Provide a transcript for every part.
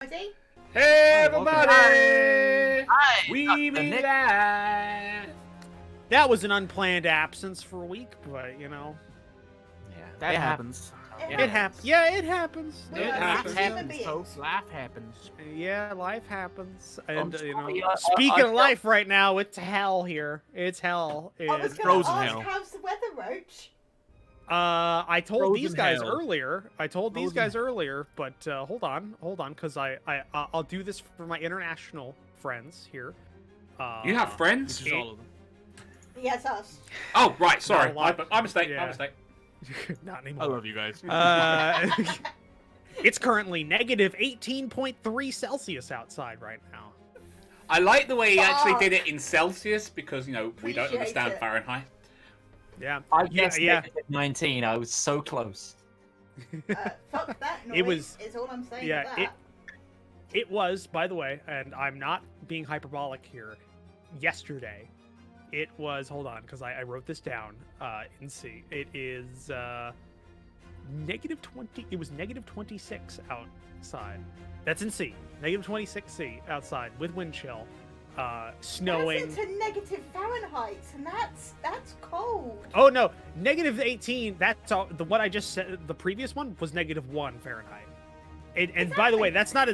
Ready? Hey everybody! Hi! We be live! That was an unplanned absence for a week, but you know. Yeah, That happens. It happens. Yeah, it happens. We It are happens. six human beings. Folks. Life happens. Yeah, life happens. And, you sorry, know, I speaking of felt- life right now, it's hell here. It's hell. I was It's going to frozen ask, hell. how's the weather, Roach? I told these Frozen guys hell. earlier. Frozen. But hold on, because I'll do this for my international friends here. You have friends? Which is all of them. Yes, us. Oh, right, sorry. Not a lot. My mistake, Yeah. my mistake. Not I anymore. love you guys. It's currently negative 18.3 Celsius outside right now. I like the way he actually Fuck. did it in Celsius because, you know, we don't Appreciate understand it. Fahrenheit. Yeah. I Yeah, guessed yeah. negative 19. I was so close. Fuck that noise. It was- is all I'm saying. yeah, about that. It was, by the way, and I'm not being hyperbolic here, yesterday. It was, hold on, because I wrote this down in C. It is negative 20, it was negative 26 outside. That's in C. Negative 26 C outside with wind chill. Snowing. That's into negative Fahrenheit, and that's cold. Oh no, negative 18. That's all. The what I just said. The previous one was -1 Fahrenheit. And by the way, that's not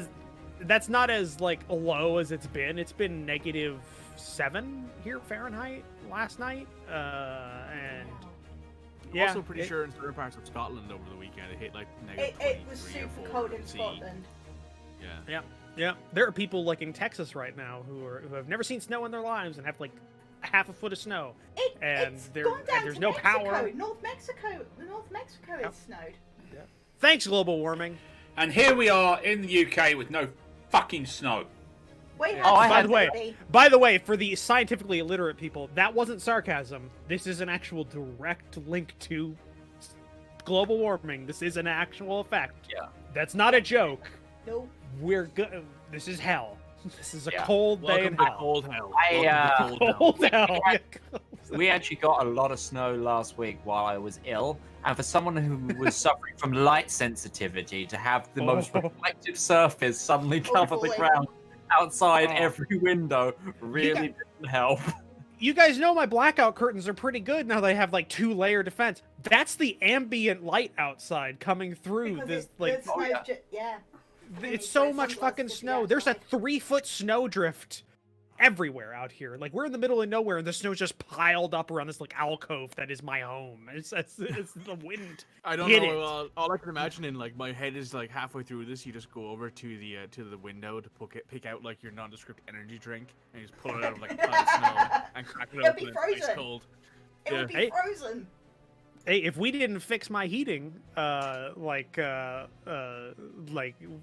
as like low as it's been. It's been -7 here Fahrenheit last night. And I'm yeah, also pretty sure in certain parts of Scotland over the weekend it hit like It negative was 23 or super 4 cold in C. Scotland. Yeah. Yeah, there are people like in Texas right now who have never seen snow in their lives and have like half a foot of snow. And It's there- gone and down there's to no Mexico. power. North Mexico Yep. is snowed. Thanks, global warming. And here we are in the UK with no fucking snow. We Yeah. had I by had the way, somebody- By the way, for the scientifically illiterate people, that wasn't sarcasm. This is an actual direct link to global warming. This is an actual fact. Yeah. That's not a joke. No. We're good. This is hell. This is a Yeah. cold day in Welcome to hell. cold hell. I, Welcome to cold hell. Cold hell. We actually got a lot of snow last week while I was ill, and for someone who was suffering from light sensitivity to have the most Oh. reflective surface suddenly Oh, cover the boy. ground outside Oh. every window really didn't help. You guys know my blackout curtains are pretty good now. They have like 2-layer defense. That's the ambient light outside coming through Because this it's, like. the snow's yeah. yeah. It's so so it's much sunglasses fucking to be snow. There's a outside. 3-foot snowdrift everywhere out here. Like we're in the middle of nowhere, and the snow's just piled up around this like alcove that is my home. It's the wind. I don't Hit know. it. All I can imagine in like my head is like halfway through this, you just go over to the window to pick out like your nondescript energy drink and you just pull it out of like a pile of snow and crack it It'll open be and it's ice frozen. cold. It Yeah. would be Hey. frozen. Hey, if we didn't fix my heating, like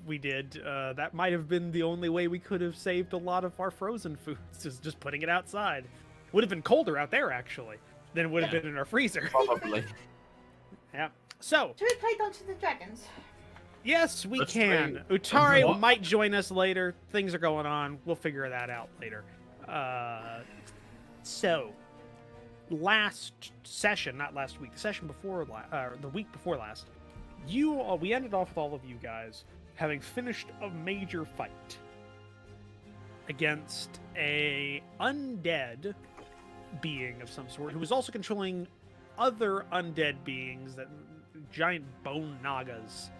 we did, that might have been the only way we could have saved a lot of our frozen foods. Just putting it outside. Would have been colder out there actually than it would have Yeah. been in our freezer. Probably. Yeah. So Do we play Dungeons and Dragons? yes, we Let's can. play. Utari What? might join us later. Things are going on. We'll figure that out later. So last session, not last week, the session before, the week before last, we ended off with all of you guys having finished a major fight against a undead being of some sort who was also controlling other undead beings, that giant bone nagas.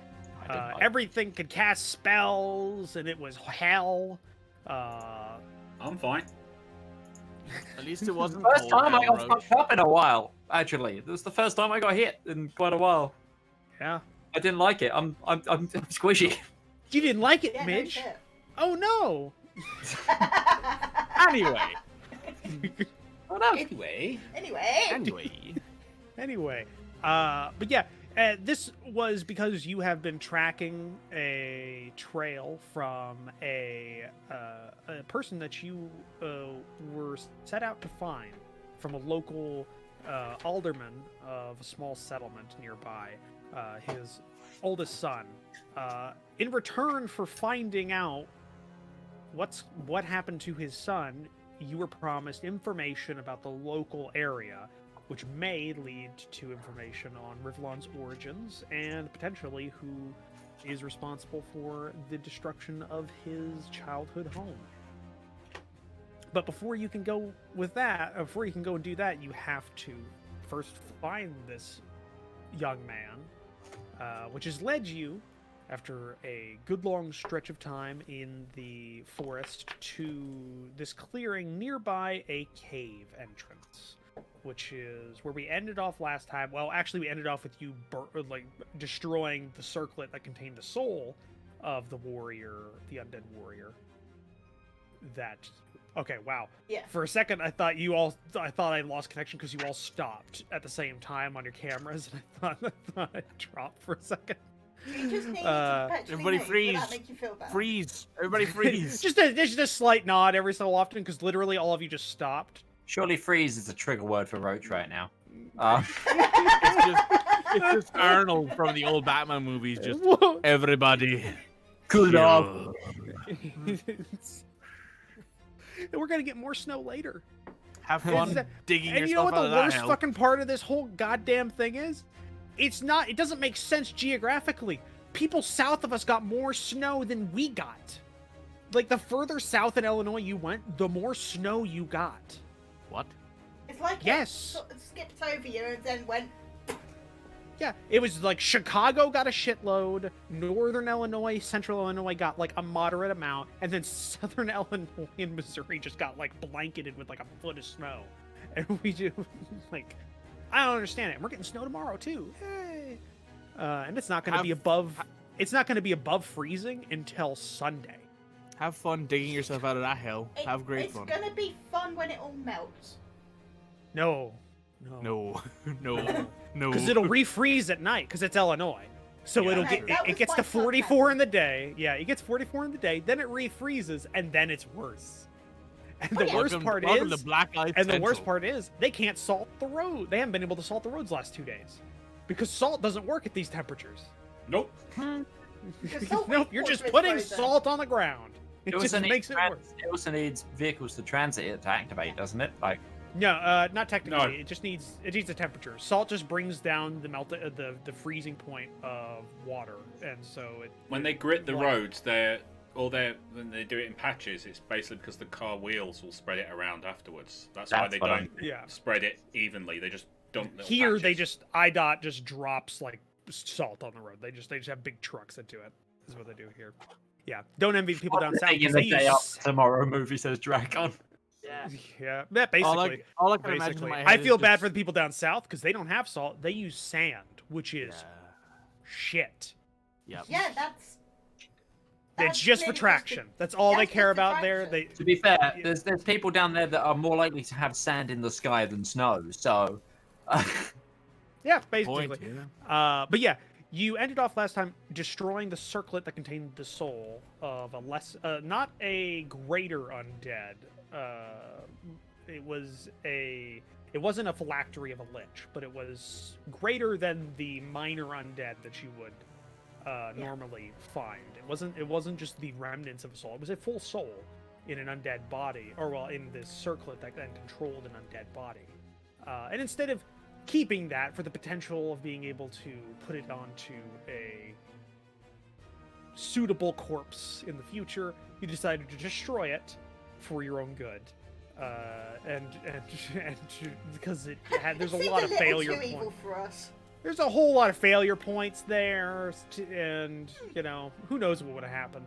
I didn't like Everything could cast spells, and it was hell. I'm fine. At least it wasn't First cold time I hell, got Roach. fucked up in a while. Actually, it was the first time I got hit in quite a while. Yeah. I didn't like it. I'm squishy. You didn't like it, Yeah, no Midge? shit. Oh no! Anyway. Oh no. Anyway. Anyway. Anyway, but yeah, this was because you have been tracking a trail from a person that you were set out to find from a local alderman of a small settlement nearby, his oldest son. In return for finding out what happened to his son, you were promised information about the local area, which may lead to information on Rivallon's origins and potentially who is responsible for the destruction of his childhood home. But before you can go with that, before you can go and do that, you have to first find this young man, which has led you, after a good long stretch of time in the forest, to this clearing nearby a cave entrance, which is where we ended off last time. Well, actually, we ended off with you destroying the circlet that contained the soul of the warrior, the undead warrior. Okay, wow. Yeah. For a second, I thought I lost connection because you all stopped at the same time on your cameras, and I thought I dropped for a second. You just need to perpetually everybody move. Will freeze. that make you feel better? Freeze! Everybody freeze! just a slight nod every so often, because literally all of you just stopped. Surely freeze is a trigger word for Roach right now. It's just Arnold from the old Batman movies. Just Whoa. everybody. Cool off. We're gonna get more snow later. Have Is fun that- digging And you know yourself what out the of that worst hell. fucking part of this whole goddamn thing is? It doesn't make sense geographically. People south of us got more snow than we got. Like, the further south in Illinois you went, the more snow you got. What? It's like Yes. it sort of skipped over you and then went. Yeah, it was like Chicago got a shitload, Northern Illinois, Central Illinois got like a moderate amount, and then Southern Illinois and Missouri just got like blanketed with like a foot of snow. And we do, like, I don't understand it. And we're getting snow tomorrow too. Yay! And it's not going to be above freezing until Sunday. Have fun digging yourself out of that hell. Have great it's fun. gonna be fun when it all melts. No. No, no, no. Because it'll refreeze at night, because it's Illinois. So Yeah, it'll okay, get that it was gets to quite 44 in the day. Yeah, it gets 44 in the day, then it refreezes, and then it's worse. And the yeah. worst part welcome is, to Black Ice and the worst Central. part is, they can't salt the road. They haven't been able to salt the roads last 2 days. Because salt doesn't work at these temperatures. Nope. Because salt Nope, waste you're just water is putting frozen. salt on the ground. It just makes it worse. It also needs vehicles to transit it to activate, doesn't it? Like, No, not technically. No. It just needs a temperature. Salt just brings down the freezing point of water, and so When they grit the like- roads, when they do it in patches, it's basically because the car wheels will spread it around afterwards. That's why That's they what don't Yeah. spread it evenly. They just dump little Here they patches. just IDOT just drops like salt on the road. They just have big trucks that do it. Is what they do here. Yeah, don't envy people down south. in 'Cause the they day up use, tomorrow movie says Dragon. yeah, basically. All I can imagine in Basically, my head I is feel bad just- for the people down south because they don't have salt. They use sand, which is shit. Yeah. Yeah, that's It's just for literally traction. That's all they that's care just for about there. traction. To be fair, there's people down there that are more likely to have sand in the sky than snow. So, Yeah, basically. Point, yeah. But yeah, you ended off last time destroying the circlet that contained the soul of not a greater undead. It wasn't a phylactery of a lich, but it was greater than the minor undead that you would normally find. It wasn't just the remnants of a soul. It was a full soul in an undead body, in this circlet that then controlled an undead body. And instead of keeping that for the potential of being able to put it onto a suitable corpse in the future, you decided to destroy it for your own good. And because there's a Seemed lot of little failure too evil points. for us. There's a whole lot of failure points there, and who knows what would have happened.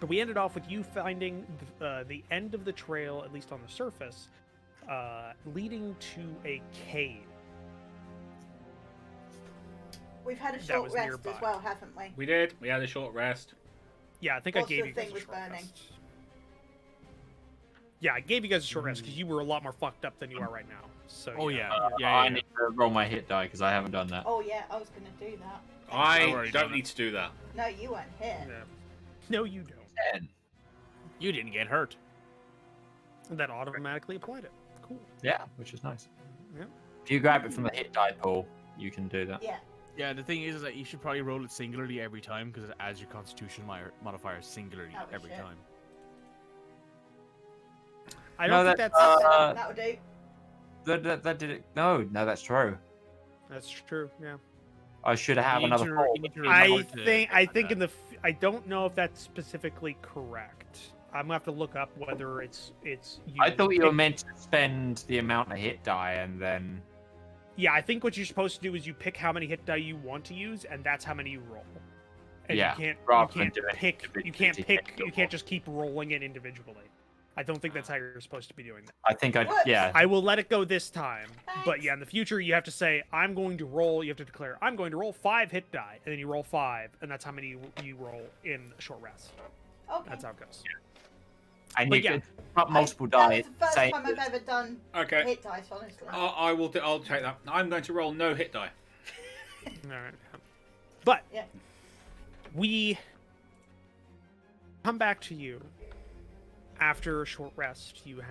But we ended off with you finding the end of the trail, at least on the surface, leading to a cave. We've had a That short was rest nearby. as well, haven't we? We did. We had a short rest. Yeah, I think Whilst I gave the you guys thing a was short burning. rest. Yeah, I gave you guys a short rest because you were a lot more fucked up than you are right now. So Oh yeah, I yeah. need to roll my hit die because I haven't done that. Oh yeah, I was gonna do that. I already don't done it. need to do that. No, you weren't here. Yeah. No, you don't. 10. You didn't get hurt. And that automatically applied it. Cool. Yeah, which is nice. Yeah. If you grab it from the hit die pool, you can do that. Yeah. Yeah, the thing is that you should probably roll it singularly every time because it adds your Constitution modifier singularly Oh, every shit. time. I don't think that's That'll do. That did it. No, that's true. that's true. Yeah. I should have You need another to- fold. you need to I remember to think get in that. I don't know if that's specifically correct. I'm gonna have to look up whether it's I thought you were pick- meant to spend the amount of hit die and then. Yeah, I think what you're supposed to do is you pick how many hit die you want to use, and that's how many you roll. And Yeah, you rather than can't do it pick. You individually can't to pick. get your You can't just keep rolling it individually. I don't think that's how you're supposed to be doing that. I think I. What? Yeah. I will let it go this time, but Thanks. yeah, in the future you have to say I'm going to roll. You have to declare I'm going to roll 5 hit die, and then you roll 5, and that's how many you roll in a short rest. Okay. That's how it goes. And But you yeah. can put multiple That die. was the first same time I've as- ever done Okay. hit dice, honestly. I will. I'll take that. I'm going to roll no hit die. All right. But Yeah. we come back to you after a short rest. You've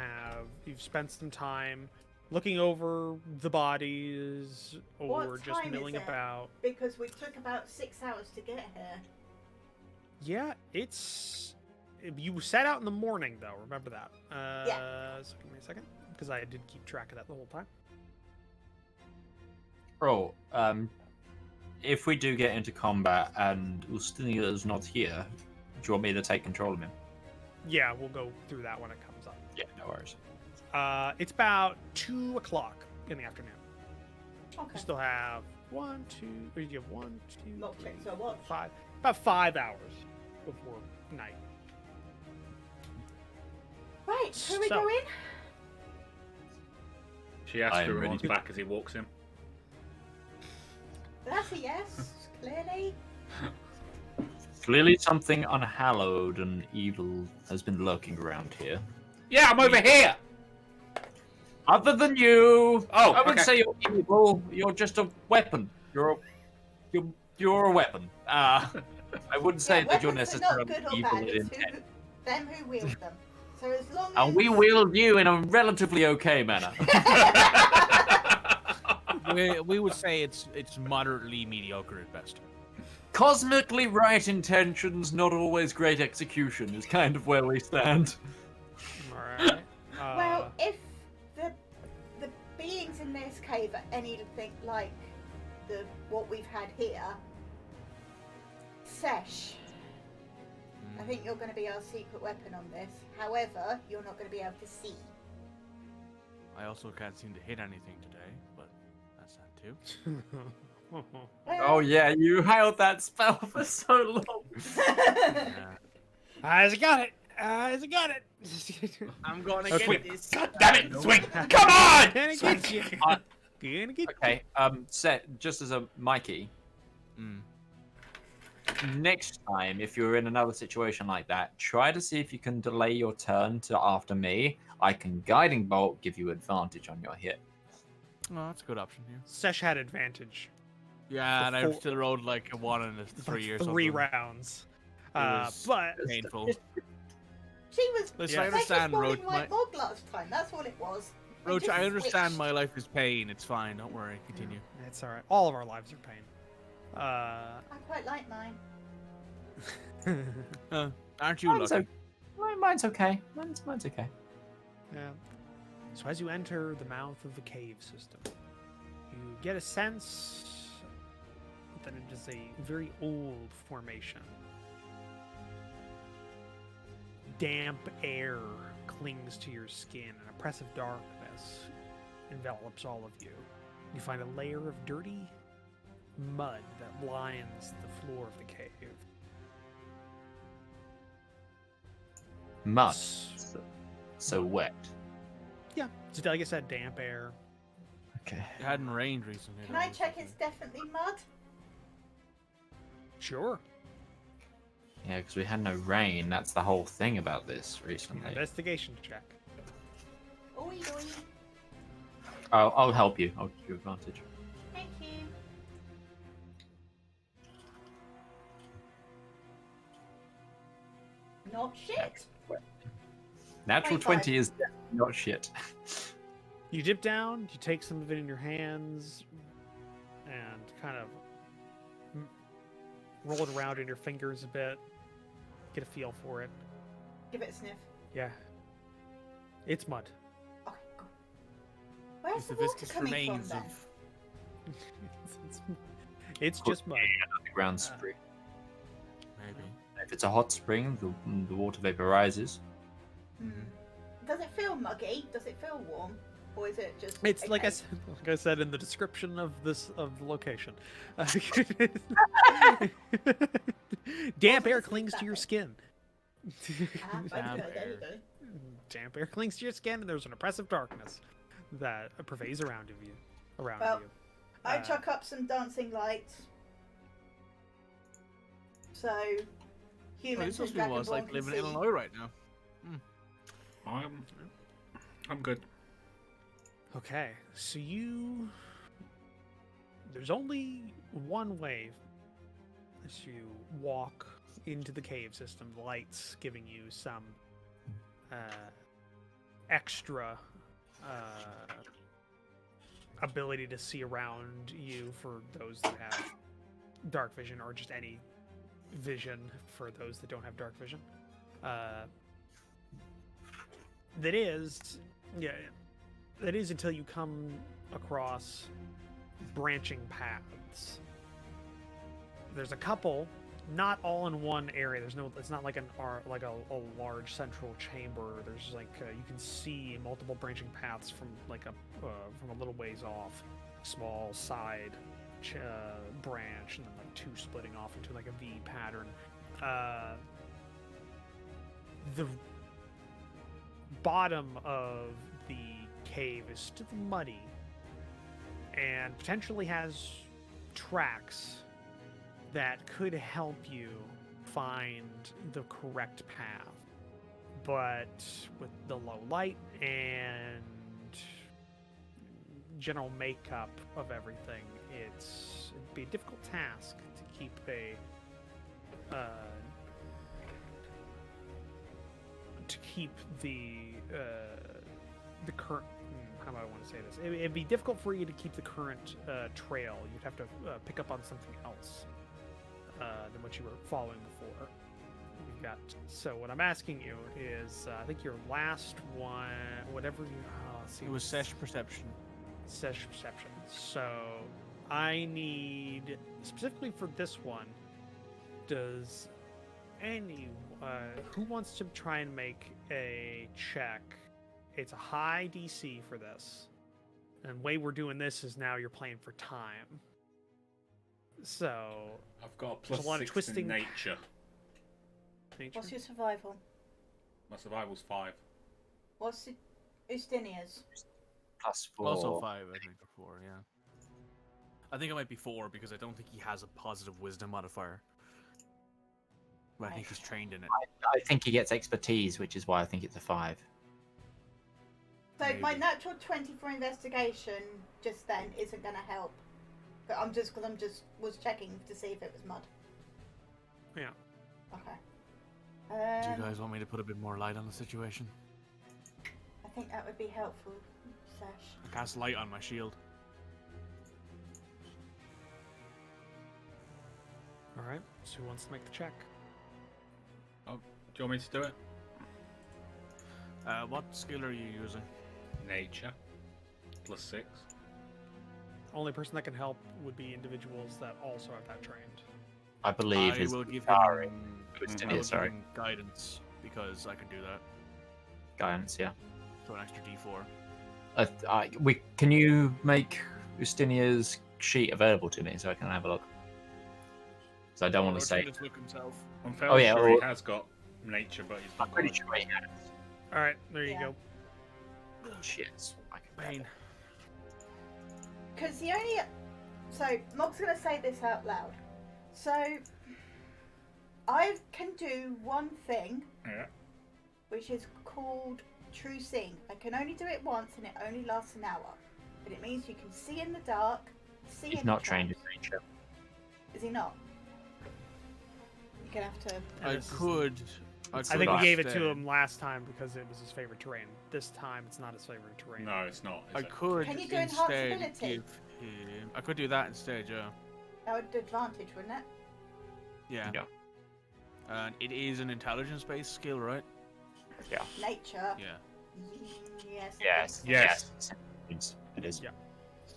spent some time looking over the bodies or What just time is milling it? about. Because we took about 6 hours to get here. Yeah, it's you set out in the morning though. Remember that. So give me a second because I did keep track of that the whole time. Bro, if we do get into combat and Ustinia is not here, do you want me to take control of him? Yeah, we'll go through that when it comes up. Yeah, no worries. It's about 2 o'clock in the afternoon. Okay. You still have 1, 2, or you have 1, 2, Not 3, checked, so what? 5, about 5 hours before night. Right, who are we So- going? She asks I am who ready runs to- back as he walks in. That's a yes, clearly. Clearly something unhallowed and evil has been lurking around here. Yeah, I'm over here. Other than you, Oh, I wouldn't okay. say you're evil. You're just a weapon. You're a weapon. I wouldn't say Yeah, that you're weapons are necessarily not good or evil bad, in it's intent. them who wield them. So as long as... And we wield you in a relatively okay manner. We would say it's moderately mediocre at best. Cosmically right intentions, not always great execution, is kind of where we stand. Alright. Well, if the beings in this cave are anything like what we've had here, Sesh, I think you're going to be our secret weapon on this. However, you're not going to be able to see. I also can't seem to hit anything today, but that's that too. Oh yeah, you held that spell for so long. Yeah. Eyes got it. Eyes got it. I'm gonna Okay. get this. God damn it, swing! Come on! Gonna get you. Uh, Gonna get Okay, set just as a Mikey. Mm. Next time, if you're in another situation like that, try to see if you can delay your turn to after me. I can guiding bolt, give you advantage on your hit. Oh, that's a good option here. Sesh had advantage. Yeah, and I Four- still rolled like a 1 and a 3 or something. 3 rounds. was- But Painful. She was... Listen, Yeah. I understand, Roach. Roach. Like Mog last time. That's what it was. We Roach, just I understand switched. my life is pain. It's fine. Don't worry. Continue. it's alright. All of our lives are pain. I quite like mine. Aren't you Mine's, lucky? mine's okay. Mine's okay. Yeah. So as you enter the mouth of the cave system, you get a sense that it is a very old formation. Damp air clings to your skin, and oppressive darkness envelops all of you. You find a layer of dirty mud that lines the floor of the cave. Mud. So wet. Yeah, so like I said, damp air. Okay. It hadn't rained recently. Can though, I check so- it's definitely mud? Sure. Yeah, because we had no rain. That's the whole thing about this recently. Investigation check. Oi, oi. I'll help you. I'll give you advantage. Thank you. Not shit. Natural 25. 20 is definitely not shit. You dip down, you take some of it in your hands, and kind of roll it around in your fingers a bit. Get a feel for it. Give it a sniff. Yeah. It's mud. Okay, go. Where's It's the the water viscous coming from remains then? of. It's- It's just mud. Underground spring. Maybe. If it's a hot spring, the water vapor rises. Does it feel muggy? Does it feel warm? Or is it just... It's like okay? like I said in the description of the location. Damp air clings to your skin. Ah, Damp okay, there you go. Damp air clings to your skin, and there's an oppressive darkness that pervades around you. Well, I chuck up some dancing lights. So, Well, humans this and must be what it's Dragonborn like can living see. in Illinois right now. I'm good. Okay, so there's only one way as you walk into the cave system. The lights giving you some extra ability to see around you for those that have dark vision, or just any vision for those that don't have dark vision. That is until you come across branching paths. There's a couple, not all in one area. It's not like a large central chamber. There's like you can see multiple branching paths from from a little ways off, small side branch, and then like two splitting off into like a V pattern. The bottom of the cave is still muddy and potentially has tracks that could help you find the correct path. But with the low light and general makeup of everything, it'd be a difficult task to keep the current. How do I want to say this? It'd be difficult for you to keep the current trail. You'd have to pick up on something else than what you were following before. You've got. So what I'm asking you is, I think your last one, whatever you. Let's see. It was Sesh Perception. Sesh Perception. So I need specifically for this one. Does who wants to try and make a check? It's a high DC for this, and the way we're doing this is now you're playing for time. So I've got a there's plus a lot of 6 twisting. in nature. What's your survival? My survival's 5. What's Ustinia's? +4. Also 5, I think, or 4, yeah. I think it might be 4 because I don't think he has a positive wisdom modifier. But I think he's trained in it. I think he gets expertise, which is why I think it's a 5. So my Maybe. natural 20 for investigation just then isn't going to help. But I'm just was checking to see if it was mud. Yeah. Okay. Do you guys want me to put a bit more light on the situation? I think that would be helpful, Sesh. I cast light on my shield. All right. So who wants to make the check? Oh, do you want me to do it? What skill are you using? Nature. +6. Only person that can help would be individuals that also have that trained. I believe I his will give Sorry. him, Twisted I will it, sorry. give him guidance because I can do that. guidance, yeah. So an extra D4. Can you make Ustinia's sheet available to me so I can have a look? So I don't want to say. Just look himself. I'm fairly yeah, sure he or- has got nature, but he's I'm not pretty got sure he has. All right. There you Yeah. go. Shit. I can grab Pain. it. Because the only... So, Mog's going to say this out loud. So, I can do one thing, Yeah. which is called True Seeing. I can only do it once, and it only lasts an hour. But it means you can see in the dark, see He's in not the trained in traps. nature. Is he not? You're going to have to... I this is- could. I think we gave it to instead- him last time because it was his favorite terrain. This time, it's not his favorite terrain. No, it's not. I Is it? could Can you do instead enhanceability? give him. I could do that instead, yeah. That would advantage, wouldn't it? Yeah. Yeah. And it is an intelligence-based skill, right? Yeah. Nature. Yeah. Yes. I Yes. think Yes. Yes. It is. Yeah.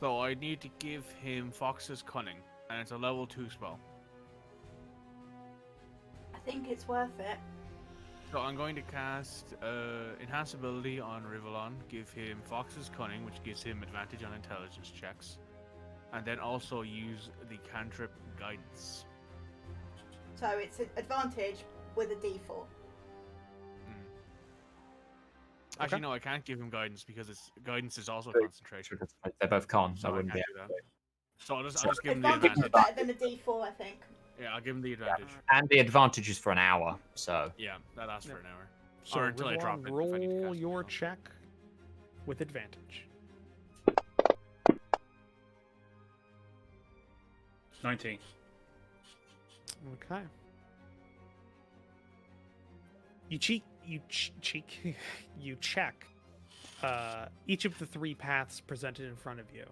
So I need to give him Fox's cunning. and it's a level 2 spell. I think it's worth it. So I'm going to cast Enhance Ability on Rivallon, give him Fox's Cunning, which gives him advantage on intelligence checks, and then also use the cantrip Guidance. So it's an advantage with a D4. Actually, no, I can't give him Guidance because Guidance is also concentration. They're both cons, so So I I wouldn't can't be do able that. to. So I'll just give him the Advantage is advantage. better than a D4, I think. Yeah, I'll give him the advantage. And the advantage is for an hour, so. Yeah, that lasts for an hour. So Or until I drop Rivallon, it, if I need to roll cast it, your so. check with advantage. 19. Okay. You you check each of the 3 paths presented in front of you.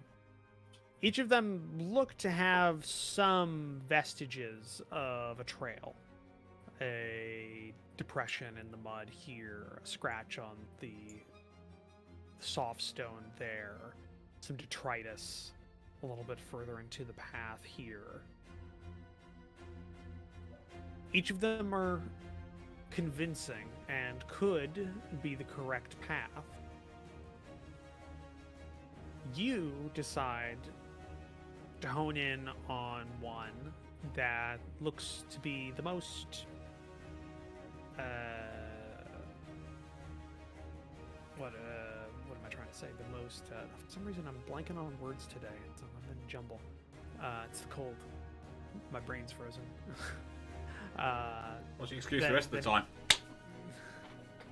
Each of them look to have some vestiges of a trail. A depression in the mud here, a scratch on the soft stone there, some detritus a little bit further into the path here. Each of them are convincing and could be the correct path. You decide to hone in on one that looks to be the most what am I trying to say? The most for some reason I'm blanking on words today. I'm in a jumble. It's the cold. My brain's frozen. What's the excuse the rest of the time?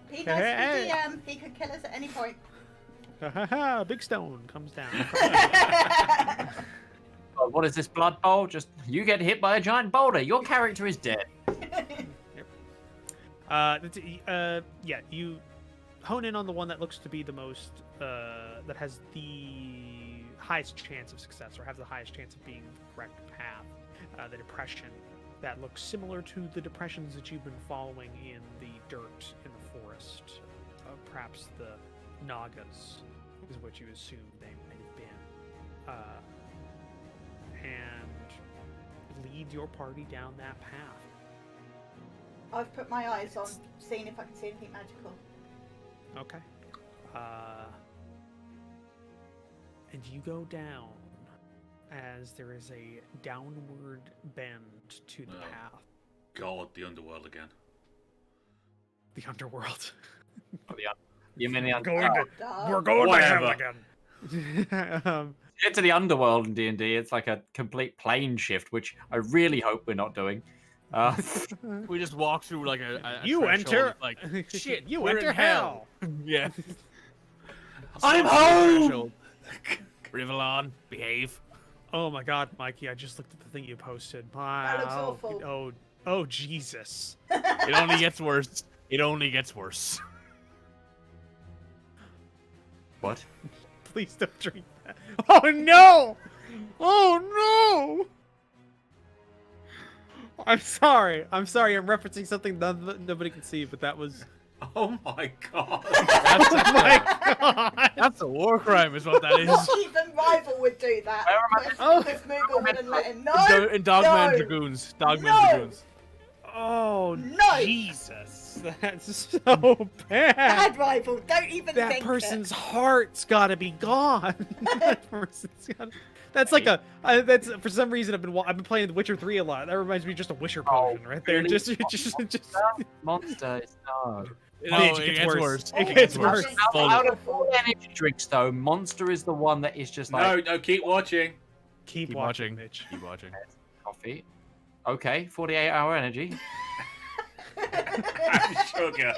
He knows Hey. the DM. He could kill us at any point. Big stone comes down. Oh, what is this blood bowl? Just you get hit by a giant boulder. Your character is dead. Yeah, you hone in on the one that looks to be the most, that has the highest chance of success, or has the highest chance of being the correct path. The depression that looks similar to the depressions that you've been following in the dirt in the forest. Perhaps the Nagas is what you assume they might have been. And lead your party down that path. I've put my eyes on seeing if I can see anything magical. Okay. And you go down as there is a downward bend to the Oh. path. God, the underworld again. The underworld. You mean the We're going Whatever. to hell again. get to the underworld in D&D, it's like a complete plane shift, which I really hope we're not doing. We just walk through like a You threshold, enter. like shit. You we're enter in hell. Yeah. I'm Walk through the home! threshold. Rivallon, behave. Oh my God, Mikey! I just looked at the thing you posted. Wow. That looks awful. Oh, Jesus! It only gets worse. It only gets worse. What? Please don't drink that. Oh no! Oh no! I'm sorry. I'm referencing something nobody can see, but that was. Oh my God. That's Oh my God! That's a war crime, is what that is. Not even Rival would do that. Where am I- If Moogle wouldn't let him. No! In Dogman no. Dragoons. Dogman No. Dragoons. Oh No. Jesus! That's so bad. Bad Rival, don't even That think person's heart's gotta be gone. That person's gotta... That's like that's for some reason I've been playing The Witcher 3 a lot. That reminds me of just a Wisher potion right there. really? Just Monsters, no. No, Bitch, it gets worse. It Oh, gets my worse. God. Out of all energy drinks, though, Monster is the one that is just like No, keep watching. Keep Keep watching, watching. Mitch. Keep watching. coffee. Okay, 48-hour energy. And sugar.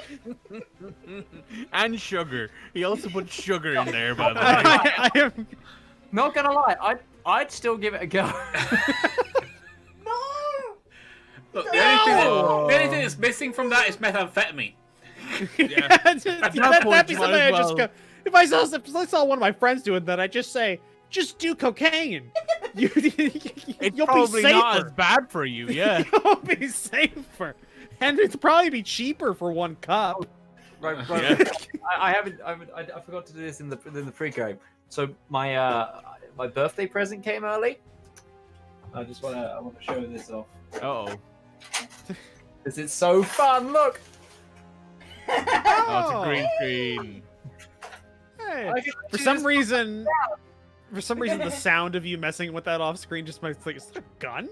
And sugar. He also put sugar in there, by the way. I am. Not gonna lie, I'd still give it a go. No! Look, No! the only thing that's missing from that is methamphetamine. Yeah. That'd that point, be you something might I as just well. go. If I saw one of my friends doing that, I'd just say, just do cocaine. It's You'll be probably not as safer. bad for you, yeah. You'll be safer, and it'd probably be cheaper for one cup. Right. Yeah. I forgot to do this in the pre-game. So my birthday present came early. I want to show this off. Uh-oh. Because it's so fun, look! Oh, it's a green screen. Hey, I can for choose- some reason, the sound of you messing with that off screen just makes like, is that a gun?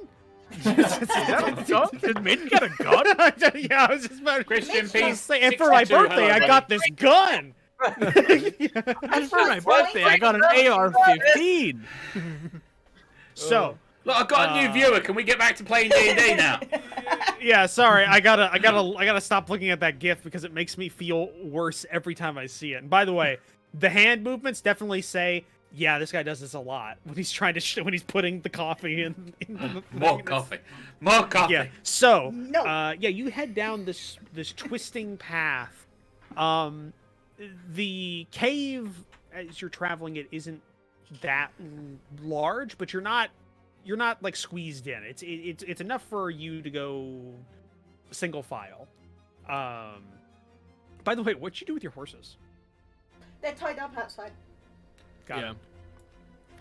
Is that a gun? Did Mint get a gun? Yeah, I was just about Christian Just P. say, and for my 62, birthday, hello, I buddy. got this gun. And for my birthday, I got an AR-15. So, Look, I've got a new viewer. Can we get back to playing D&D now? yeah, sorry, I gotta stop looking at that GIF because it makes me feel worse every time I see it. And by the way, the hand movements definitely say, yeah, this guy does this a lot when he's trying to when he's putting the coffee in the More thing. coffee. More coffee. Yeah. So, No. yeah, you head down this twisting path. The cave as you're traveling it isn't that large, but you're not like squeezed in. It's enough for you to go single file. By the way, what'd you do with your horses? They're tied up outside. Got it.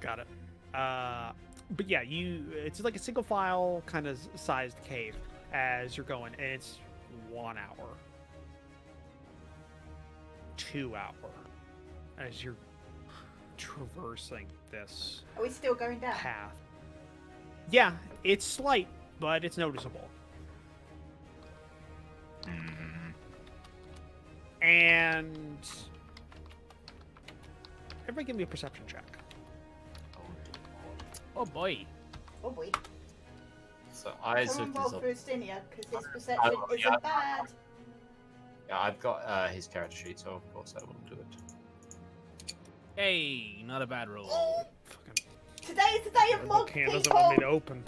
Got it. But yeah, it's like a single file kind of sized cave as you're going, and it's 1 hour, 2 hour as you're traversing this Are we still going down? path. Yeah, it's slight, but it's noticeable. And everybody give me a perception check. Oh boy. Oh boy. So Isaac Someone is roll up. for Ustinia, because his perception Oh, isn't yeah. bad. Yeah, I've got his character sheet, so of course I will do it. Hey, not a bad roll. Oh, Fucking today is the day of the mock can people. doesn't want me to open.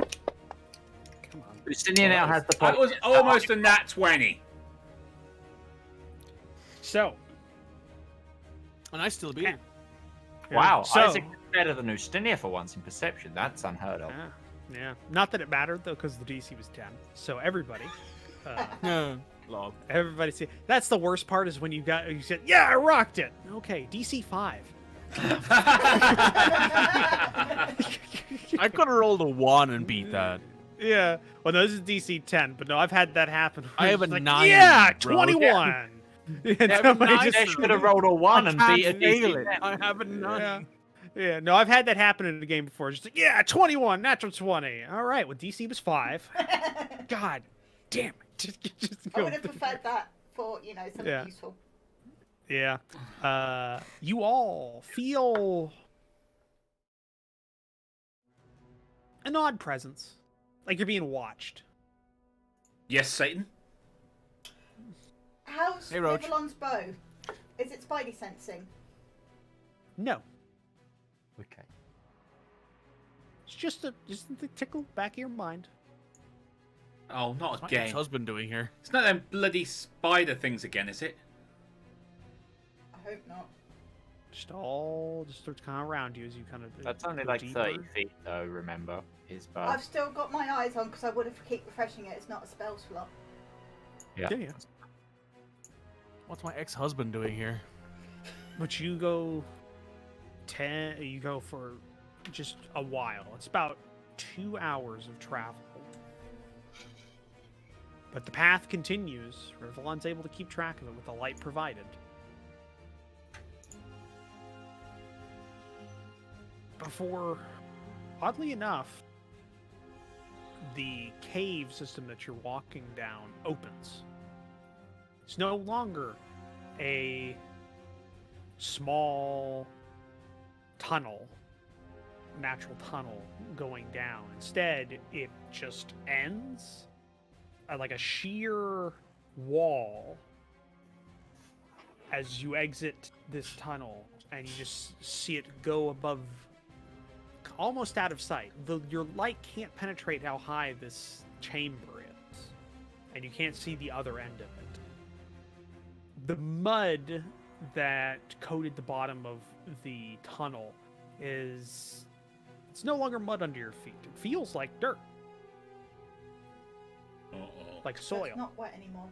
Come on. Ustinia now has the That point. was almost a nat 20. So, And I still beat it. Wow, So, Isaac is better than Ustinia for once in perception. That's unheard of. yeah. Not that it mattered though, because the DC was 10. So everybody, Log. everybody see. That's the worst part is when you said, yeah, I rocked it. Okay, DC 5. I could have rolled a 1 and beat that. Yeah. Well, no, this is DC 10, but no, I've had that happen. I have a It's like, 9, Yeah, bro. 21. And Yeah, somebody I just- should have rolled a 1 and beat a fail DC it. 10. I have a 9. Yeah. Yeah, no, I've had that happen in the game before. Just like, yeah, 21, natural 20. All right, well, DC was 5. God damn it. Just I go. would have preferred that for, something Yeah. useful. Yeah. You all feel an odd presence. Like you're being watched. Yes, Satan? How's Hey, Roach. Rivallon's bow? Is it spidey sensing? No. Okay. It's just the tickle back of your mind. Oh, not What's my again. ex-husband doing here? It's not them bloody spider things again, is it? I hope not. Just sort of kind of around you as you kind of. That's only go like deeper. 30 feet though, remember. His bow. I've still got my eyes on because I would have keep refreshing it. It's not a spell slot. Yeah. Yeah. What's my ex-husband doing here? But you go you go for just a while. It's about 2 hours of travel. But the path continues. Rivallon's able to keep track of it with the light provided. Before, oddly enough, the cave system that you're walking down opens. It's no longer a small tunnel, natural tunnel going down. Instead, it just ends at like a sheer wall as you exit this tunnel, and you just see it go above, almost out of sight. Your light can't penetrate how high this chamber is, and you can't see the other end of it. The mud that coated the bottom of the tunnel it's no longer mud under your feet. It feels like dirt, Uh-oh. like So soil. it's not wet anymore.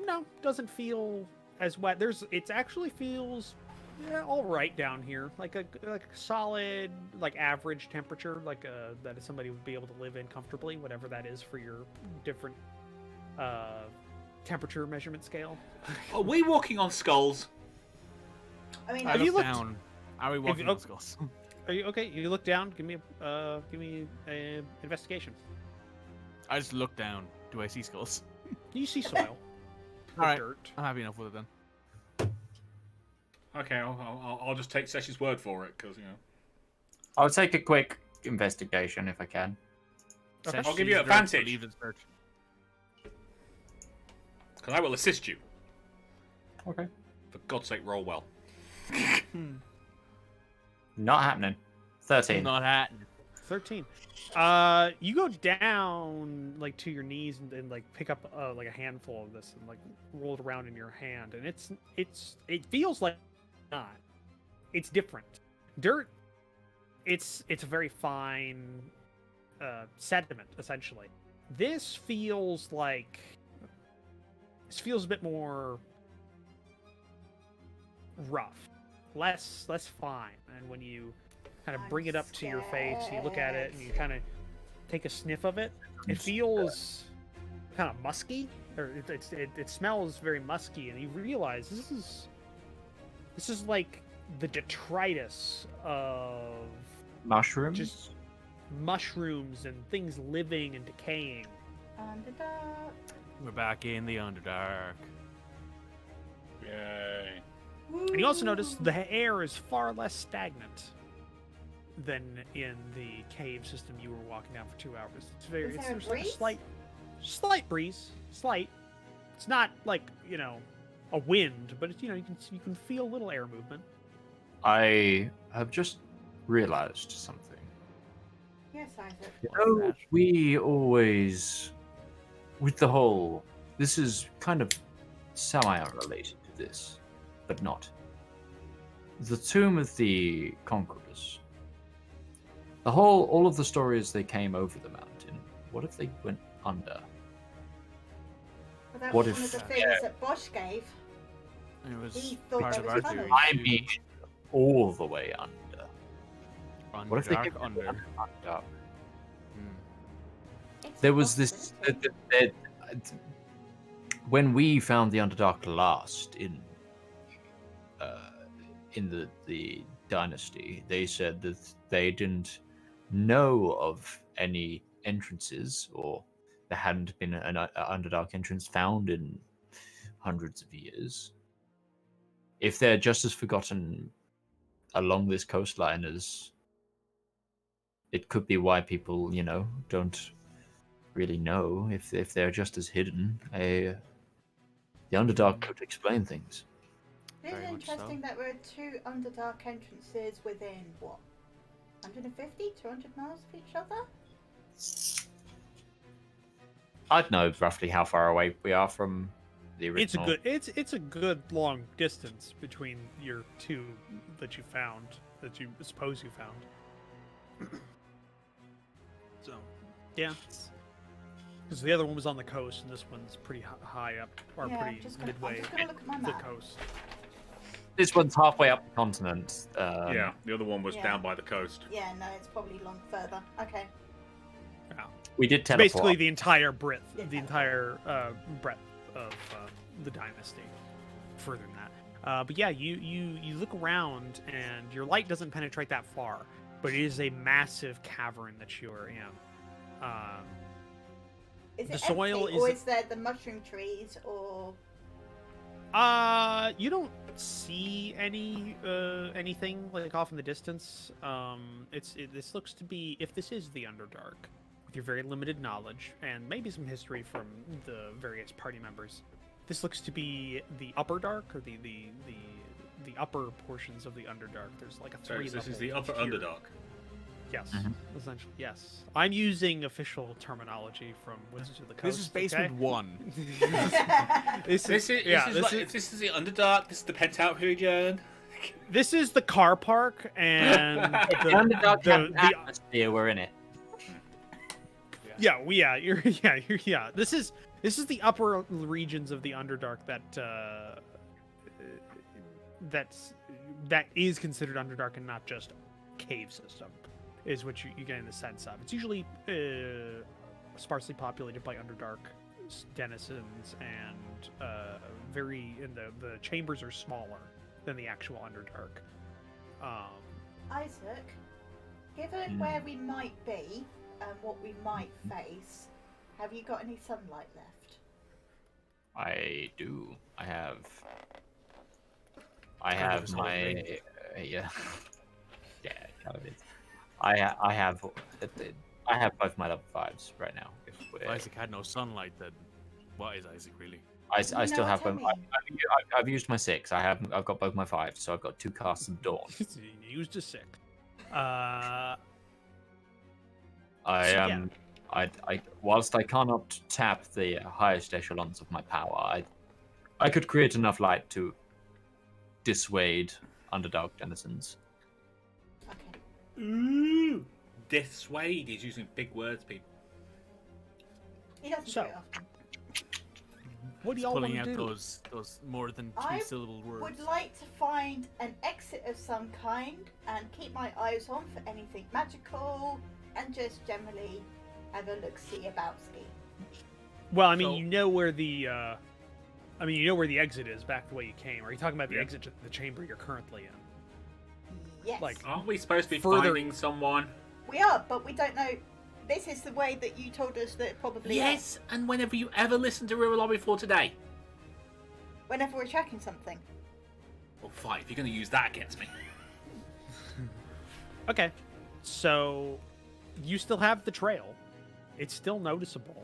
No, doesn't feel as wet. It actually feels Yeah, all right down here, like a solid, like average temperature, that somebody would be able to live in comfortably, whatever that is for your different temperature measurement scale. Are we walking on skulls? I mean, I Have you look looked- down. Are we walking on skulls? Are you okay? You look down. Give me a investigation. I just look down. Do I see skulls? You see soil, or Alright. dirt. I'm happy enough with it then. Okay, I'll just take Sesh's word for it, because, you know. I'll take a quick investigation if I can. Okay. I'll give you She's advantage. believed in search. Because I will assist you. Okay. For God's sake, roll well. Not happening. 13. Not happening. 13. You go down like to your knees and like pick up like a handful of this and like roll it around in your hand, and it feels like not. It's different. Dirt. It's a very fine sediment essentially. This feels a bit more rough, less fine, and when you kind of bring it up to your face, you look at it and you kind of take a sniff of it, it feels kind of musky, or it smells very musky, and you realize this is like the detritus of Mushrooms? just mushrooms and things living and decaying. Underdog. We're back in the Underdark. Yay. And you also notice the air is far less stagnant than in the cave system you were walking down for 2 hours. It's very, Is it's there a there's like a breeze? slight breeze, slight. It's not like a wind, but it's, you can feel a little air movement. I have just realized something. Yes, Isaac. You know, we always, with the whole, this is kind of semi-unrelated to this, but not. The Tomb of the Conquerors. All of the stories they came over the mountain, what if they went under? Well, that What was one if- of the things that Bosch gave. It was He thought part there of was our tunnel. theory. I mean, all the way under. What if they Underdark get under? under? Hmm. It's a There was this. possibility. When we found the Underdark last in the dynasty, they said that they didn't know of any entrances, or there hadn't been an Underdark entrance found in hundreds of years. If they're just as forgotten along this coastline as, it could be why people, don't really know. If they're just as hidden, the Underdark could explain things. It is Very much so. interesting that there are 2 Underdark entrances within, what, 150, 200 miles of each other? I'd know roughly how far away we are from the original. It's a good long distance between your 2 that you found, that you suppose you found. So, yeah. Because the other one was on the coast, and this one's pretty high up, or Yeah, pretty I'm just gonna midway look at my the map. coast. This one's halfway up the continent. Yeah, the other one was Yeah. down by the coast. Yeah, no, it's probably long further. Okay. We did It's teleport. basically the entire breadth, Yeah. the entire breadth of the dynasty. Further than that, but yeah, you look around, and your light doesn't penetrate that far, but it is a massive cavern that you are in. Is The it soil empty, or is- is there the mushroom trees, or... You don't see anything like off in the distance. This looks to be, if this is the Underdark, with your very limited knowledge and maybe some history from the various party members, this looks to be the Upper Dark, or the upper portions of the Underdark. There's like a So 3 this is the level upper tier. Underdark. Yes, Mhm. essentially, yes. I'm using official terminology from Wizards of the Coast. This is basement okay? 1. This is if this is the Underdark, this is the Pentout region. This This is the car park, and the Underdark the- has an the- atmosphere. We're in it. yeah. This is the upper regions of the Underdark that that is considered Underdark and not just cave system, is what you get in the sense of. It's usually sparsely populated by Underdark denizens, and the chambers are smaller than the actual Underdark. Isaac, given where we might be and what we might face, have you got any sunlight left? I do. I have this my whole thing. yeah, yeah, kind of is. I have both my level 5s right now. If Isaac had no sunlight, then what is Isaac really? I You still know have what I both. mean? I've used my 6. I've got both my 5s, so I've got 2 casts of Dawn. Used a 6. Whilst I cannot tap the highest echelons of my power, I could create enough light to dissuade Underdark denizens. Okay. Ooh, dissuade. He's using big words, people. He doesn't So, do it often. What do y'all want Pulling to out do? those more than I 2-syllable words. Would like to find an exit of some kind and keep my eyes on for anything magical and just generally have a look-see about ski. Well, I mean, So- you know where the exit is back the way you came. Are you talking about the Yeah. exit to the chamber you're currently in? Yes. Like- Aren't we supposed to be Further- finding someone? We are, but we don't know. This is the way that you told us that it probably is. Yes, and whenever you ever listened to Rivallon before today. Whenever we're tracking something. Well, fine, if you're going to use that against me. Okay, so you still have the trail. It's still noticeable.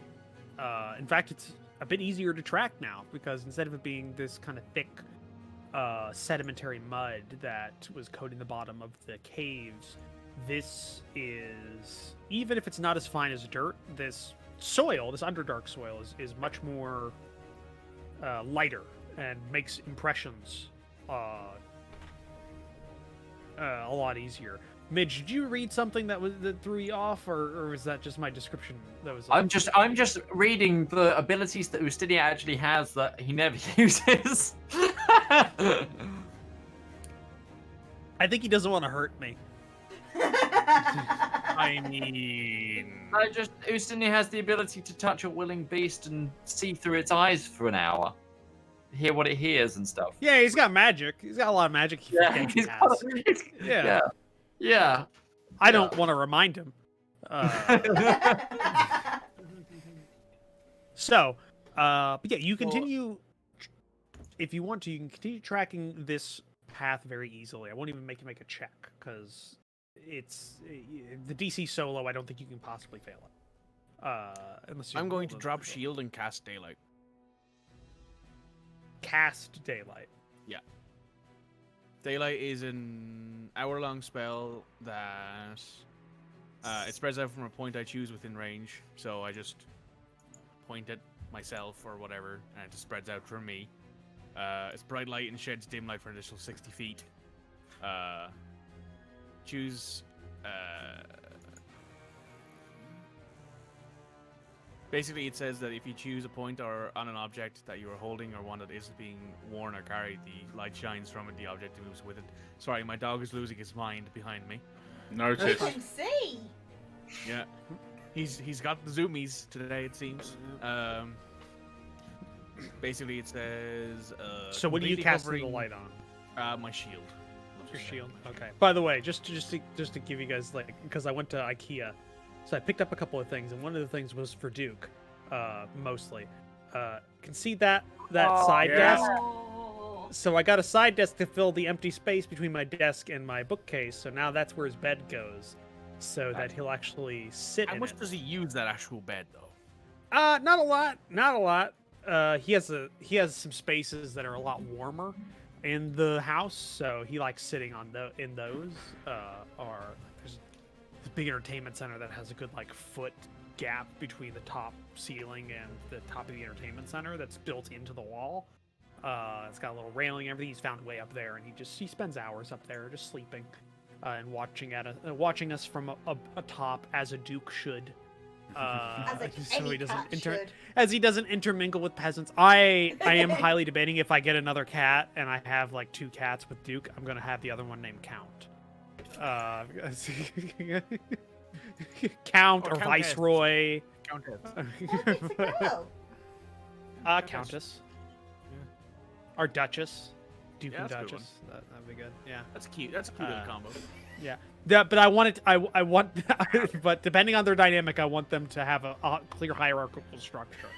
In fact, it's a bit easier to track now because instead of it being this kind of thick sedimentary mud that was coating the bottom of the caves, this is, even if it's not as fine as dirt, this soil, this Underdark soil, is much more lighter and makes impressions a lot easier. Midge, did you read something that threw you off, or was that just my description that was? I'm just reading the abilities that Ustinia actually has that he never uses. I think he doesn't want to hurt me. I mean, Ustinia has the ability to touch a willing beast and see through its eyes for an hour, hear what it hears and stuff. Yeah, he's got magic. He's got a lot of magic. He forgets he he's has. yeah. I don't want to remind him. So, but yeah, you continue. If you want to, you can continue tracking this path very easily. I won't even make you make a check because it's the DC solo. I don't think you can possibly fail it. Unless I'm going to roll drop the- shield and cast daylight. Cast daylight. Daylight is an hour-long spell that it spreads out from a point I choose within range. So I just point at myself or whatever, and it just spreads out from me. It's bright light and sheds dim light for an additional 60 feet. Choose. Basically, it says that if you choose a point or on an object that you are holding or one that isn't being worn or carried, the light shines from it, the object moves with it. Sorry, my dog is losing his mind behind me. You Notice. can see. Yeah, he's got the zoomies today, it seems. Basically, it says. So what are you completely casting the covering, light on? My shield. Your shield. Okay. By the way, just to give you guys because I went to IKEA, so I picked up a couple of things, and one of the things was for Duke, mostly. Can see that side yeah. desk. Oh. So I got a side desk to fill the empty space between my desk and my bookcase. So now that's where his bed goes, so that he'll actually sit How in much it. does he use that actual bed though? Not a lot. Not a lot. He has some spaces that are a lot warmer in the house, so he likes sitting on in those. Or there's this big entertainment center that has a good foot gap between the top ceiling and the top of the entertainment center that's built into the wall. It's got a little railing and everything. He's found way up there, and he spends hours up there just sleeping and watching us from a top as a duke should. As so he doesn't should. as he doesn't intermingle with peasants. I am highly debating if I get another cat and I have like 2 cats with Duke, I'm gonna have the other one named Count. Count or Countess. Viceroy. Countess. It's a girl. Countess. Or Duchess. Duke Yeah, and that's a good Duchess. That'd be good. Yeah. That's cute. That's a cute little combo. Yeah. But I want it. I want. But depending on their dynamic, I want them to have a clear hierarchical structure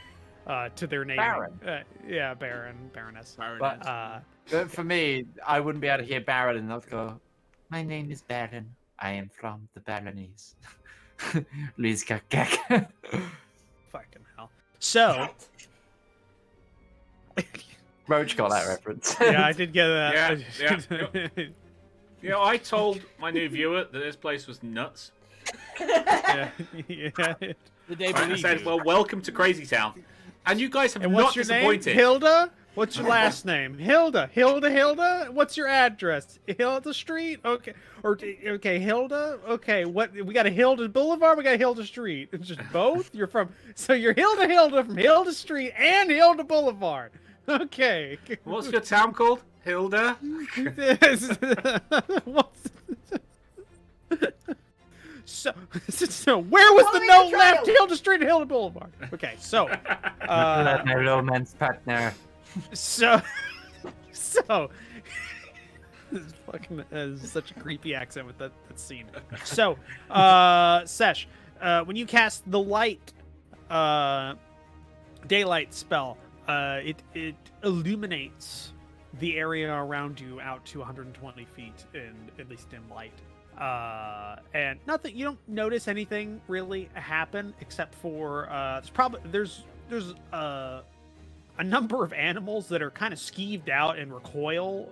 to their naming. Baron. Yeah, Baron, Baroness. Baroness. But for me, I wouldn't be able to hear Baron and not go, my name is Baron. I am from the Baronese. Liz Kakak. Fucking hell. So. Roach got that reference. Yeah, I did get that. Yeah. I told my new viewer that this place was nuts. yeah. Did they I believe said, you? well, welcome to Crazy Town. And you guys have And not what's your name? disappointed. Hilda? What's your last name? Hilda. Hilda? What's your address? Hilda Street? Okay. Okay, Hilda? Okay, what we got a Hilda Boulevard, we got Hilda Street. It's just both? You're Hilda from Hilda Street and Hilda Boulevard. Okay. What's your town called? Hilda? What's So where was the Following note the left? trail. Hilda Street and Hilda Boulevard. Okay, so My romance partner. So this is fucking such a creepy accent with that scene. So, Sesh, when you cast the light, daylight spell, it illuminates the area around you out to 120 feet in at least in light. And nothing. You don't notice anything really happen except for there's a number of animals that are kind of skeeved out and recoil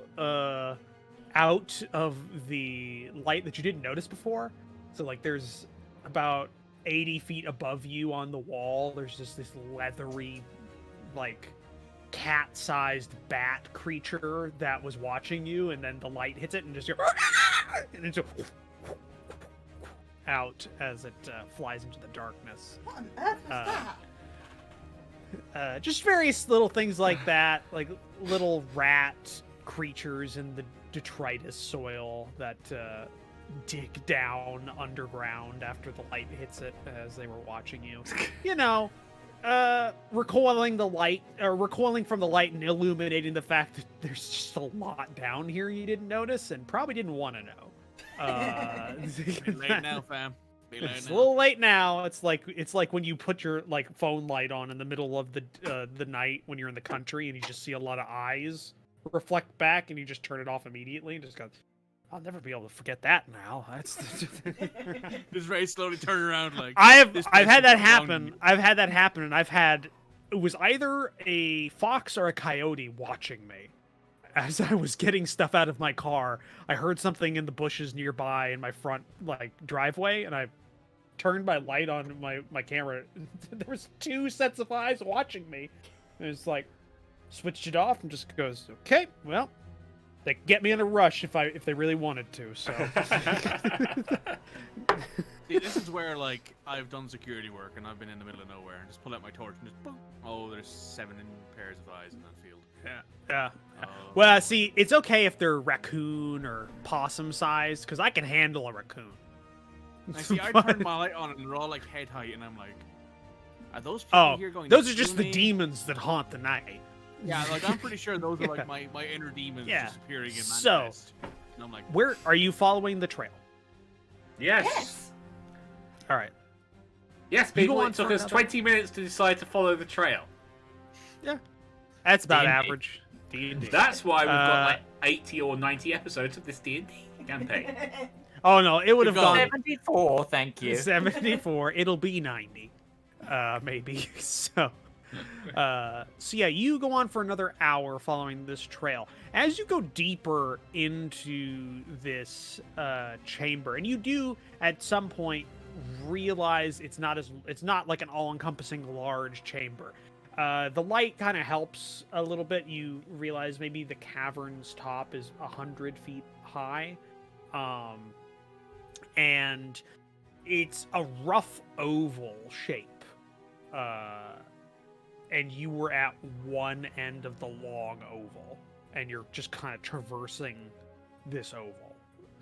out of the light that you didn't notice before. So like there's about 80 feet above you on the wall, there's just this leathery, like cat-sized bat creature that was watching you, and then the light hits it and just and it's out as it flies into the darkness. What on earth was that? Just various little things like that, like little rat creatures in the detritus soil that dig down underground after the light hits it as they were watching you. You know, recoiling from the light and illuminating the fact that there's just a lot down here you didn't notice and probably didn't want to know. Late now, fam. It's a little late now. It's like when you put your like phone light on in the middle of the night when you're in the country and you just see a lot of eyes reflect back and you just turn it off immediately and just go, I'll never be able to forget that now. That's Just very slowly turn around like I've this had that person belonged happen. to I've had that happen, and it was either a fox or a coyote watching me. As I was getting stuff out of my car, I heard something in the bushes nearby in my front like driveway, and I turned my light on my camera. There was 2 sets of eyes watching me. And it's like switched it off and just goes, okay, well, they could get me in a rush if they really wanted to. So See, this is where like I've done security work and I've been in the middle of nowhere and just pull out my torch and just boom. Oh, there's 7 pairs of eyes in that field. yeah. Oh. Well, see, it's okay if they're raccoon or possum sized because I can handle a raccoon. I see. I But- turn my light on and they're all like head height, and I'm like, are those people here going? those to are just kill the me? demons that haunt the night. Yeah, like I'm pretty sure those are Yeah. like my inner demons Yeah. just appearing in So- manifest. And I'm like, Where are you following the trail? Yes. Yes. All right. Yes, You go people. on It took for us another- 20 minutes to decide to follow the trail. That's about D&D. average. D&D. That's why we've got Uh, like 80 or 90 episodes of this D&D campaign. Oh no, it would have Keep going. gone 74, thank you. 74. It'll be 90, maybe. So yeah, you go on for another hour following this trail. As you go deeper into this chamber, and you do at some point realize it's not like an all-encompassing large chamber. The light kind of helps a little bit. You realize maybe the cavern's top is 100 feet high. And it's a rough oval shape. And you were at one end of the long oval, and you're just kind of traversing this oval.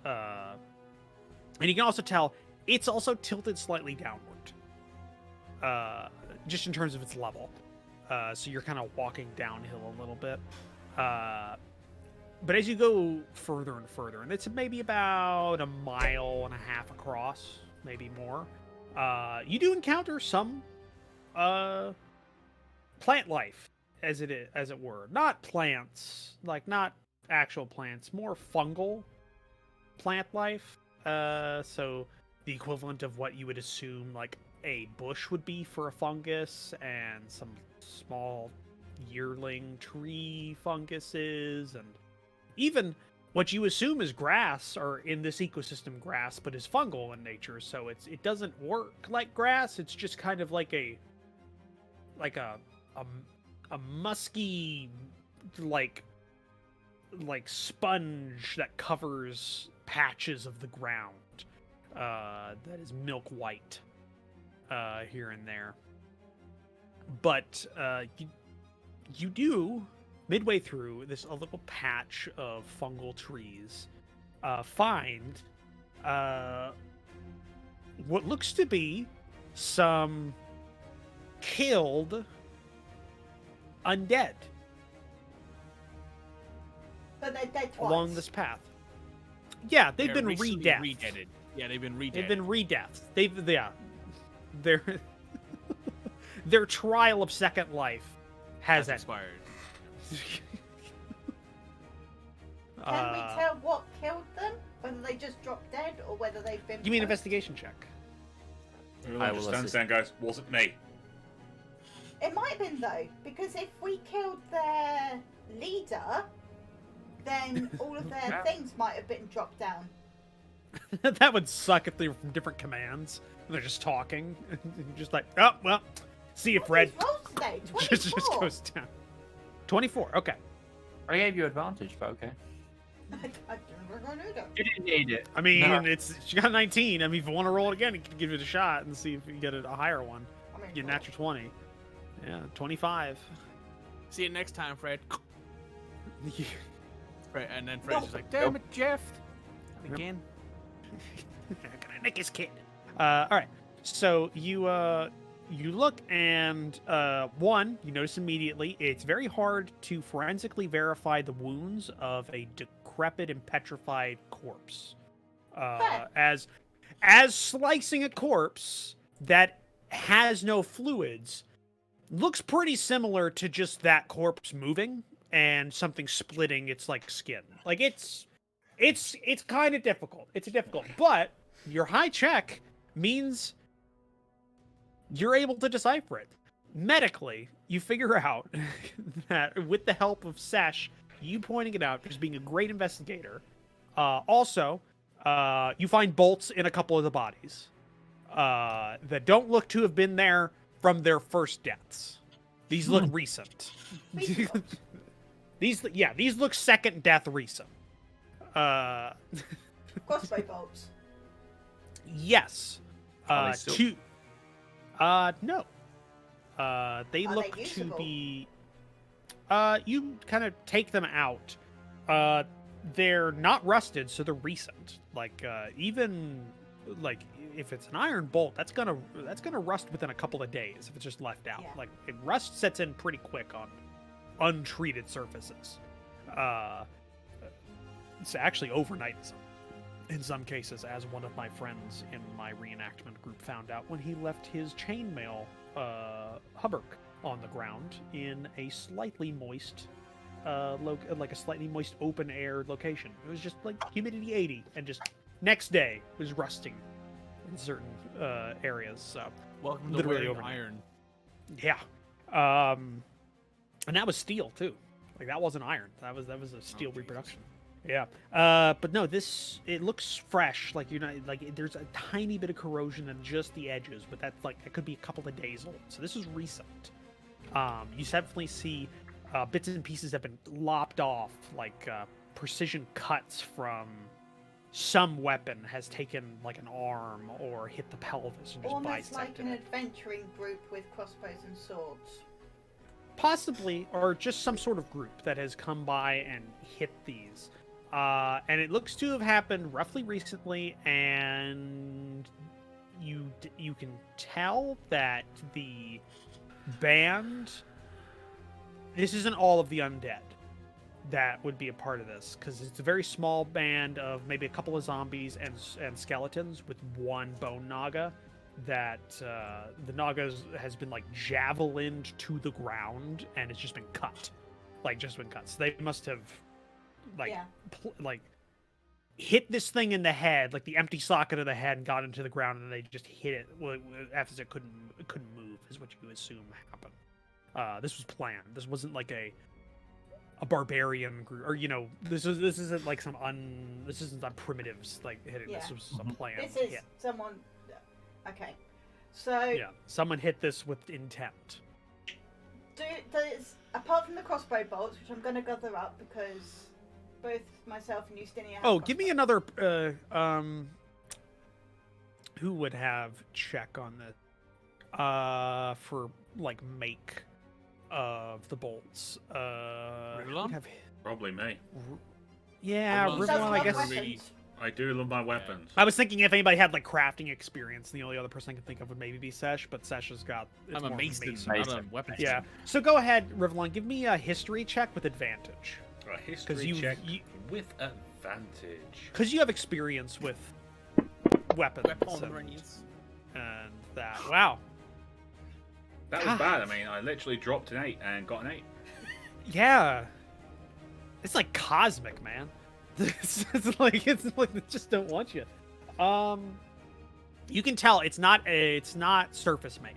And you can also tell it's also tilted slightly downward, just in terms of its level. So you're kind of walking downhill a little bit. But as you go further and further, and it's maybe about 1.5 miles across, maybe more, you do encounter some plant life, as it were. Not plants, like not actual plants, more fungal plant life. So the equivalent of what you would assume like a bush would be for a fungus, and some small yearling tree funguses, and even what you assume is grass, or in this ecosystem grass, but is fungal in nature. So it doesn't work like grass. It's just kind of like a musky like sponge that covers patches of the ground that is milk white here and there. But you do, midway through this a little patch of fungal trees, find what looks to be some killed undead But they're dead twice. along this path. Yeah, they've been recently re-deathed. re-deaded. Yeah, they've been re-deaded. They've been re-deathed. Their their trial of second life has ended. expired. Can we tell what killed them? Whether they just dropped dead or whether they've been... Give me an poisoned? investigation check. Everyone I just will stand assist. down, guys. Wasn't me. It might have been, though, because if we killed their leader, then all of their Yeah. things might have been dropped down. That would suck if they were from different commands. And they're just talking. Just like, oh, well, see you, Fred. What rolls today? just 24. goes down. 24, okay. I gave you advantage, but okay. I don't know either. You didn't need it. I mean, No. she got 19. I mean, if you want to roll it again, you can give it a shot and see if you get a higher one. I mean, Get a natural 20. Yeah, 25. See you next time, Fred. Yeah. Right, and then Fred's just like, Nope. damn it, Jeff. And again. Can I nick his kid? All right. So you look, and one, you notice immediately it's very hard to forensically verify the wounds of a decrepit and petrified corpse. As slicing a corpse that has no fluids looks pretty similar to just that corpse moving and something splitting its like skin. Like it's kind of difficult. It's difficult, but your high check means you're able to decipher it. Medically, you figure out that with the help of Sesh, you pointing it out, just being a great investigator. Also, you find bolts in a couple of the bodies that don't look to have been there from their first deaths. These look recent. These look second death recent. Crossbow bolts. Yes. Are they silk? Two. No. They Are look they to usable? be. You kind of take them out. They're not rusted, so they're recent. Like even like if it's an iron bolt, that's gonna rust within a couple of days if it's just left out. Yeah. Like rust sets in pretty quick on untreated surfaces. It's actually overnight in some cases, as one of my friends in my reenactment group found out when he left his chainmail hubberk on the ground in a slightly moist, like a slightly moist open air location. It was just like humidity 80, and just next day it was rusting in certain areas. So Welcome to Literally wearing overnight. iron. yeah, and that was steel too. Like that wasn't iron. That was a steel Jesus. reproduction. Yeah. But no, it looks fresh. Like you're not like there's a tiny bit of corrosion on just the edges, but that's like it could be a couple of days old. So this is recent. You definitely see bits and pieces have been lopped off, like precision cuts from some weapon has taken like an arm or hit the pelvis and just Almost like bisected an it. adventuring group with crossbows and swords. Possibly, or just some sort of group that has come by and hit these. And it looks to have happened roughly recently, and you can tell that the band. This isn't all of the undead that would be a part of this, because it's a very small band of maybe a couple of zombies and skeletons with one bone naga. That the naga has been like javelined to the ground and it's just been cut, So they must have like hit this thing in the head, like the empty socket of the head, and got into the ground, and they just hit it after it couldn't move. Is what you assume happened. This was planned. This wasn't like a barbarian group, or this isn't like this isn't on primitives like hitting. Yeah. This was a planned This is hit. someone. Okay, so Yeah, someone hit this with intent. does apart from the crossbow bolts, which I'm going to gather up because both myself and Justinia have Oh, give me crossbows. another. Who would have check on this? For like make of the bolts. Rivallon? would have- Probably me. Yeah, Rivallon Does Rivallon. love I guess. weapons. I do love my weapons. I was thinking if anybody had like crafting experience, the only other person I could think of would maybe be Sesh, but Sesh has got. It's I'm a more of mason, mason. not a weapon. Yeah. So go ahead, Rivallon. Give me a history check with advantage, A history you- check you- with advantage. because you have experience with weapons Weaponries. and that. Wow. That was bad. I mean, I literally dropped an 8 and got an 8. Yeah. It's like cosmic, man. it's like they just don't want you. You can tell it's not surface made,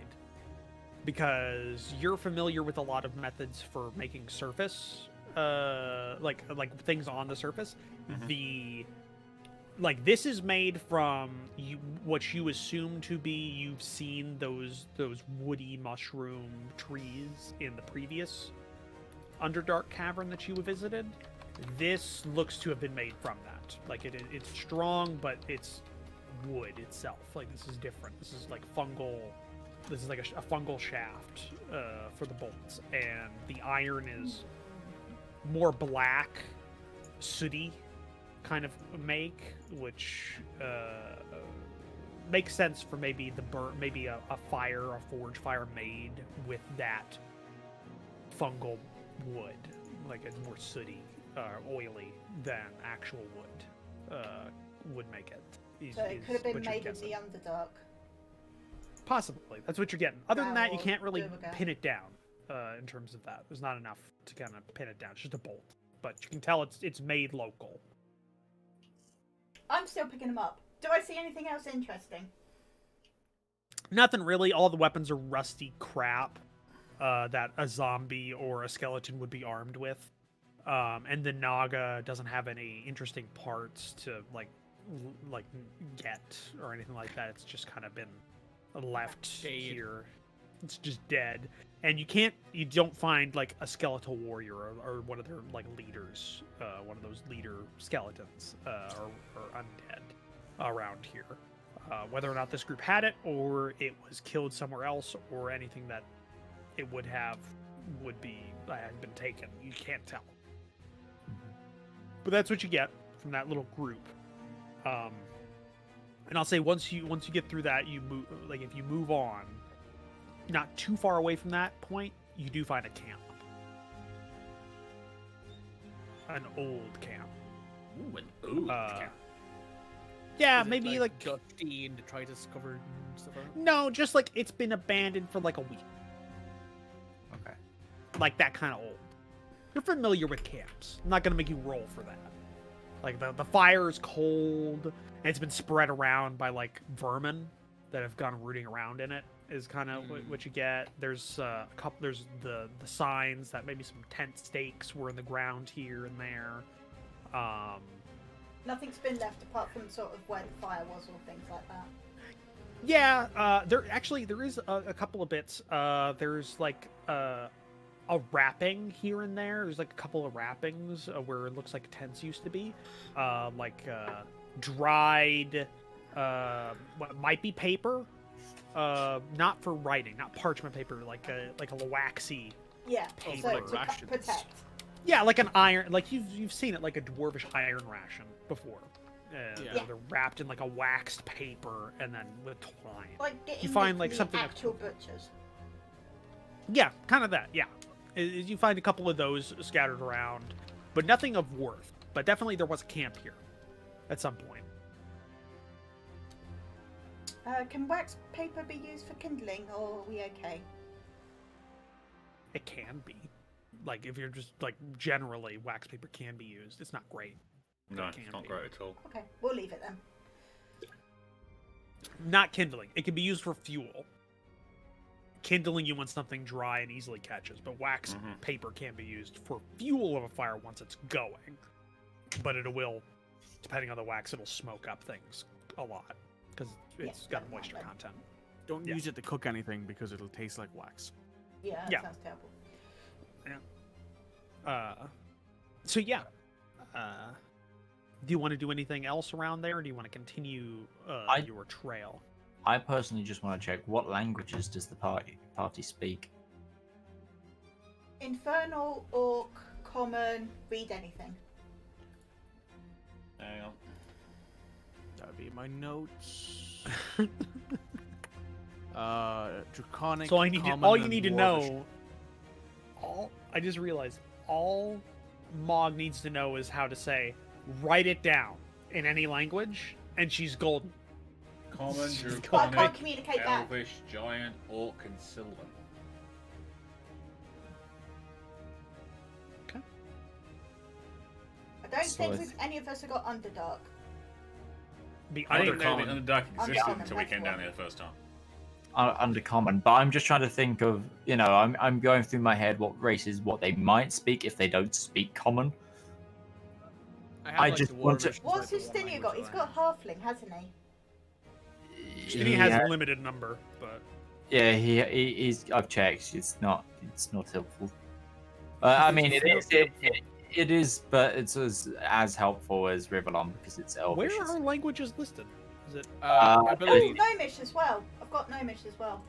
because you're familiar with a lot of methods for making surface like things on the surface. Mhm. This is made from what you assume to be, you've seen those woody mushroom trees in the previous Underdark cavern that you visited. This looks to have been made from that. Like it's strong, but it's wood itself. Like this is different. This is like fungal. This is like a fungal shaft for the bolts, and the iron is more black, sooty kind of make, which makes sense for maybe maybe a forge fire made with that fungal wood. Like it's more sooty, oily than actual wood would make it. So it could have been what you're made in guessing. the Underdark. Possibly. That's what you're getting. Other than that, you Or can't really Durga. pin it down in terms of that. There's not enough to kind of pin it down. It's just a bolt. But you can tell it's made local. I'm still picking them up. Do I see anything else interesting? Nothing really. All the weapons are rusty crap that a zombie or a skeleton would be armed with. And the Naga doesn't have any interesting parts to like get or anything like that. It's just kind of been left here. It's just dead. And you don't find like a skeletal warrior or one of their like leaders, one of those leader skeletons or undead around here. Whether or not this group had it, or it was killed somewhere else, or anything that it would have had been taken, you can't tell. But that's what you get from that little group. And I'll say once you get through that, you move. Like if you move on, not too far away from that point, you do find a camp, an old camp. Ooh, an old camp. Yeah, Is it, maybe like dusty and detritus covered and stuff like that? no, just like it's been abandoned for like a week, Okay. like that kind of old. You're familiar with camps. I'm not gonna make you roll for that. Like the fire is cold, and it's been spread around by like vermin that have gone rooting around in it. Is kind of what you get. There's a couple. There's the signs that maybe some tent stakes were in the ground here and there. Nothing's been left apart from sort of where the fire was or things like that. Yeah, there is a couple of bits. There's like a wrapping here and there. There's like a couple of wrappings where it looks like tents used to be. dried, what might be paper, not for writing, not parchment paper, like a waxy. Yeah. Paper So to rations. protect. Yeah, like an iron, like you've seen it, like a dwarvish iron ration before. Yeah. They're wrapped in like a waxed paper and then with twine. Like getting You find, with like, the something that's- actual butchers. Yeah, kind of that. Yeah, you find a couple of those scattered around, but nothing of worth. But definitely there was a camp here at some point. Can wax paper be used for kindling, or are we okay? It can be. Like, if you're just, like, generally, wax paper can be used. It's not great. No, It can it's not be. great at all. Okay, we'll leave it then. Not kindling. It can be used for fuel. Kindling, you want something dry and easily catches, but wax Mhm. paper can be used for fuel of a fire once it's going. But it will, depending on the wax, it'll smoke up things a lot because it's got never mind moisture then. content. Don't Yeah. use it to cook anything because it'll taste like wax. Yeah, that Yeah. sounds terrible. So yeah. Do you want to do anything else around there, or do you want to continue your trail? I personally just want to check what languages does the party speak. Infernal, Orc, Common, read anything. Hang on. That'd be my notes. Draconic. So Common, all you and need to Dwarvish. know. I just realized all Mog needs to know is how to say, write it down in any language, and she's golden. Common, But I can't Draconic, communicate that. Elvish, Giant, Orc, and Sylvan. I don't So think it's- any of us have got Underdark. I I didn't didn't know know. the Underdark existed Uncommon, until we that's came down one. here the first time. Undercommon, but I'm just trying to think of, I'm going through my head what races, what they might speak if they don't speak common. have, I like, just the want to- Dwarvish as, What's like, his the one Stinio got? He's language got Halfling, hasn't he? He has a limited number, but Yeah, he's. I've checked. It's not helpful. I mean, it is, but it's as helpful as Rivallon because it's Elvish. where are languages listed? Is it? Oh, ability. Gnomish as well. I've got Gnomish as well.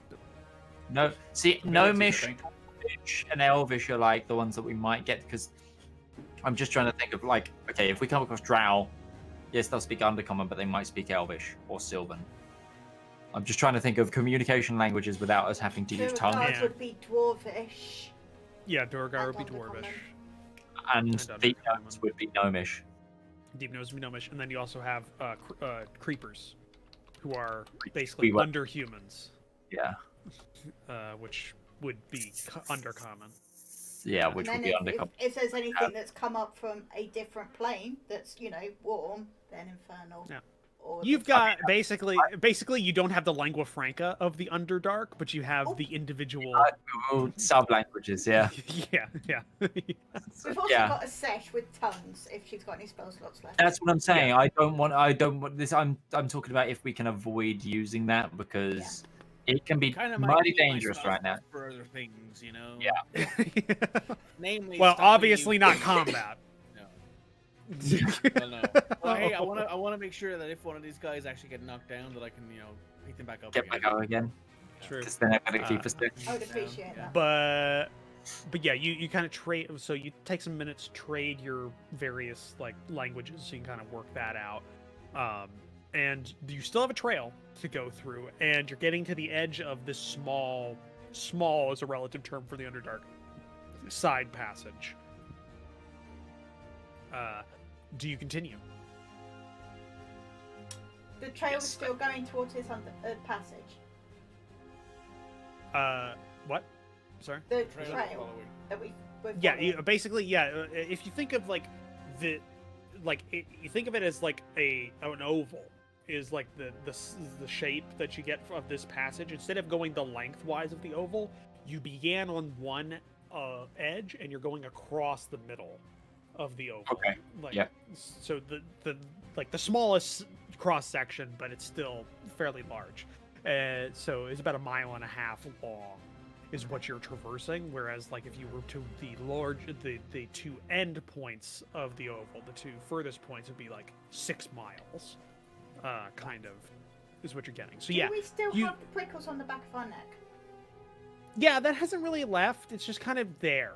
No, see, Abilities, I Gnomish, think. Elvish, and Elvish are like the ones that we might get because I'm just trying to think of like, okay, if we come across Drow, yes, they'll speak Undercommon, but they might speak Elvish or Sylvan. I'm just trying to think of communication languages without us having to use tongue. Duergar Yeah. would be Dwarvish. Yeah, Duergar would be And Dwarvish. And And Deep Undercommon. Notes would be Gnomish. Deep Nose would be Gnomish, and then you also have creepers, who are We basically went- under humans, Yeah, which would be undercommon. yeah, which And would then be if, Undercommon. if there's anything that's come up from a different plane that's, warm, then Infernal. Yeah. Or You've got basically you don't have the lingua franca of the Underdark, but you have Oh. the individual. Sub languages, yeah. yeah. We've also Yeah. got a Sesh with tongues if she's got any spell slots left. That's what I'm saying. I don't want this. I'm talking about if we can avoid using that because it can be Kind of mighty dangerous stuff right now. for other things, you know. Yeah. Namely. Well, stuff that obviously you- not combat. Well, no. Well, hey, I want to make sure that if one of these guys actually get knocked down, that I can, pick them back up. Get again. back out again True. because they're not going to keep us there. I would appreciate Yeah. that. But yeah, you kind of trade. So you take some minutes, trade your various like languages, so you can kind of work that out. And you still have a trail to go through, and you're getting to the edge of this small is a relative term for the Underdark side passage. Do you continue? The trail is Yes. still going towards his passage. What? Sorry. The Trail trail following. that we're Yeah, following. basically, yeah. If you think of like you think of it as like an oval is like the shape that you get of this passage. Instead of going the lengthwise of the oval, you began on one edge and you're going across the middle of the oval. Okay. Like, Yep. So the smallest cross section, but it's still fairly large. So it's about 1.5 miles long. is what you're traversing, whereas like if you were to the two end points of the oval, the two furthest points would be like 6 miles, kind of, is what you're getting. So yeah, Do we still you- have the prickles on the back of our neck? yeah, that hasn't really left. It's just kind of there.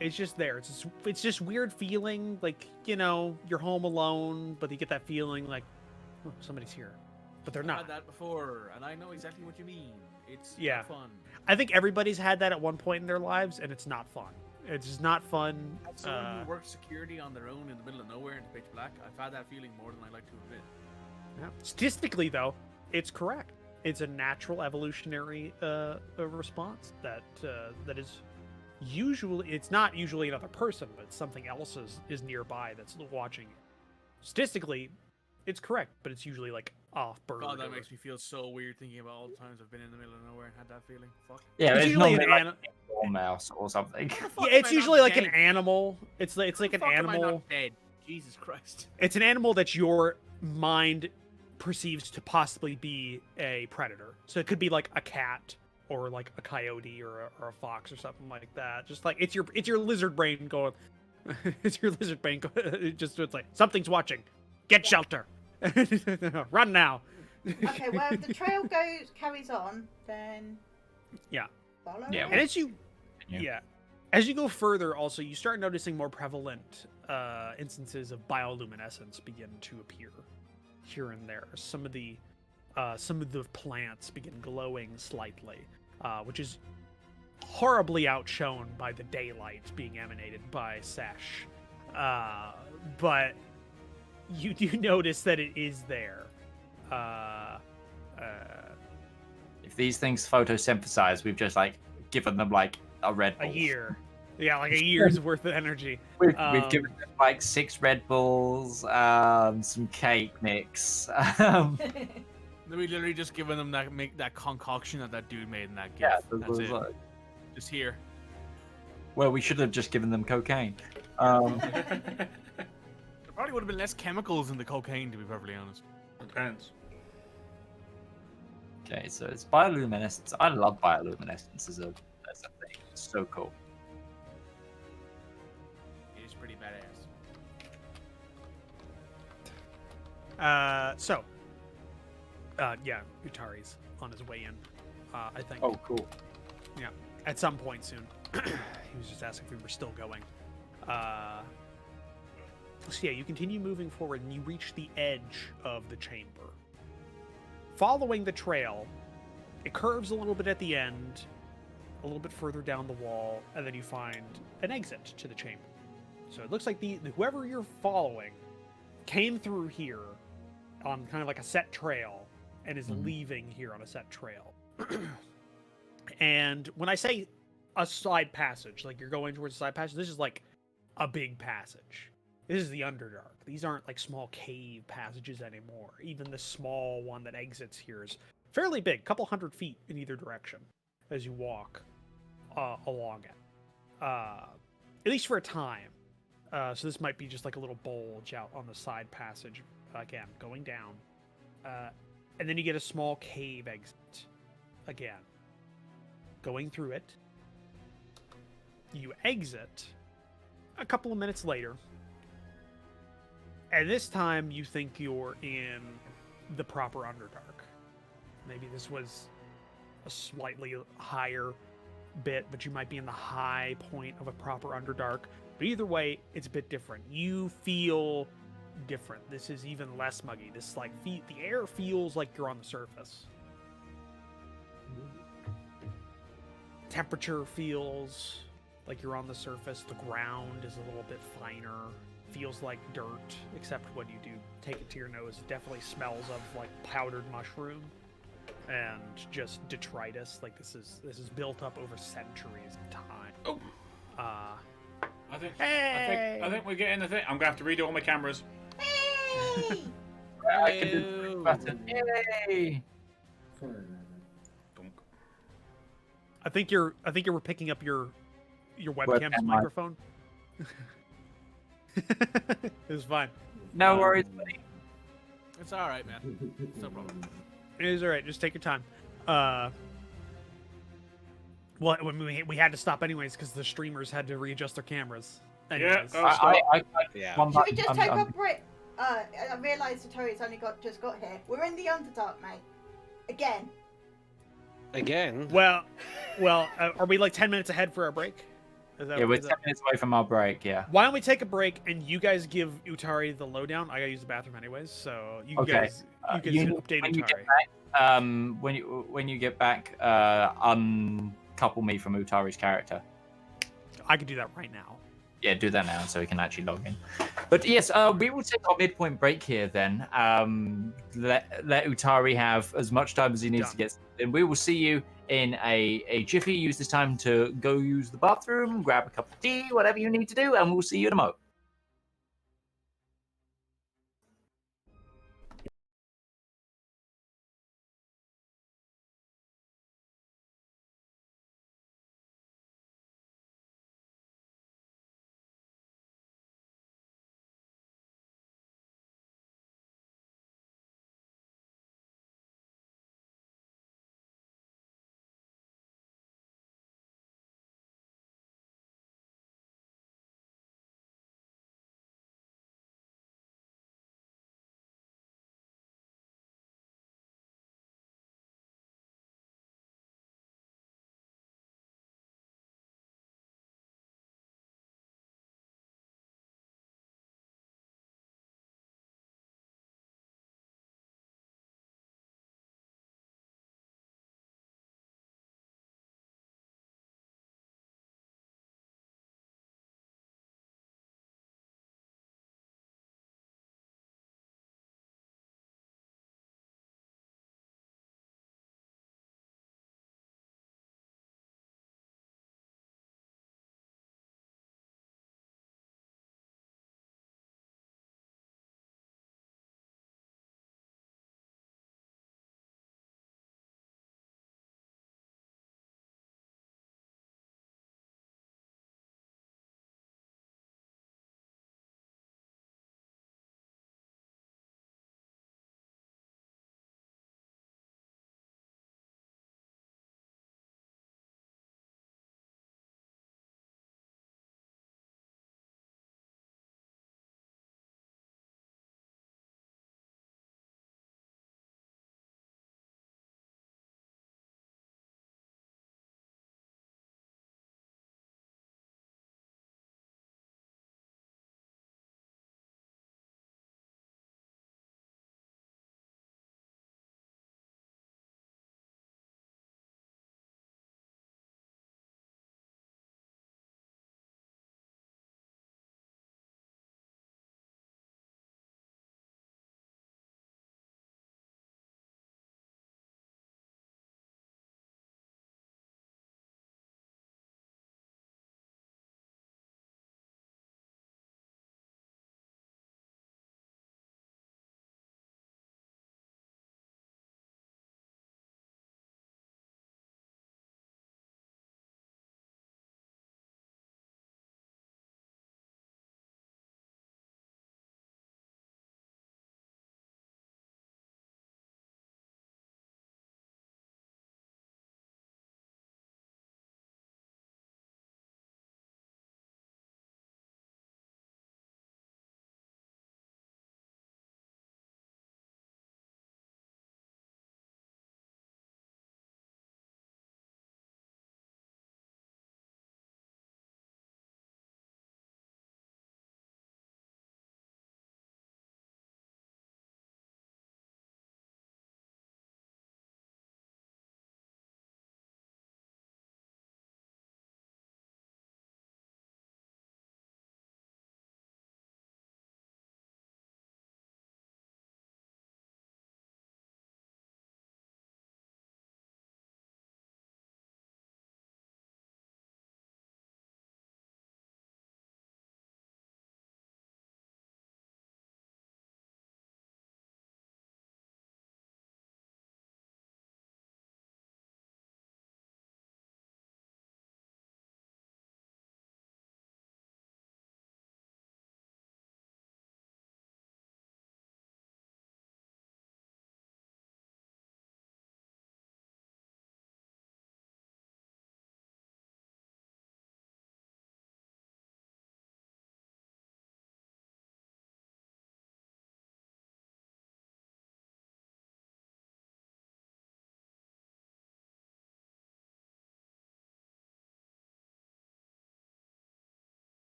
It's just there. It's just weird feeling, like, you know, you're home alone, but you get that feeling like, oh, somebody's here, but they're I've not. had that before, and I know exactly what you mean. It's Yeah. not fun. I think everybody's had that at one point in their lives, and it's not fun. It's just not fun. As someone who works security on their own in the middle of nowhere in the pitch black, I've had that feeling more than I like to admit. Yeah. Statistically, though, it's correct. It's a natural evolutionary response that is usually, it's not usually another person, but something else is nearby that's watching. Statistically, it's correct, but it's usually like off bird. God, that or- makes me feel so weird thinking about all the times I've been in the middle of nowhere and had that feeling. Fuck. Yeah, It's it's usually normally an like ani- a dormouse or something. Fuck Yeah, am it's I usually not like an dead? animal. It's like How an the fuck am I animal. not dead? Jesus Christ. It's an animal that your mind perceives to possibly be a predator. So it could be like a cat or like a coyote or a fox or something like that. Just like it's your lizard brain going. It's your lizard brain just it's like something's watching. Get shelter. Run now. Okay, well, if the trail carries on, then Yeah. follow Yeah, it. And as you Yeah. as you go further, also you start noticing more prevalent instances of bioluminescence begin to appear here and there. Some of the plants begin glowing slightly, which is horribly outshone by the daylight being emanated by Sesh. But you do notice that it is there. If these things photosynthesize, we've just like given them like a Red A Bull. year. Yeah, like a year's worth of energy. We've Um, given them like 6 Red Bulls, some cake mix. We literally just given them that concoction that dude made in that gift. Yeah, That's it. Just here. well, we should have just given them cocaine. There probably would have been less chemicals in the cocaine, to be perfectly honest. Depends. Okay, so it's bioluminescence. I love bioluminescence as a thing. It's so cool. It is pretty badass. Yeah, Utari's on his way in, I think. Oh, cool. At some point soon. He was just asking if we were still going. So yeah, you continue moving forward and you reach the edge of the chamber. Following the trail, it curves a little bit at the end, a little bit further down the wall, and then you find an exit to the chamber. So it looks like whoever you're following came through here on kind of like a set trail and is Mhm. leaving here on a set trail. And when I say a side passage, like you're going towards a side passage, this is like a big passage. This is the Underdark. These aren't like small cave passages anymore. Even the small one that exits here is fairly big, couple 100 feet in either direction as you walk along it. At least for a time. So this might be just like a little bulge out on the side passage, again, going down. And then you get a small cave exit again. Going through it. You exit a couple of minutes later. And this time you think you're in the proper Underdark. Maybe this was a slightly higher bit, but you might be in the high point of a proper Underdark. But either way, it's a bit different. You feel different. This is even less muggy. This like the air feels like you're on the surface. Temperature feels like you're on the surface. The ground is a little bit finer. Feels like dirt, except when you do take it to your nose, it definitely smells of like powdered mushroom and just detritus. Like this is built up over centuries of time. Oh. I think we're getting the thing. I'm gonna have to redo all my cameras. Hey! I can do the quick button. Yay! Dunk. I think you were picking up your webcam's Webcam mic. microphone. It was fine. No worries, buddy. It's alright, man. It's no problem. It is all right. Just take your time. Well, when we had to stop anyways because the streamers had to readjust their cameras. Anyways. go stop. Yeah. one Should we button, just I'm- take I'm- a break? I realise Satori's only just got here. We're in the Underdark, mate. Again. Again. Well, are we like 10 minutes ahead for our break? Yeah, we're 10 minutes away from our break. Yeah. Why don't we take a break and you guys give Utari the lowdown? I gotta use the bathroom anyways, so you Okay. guys update when you Utari. get back, when you get back, uncouple me from Utari's character. I could do that right now. Yeah, do that now so we can actually log in. But yes, we will take our midpoint break here then. Let Utari have as much time as he needs to get. And we will see you in a jiffy. Use this time to go use the bathroom, grab a cup of tea, whatever you need to do, and we'll see you in a mo.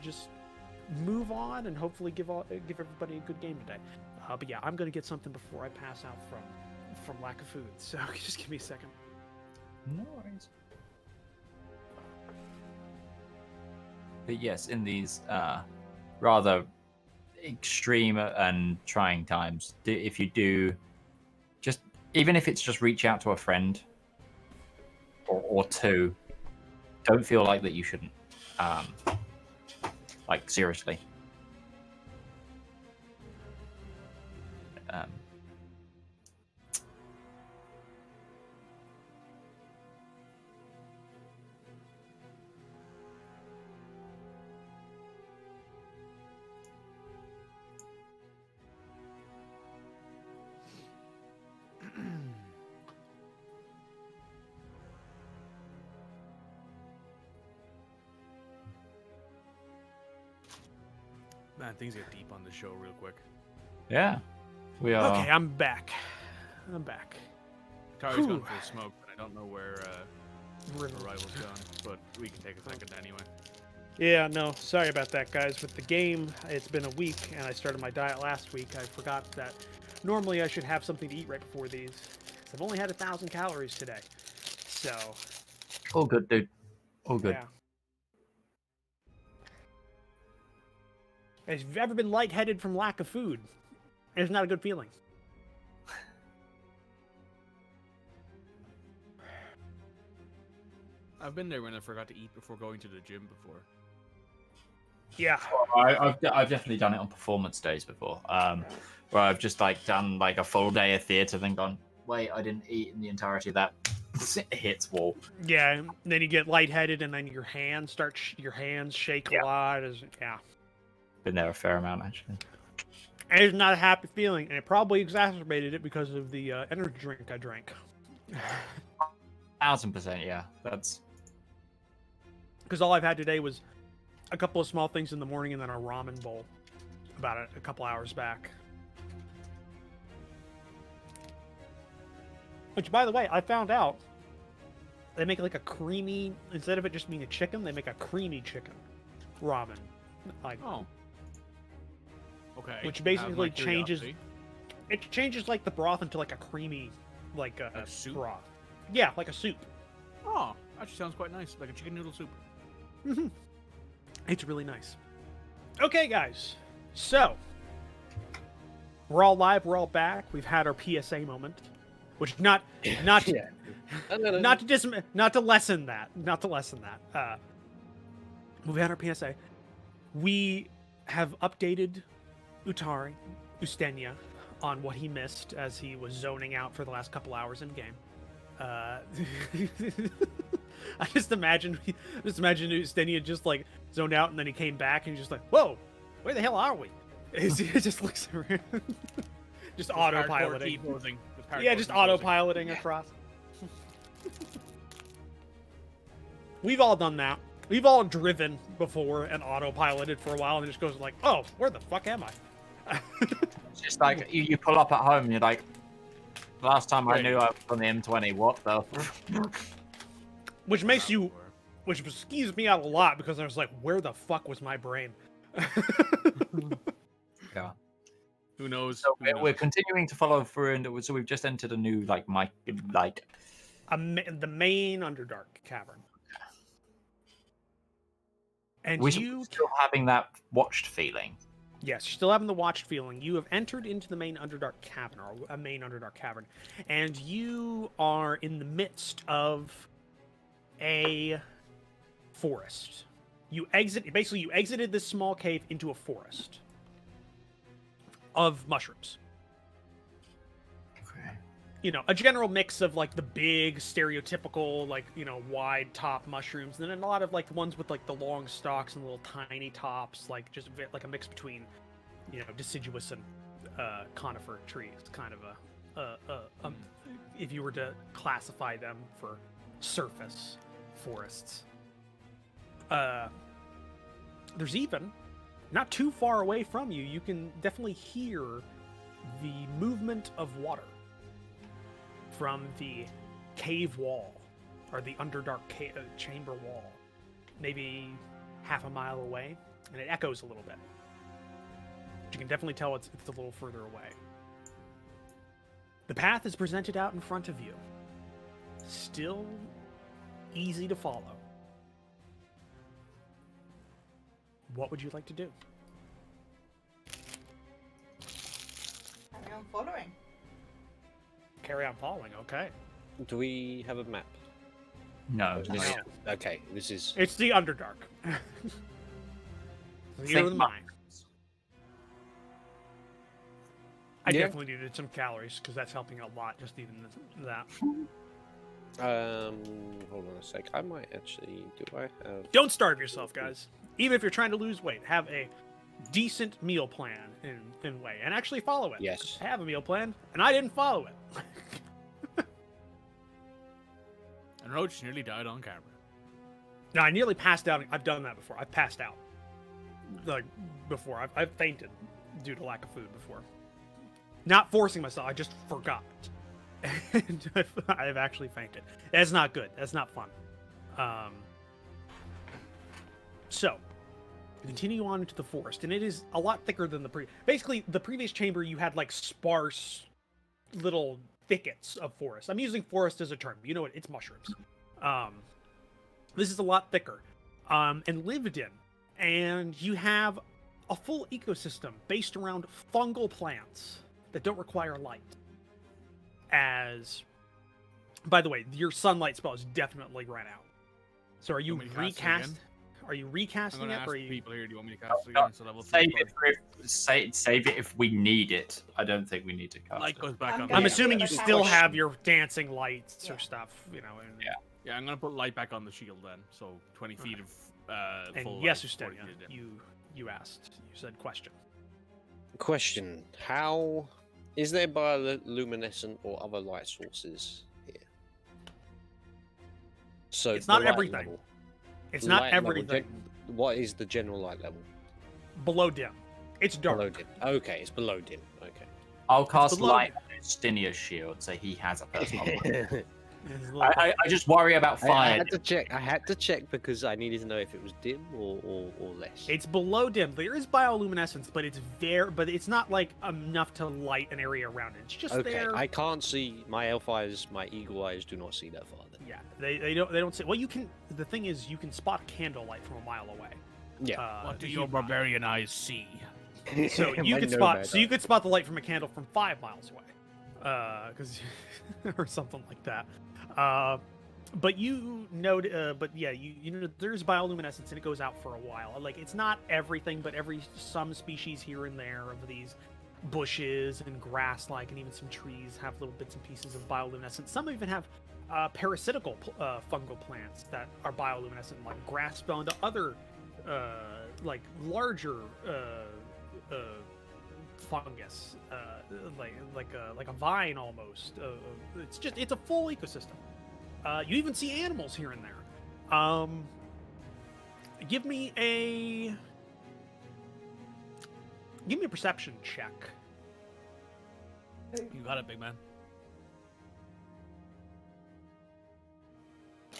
just move on and hopefully give everybody a good game today. But yeah, I'm gonna get something before I pass out from lack of food. So just give me a second. No worries. But yes, in these rather extreme and trying times, if you do, just even if it's just reach out to a friend or two, don't feel like that you shouldn't. Like seriously. Man, things get deep on the show real quick. Yeah, we are. Okay, I'm back. Kari's Whew. gone for a smoke, but I don't know where Rival's gone, but we can take a second anyway. Yeah, no, sorry about that, guys. With the game, it's been a week, and I started my diet last week. I forgot that normally I should have something to eat right before these. I've only had 1,000 calories today, so. All good, dude. All good. Yeah. If you've ever been lightheaded from lack of food, it's not a good feeling. I've been there when I forgot to eat before going to the gym before. Yeah. I've definitely done it on performance days before, where I've just like done like a full day of theatre, then gone, wait, I didn't eat in the entirety of that. It hits wall. Yeah, and then you get lightheaded, and then your hands shake a lot. Yeah. Been there a fair amount actually. And it's not a happy feeling, and it probably exacerbated it because of the energy drink I drank. 1000%, yeah. That's Because all I've had today was a couple of small things in the morning and then a ramen bowl about a couple hours back. Which, by the way, I found out they make like a creamy, instead of it just being a chicken, they make a creamy chicken ramen. Like, Oh. Okay. Which Have basically my changes- curiosity. it changes like the broth into like a creamy, like a Like soup? broth. Yeah, like a soup. Oh, actually sounds quite nice, like a chicken noodle soup. Mm-hmm. It's really nice. Okay, guys. So, we're all live. We're all back. We've had our PSA moment, which not Yeah. not to lessen that. We've had our PSA. We have updated Ustenya on what he missed as he was zoning out for the last couple hours in game. I just imagine Ustenya just like zoned out and then he came back and he's just like, "Whoa, where the hell are we?" He just looks around, just autopiloting. Yeah, just autopiloting across. We've all done that. We've all driven before and autopiloted for a while and it just goes like, "Oh, where the fuck am I?" it's just like you pull up at home and you're like, last time I knew I was on the M20, what the Which skews me out a lot because I was like, where the fuck was my brain? Yeah. Who knows? So Who we're knows? continuing to follow through, and so we've just entered a new the The main Underdark cavern. And we're you, still having that watched feeling. yes, you're still having the watched feeling. You have entered into the main Underdark cavern, or a main Underdark cavern, and you are in the midst of a forest. You exited this small cave into a forest of mushrooms. Okay. You know, a general mix of like the big stereotypical, like, you know, wide top mushrooms, and then a lot of like the ones with like the long stalks and little tiny tops, like just like a mix between, you know, deciduous and conifer trees, kind of if you were to classify them for surface forests. There's even, not too far away from you, you can definitely hear the movement of water from the cave wall, or the Underdark chamber wall, maybe half a mile away. and it echoes a little bit. But you can definitely tell it's a little further away. The path is presented out in front of you. Still easy to follow. What would you like to do? Carry on following. Carry on following, okay. Do we have a map? No, This this is- okay, this is. It's the Underdark. You know the mine. I Yeah. definitely needed some calories because that's helping a lot. Just even that. Hold on a sec. I might actually. Do I have? Don't starve yourself, guys. Even if you're trying to lose weight, have a decent meal plan in way, and actually follow it. Yes. I have a meal plan, and I didn't follow it. And Roach nearly died on camera. No, I nearly passed out. I've done that before. I've passed out. Like, before. I've fainted due to lack of food before. Not forcing myself, I just forgot. And I've actually fainted. That's not good. That's not fun. So, you continue on into the forest, and it is a lot thicker than the Basically, the previous chamber, you had, like, sparse little thickets of forest. I'm using forest as a term. You know what? It's mushrooms. This is a lot thicker and lived in. And you have a full ecosystem based around fungal plants that don't require light. As, by the way, your sunlight spell is definitely ran out. So are you Want me to cast it again? Are you I'm recasting gonna it? ask Or are the you... people here. Do you want me to cast it again? It's a level 3 Save spell. it, save it if we need it. I don't think we need to cast Light it. goes back I'm on. gonna I'm the- assuming you Yeah. still have your dancing lights Yeah. or stuff, you know. And, Yeah, I'm gonna put light back on the shield then. So 20 feet of and full yes, light, 40 Usteria, feet of dim. you asked. You said question. Question: How is there bioluminescent or other light sources here? So It's the not light everything. level- It's not light level, everything. what is the general light level? Below dim. It's dark. Below dim. Okay, it's below dim. Okay. I'll cast below- light on Stinia's shield, so he has a personal one. It's a little- I just worry about I fire. had to check. I had to check because I needed to know if it was dim or less. It's below dim. There is bioluminescence, but it's not like enough to light an area around it. It's just Okay, there. I can't see. My elf eyes, my eagle eyes do not see that far. Then. Yeah, they don't say. Well, you can. The thing is, you can spot candlelight from a mile away. Yeah. What do if your you- barbarian eyes see? So you My could nomad spot. So you eye. could spot the light from a candle from 5 miles away, because or something like that. But you know, but yeah, you know, there's bioluminescence and it goes out for a while. Like it's not everything, but some species here and there of these bushes and grass-like, and even some trees have little bits and pieces of bioluminescence. Some even have parasitical fungal plants that are bioluminescent, like grass fell into other like larger fungus, like a vine almost. It's a full ecosystem. You even see animals here and there. Give me a perception check. You got it, big man.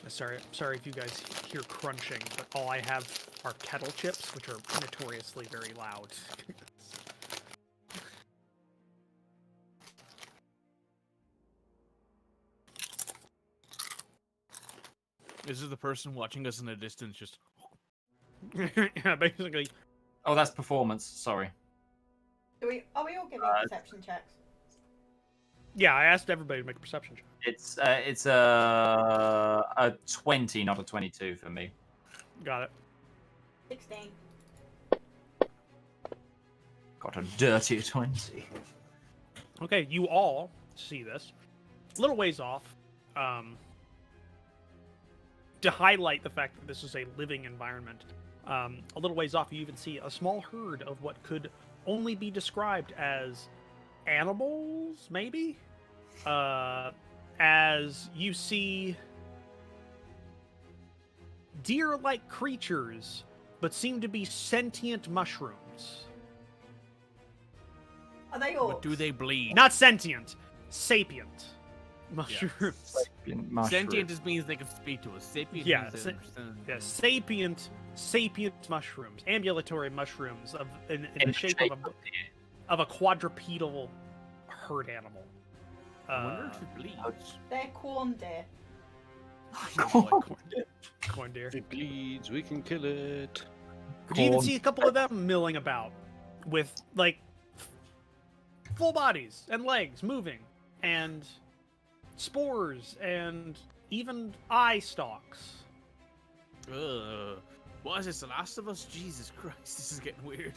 Sorry if you guys hear crunching, but all I have are kettle chips, which are notoriously very loud. This is the person watching us in the distance just... Yeah, basically. Oh, that's performance. Sorry. Are we all giving perception checks? Yeah, I asked everybody to make a perception check. It's a 20, not a 22 for me. Got it. 16. Got a dirty 20. Okay, you all see this. A little ways off. To highlight the fact that this is a living environment, a little ways off, you even see a small herd of what could only be described as animals, maybe? As you see deer-like creatures, but seem to be sentient mushrooms. Are they all? But do they bleed? Not sentient, sapient. Mushrooms. Sapient mushroom. Sentient just means they can speak to us. Sapient Yeah, means they understand. Yeah, sapient mushrooms, ambulatory mushrooms in the shape of a quadrupedal herd animal. I wonder if it bleeds. They're corn deer. Corn deer. If it bleeds, we can kill it. But you even see a couple of them milling about with like full bodies and legs moving and spores and even eye stalks. Ugh. What is this, The Last of Us? Jesus Christ, this is getting weird.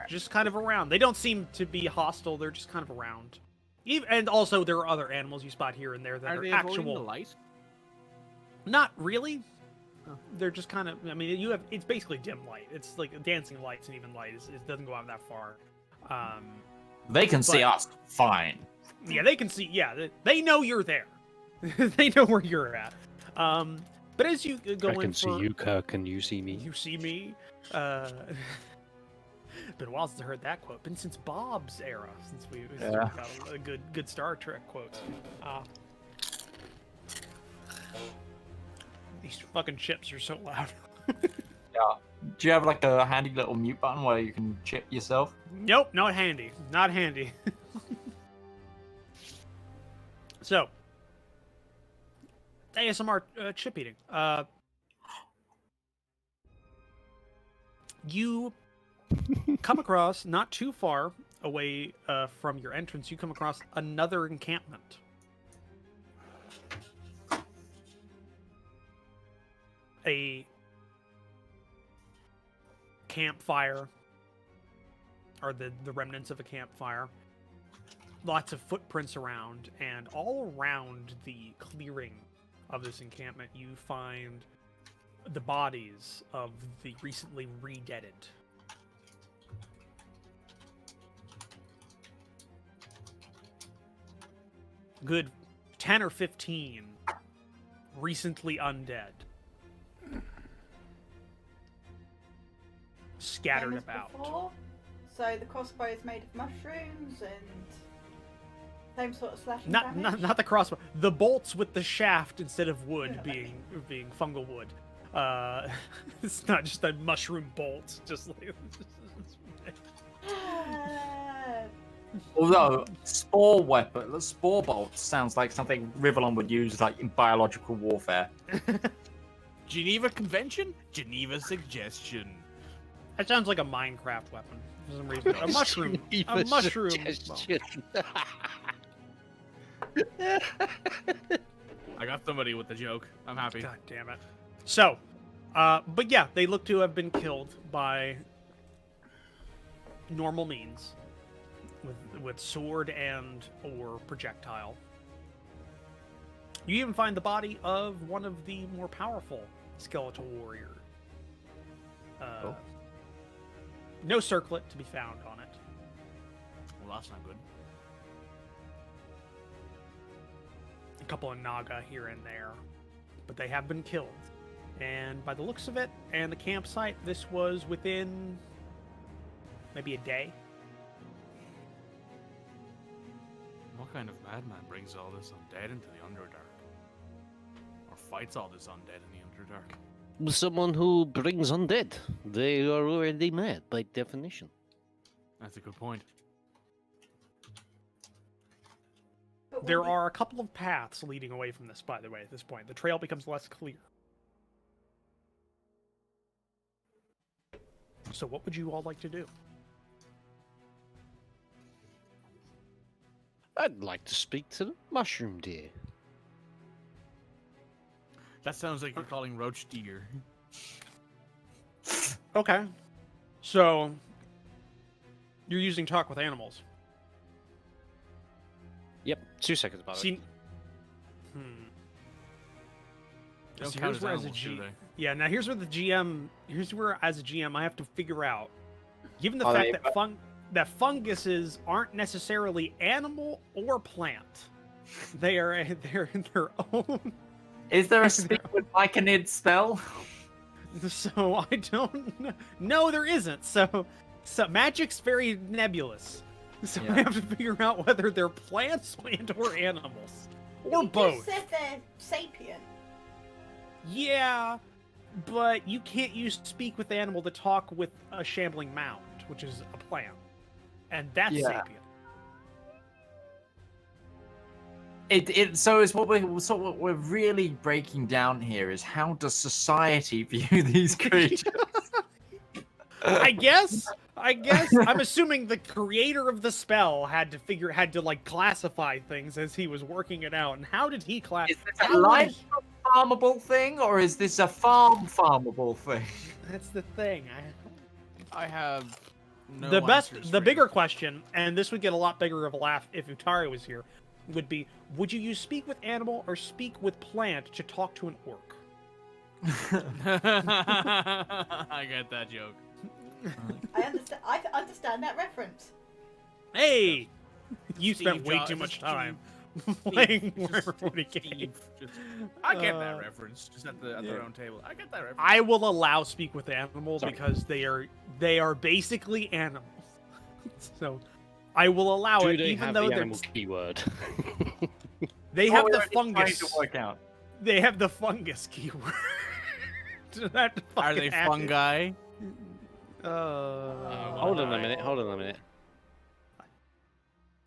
Just kind of around. They don't seem to be hostile. They're just kind of around. And also, there are other animals you spot here and there that Are are they avoiding the actual. light? Not really. They're just kind of. I mean, it's basically dim light. It's like dancing lights and even light. It doesn't go out that far. They can see But- us fine. Yeah, they can see. Yeah, they know you're there. They know where you're at. But as you go I in can for, see you, Kirk. Can you see me? You see me. Been a while since I heard that quote. Been since Bob's era since we Yeah. got a good Star Trek quotes. These fucking chips are so loud. Yeah. Do you have like a handy little mute button where you can chip yourself? Nope, not handy. Not handy. So, ASMR chip eating. You come across, not too far away from your entrance, you come across another encampment. A campfire, or the remnants of a campfire. Lots of footprints around, and all around the clearing of this encampment, you find the bodies of the recently re-deaded. Good 10 or 15 recently undead. Scattered Same as about. before. So the crossbow is made of mushrooms and same sort of slashing damage. Not the crossbow. The bolts with the shaft instead of wood being fungal wood. It's not just a mushroom bolt, just like. Although spore bolts sounds like something Rivallon would use like in biological warfare. Geneva Convention? Geneva Suggestion. That sounds like a Minecraft weapon for some reason. A mushroom. A mushroom. Suggestion. I got somebody with the joke. I'm happy. God damn it. So, but yeah, they look to have been killed by normal means, with sword and or projectile. You even find the body of one of the more powerful skeletal warriors. Oh. No circlet to be found on it. Well, that's not good. A couple of naga here and there, but they have been killed. And by the looks of it, and the campsite, this was within maybe a day. What kind of madman brings all this undead into the Underdark? Or fights all this undead in the Underdark? Someone who brings undead. They are already mad by definition. That's a good point. But There when we- are a couple of paths leading away from this, by the way, at this point. The trail becomes less clear. So what would you all like to do? I'd like to speak to the mushroom deer. That sounds like you're calling roach deer. Okay. So you're using talk with animals. Yep, 2 seconds about See, it. They don't So count here's as where as a animals, do G- they? Yeah, now here's where the GM. Here's where, as a GM, I have to figure out, given the Are fact they- that funguses aren't necessarily animal or plant, they're in their own. Is there a speak with Myconid spell? So I don't know. No, there isn't. So magic's very nebulous. So Yeah. I have to figure out whether they're plants or animals. Or You both. just said they're sapient. Yeah, but you can't use speak with animal to talk with a shambling mound, which is a plant. And that's Yeah. sapient. So it's what we're really breaking down here is how does society view these creatures? I guess I'm assuming the creator of the spell had to like classify things as he was working it out. And how did he class? Is this a livestock farmable thing or is this a farmable thing? That's the thing. I have no The answers for you. bigger question, and this would get a lot bigger of a laugh if Utari was here, would be: would you use speak with animal or speak with plant to talk to an orc? I get that joke. I understand that reference. Hey, you Steve spent way Jobs- too much Steve- time Steve, playing just Warhammer 40K. Steve, just- I get that Uh, reference. Just at the round table. I get that reference. I will allow speak with animal Sorry. because they are basically animals. So I will allow Do it, they even have though the they're animal keyword? they have the fungus. Work out. They have the fungus keyword. That Are they fucking happen. fungi? Hold on a minute.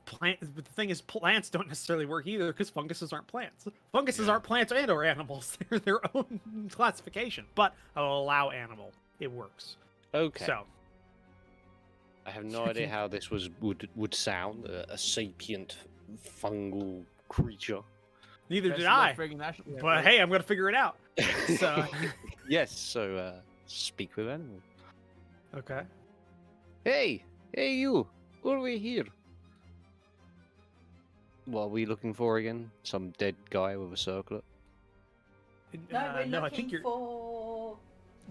Plant. But the thing is, plants don't necessarily work either because funguses aren't plants. Funguses aren't plants and/or animals. They're their own classification. But I'll allow animal. It works. Okay. So I have no idea how this would sound. A sapient fungal creature. neither Best did of luck I. figuring that shit out, But bro. hey, I'm gonna figure it out. So Yes. So speak with animal. okay. Hey, you. Over here. What are we looking for again? Some dead guy with a circlet? No, we're no, I looking think you're for.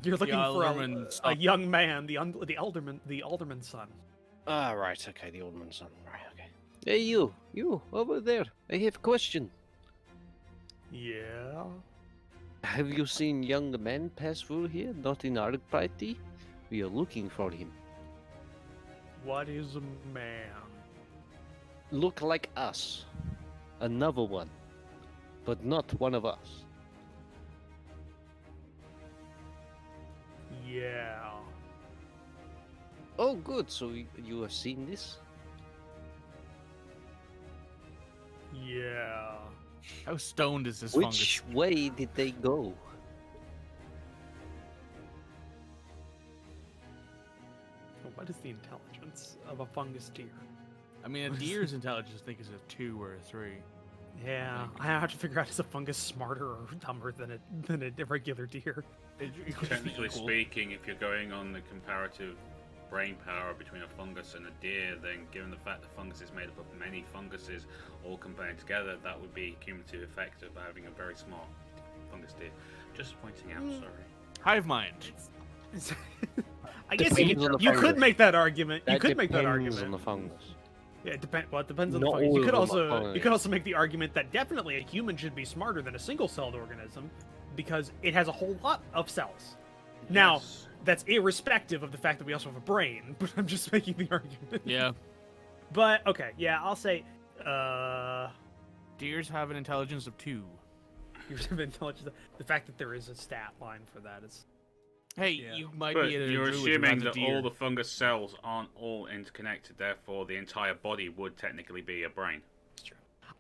looking for alderman's a son. young man, the alderman's son. Ah, right. Okay, the alderman's son. Right. Okay. Hey, you over there. I have a question. Yeah. Have you seen young men pass through here? Not in our party. We are looking for him. What is a man? Look like us. Another one. But not one of us. Yeah. Oh, good. So you have seen this? Yeah. How stoned is this Which fungus? way did they go? What is the intelligence of a fungus deer? I mean, a deer's intelligence, I think, is a 2 or a 3. Yeah, I have to figure out is a fungus smarter or dumber than a regular deer. Technically speaking, if you're going on the comparative brain power between a fungus and a deer, then given the fact that fungus is made up of many funguses all combined together, that would be a cumulative effect of having a very smart fungus deer. Just pointing out, sorry. Hive mind. I guess Depends on the you could fungus. make that argument. You That could make that depends argument. on the fungus. Yeah, it depends. Well, it depends on Not the fungus. all You of could them are also pollinators. you could also make the argument that definitely a human should be smarter than a single-celled organism because it has a whole lot of cells. Now, Yes. that's irrespective of the fact that we also have a brain. But I'm just making the argument. Yeah. But okay, yeah, I'll say. Deers have an intelligence of 2. Your intelligence. The fact that there is a stat line for that is. Hey, Yeah. you might But be a you're druid who assuming has a that deer. all the fungus cells aren't all interconnected, therefore the entire body would technically be a brain.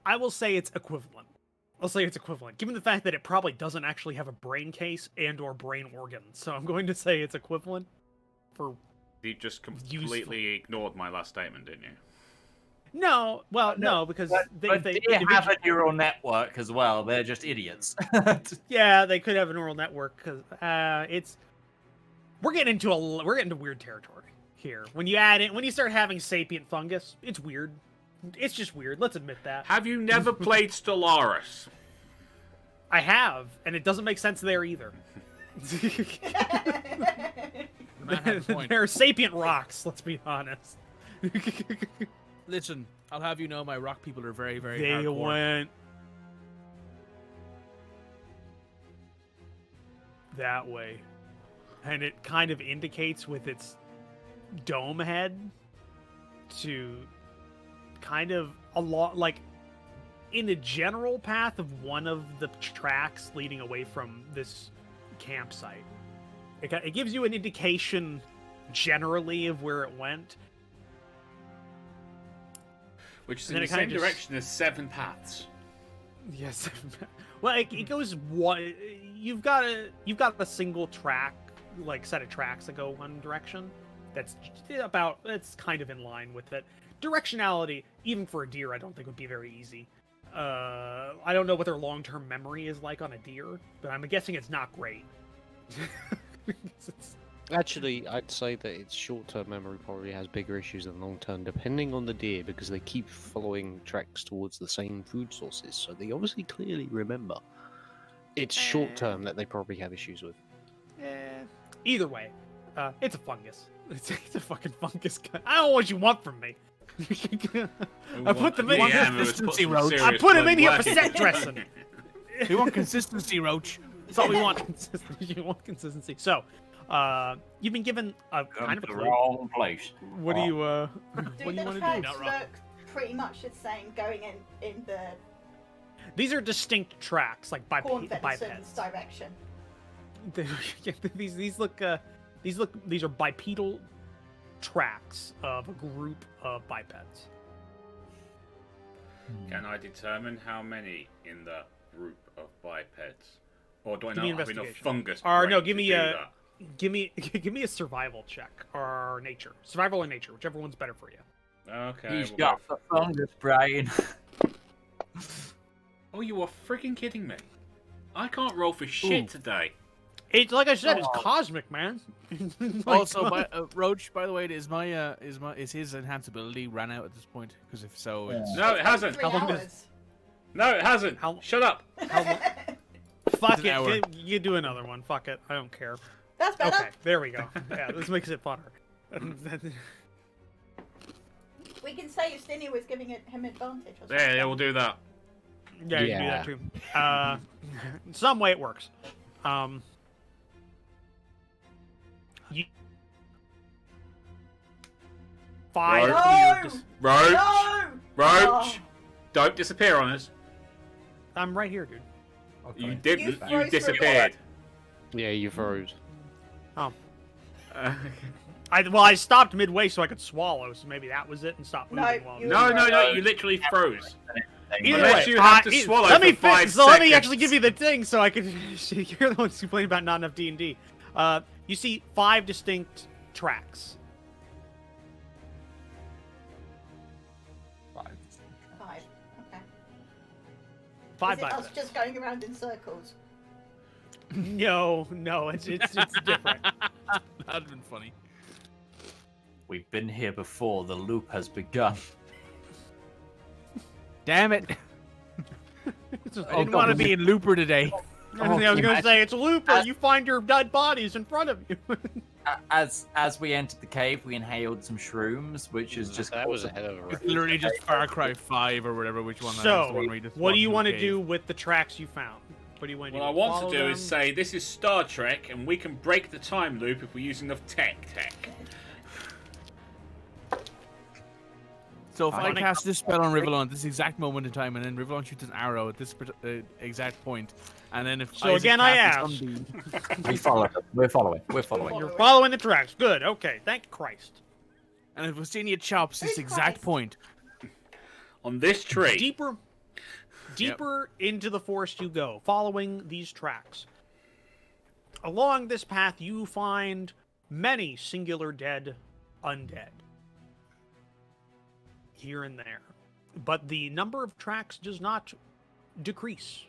I will say it's equivalent. I'll say it's equivalent, given the fact that it probably doesn't actually have a brain case and/or brain organ. So I'm going to say it's equivalent. For You just completely ignored my last statement, didn't you? no, well, No, no, because But they deer have a neural network as well. They're just idiots. yeah, they could have a neural network because it's we're getting into weird territory here. When you start having sapient fungus, it's weird. It's just weird. Let's admit that. Have you never played Stellaris? I have, and it doesn't make sense there either. The man has a point. They're sapient rocks. Let's be honest. Listen, I'll have you know my rock people are very, very They hardcore. went that way, and it kind of indicates with its dome head to kind of along, like, in the general path of one of the tracks leading away from this campsite. It gives you an indication generally of where it went. Which is And in then the it kinda same just- direction as Seven Paths. Yes. Well, it goes one. You've got a single track, like set of tracks that go one direction. That's kind of in line with it. Directionality, even for a deer, I don't think would be very easy. I don't know what their long-term memory is like on a deer, but I'm guessing it's not great. Actually, I'd say that its short-term memory probably has bigger issues than long-term, depending on the deer, because they keep following tracks towards the same food sources, so they obviously clearly remember. It's short-term that they probably have issues with. Either way, it's a fungus. It's a fucking fungus. I don't know what you want from me. I put them in Yeah, here. but let's put consistency, some Roach. serious I put him in here for blood set work. dressing. We want consistency, Roach. That's all we want. Consistency. You want consistency. So, you've been given a kind of a the clue. wrong place. What do you Do what do you the want to tracks do? Not wrong. look pretty much the same going in the These are distinct tracks, like corn bipeds. venison's direction? These are bipedal tracks of a group of bipeds. Can I determine how many in the group of bipeds? Or do I Give me not have enough investigation. fungus Or no, brain give to me do a- that? Give me a survival check or nature. Survival or nature, whichever one's better for you. Okay, He's we'll got go the fungus brain. Oh, you are freaking kidding me. I can't roll for shit today. It's like I said, it's Oh. cosmic, man. Like, Also, Roach, by the way, is his enhanceability ran out at this point? Because if so, it's No, it hasn't. 3 How long does- hours. No, it hasn't. How- Shut up. fuck an hour. it. You do another one. Fuck it. I don't care. That's better. Okay, there we go. Yeah, this makes it funner. We can say Justinia was giving him advantage. Or There, something. yeah, we'll do that. Yeah, you can do that too. In some way it works. You... 5 Roach. clear No! dis- Roach! No! Roach! Oh. Don't disappear on us. I'm right here, dude. You did. You You, froze for a disappeared. Yeah, you froze. I stopped midway so I could swallow, so maybe that was it and stopped No, moving while you- no, you literally froze. Either Unless way, you have to e- swallow let me for 5 so let me actually seconds. give you the thing so I could. You're the ones complaining about not enough D&D. You see 5 distinct tracks. 5. Okay. 5 Is it us bipeds. just going around in circles? No, it's different. that'd been funny. We've been here before. The loop has begun. Damn it! It's just- I didn't want to be in Looper today. I was gonna say it's a looper. You find your dead bodies in front of you. As we entered the cave, we inhaled some shrooms, which is just That was a hell of a It's ride. literally just Far Cry 5 or whatever. Which one? that is, the So, one where you just what do walk you in want the to cave. do with the tracks you found? What do you want to What do? I want Follow to do is them? say this is Star Trek, and we can break the time loop if we use enough tech. So if I Fine. cast this spell on Rivallon at this exact moment in time, and then Rivallon shoots an arrow at this exact point, and then if So Isaac again, I casts ask. Sunbeam- we follow. We're following. We're following. You're following the tracks. Good. Okay. Thank Christ. and if Justinia chops this Who's exact Christ? point, On this tree. Deeper into the forest you go, following these tracks. Along this path, you find many singular dead undead. Here and there. But the number of tracks does not decrease.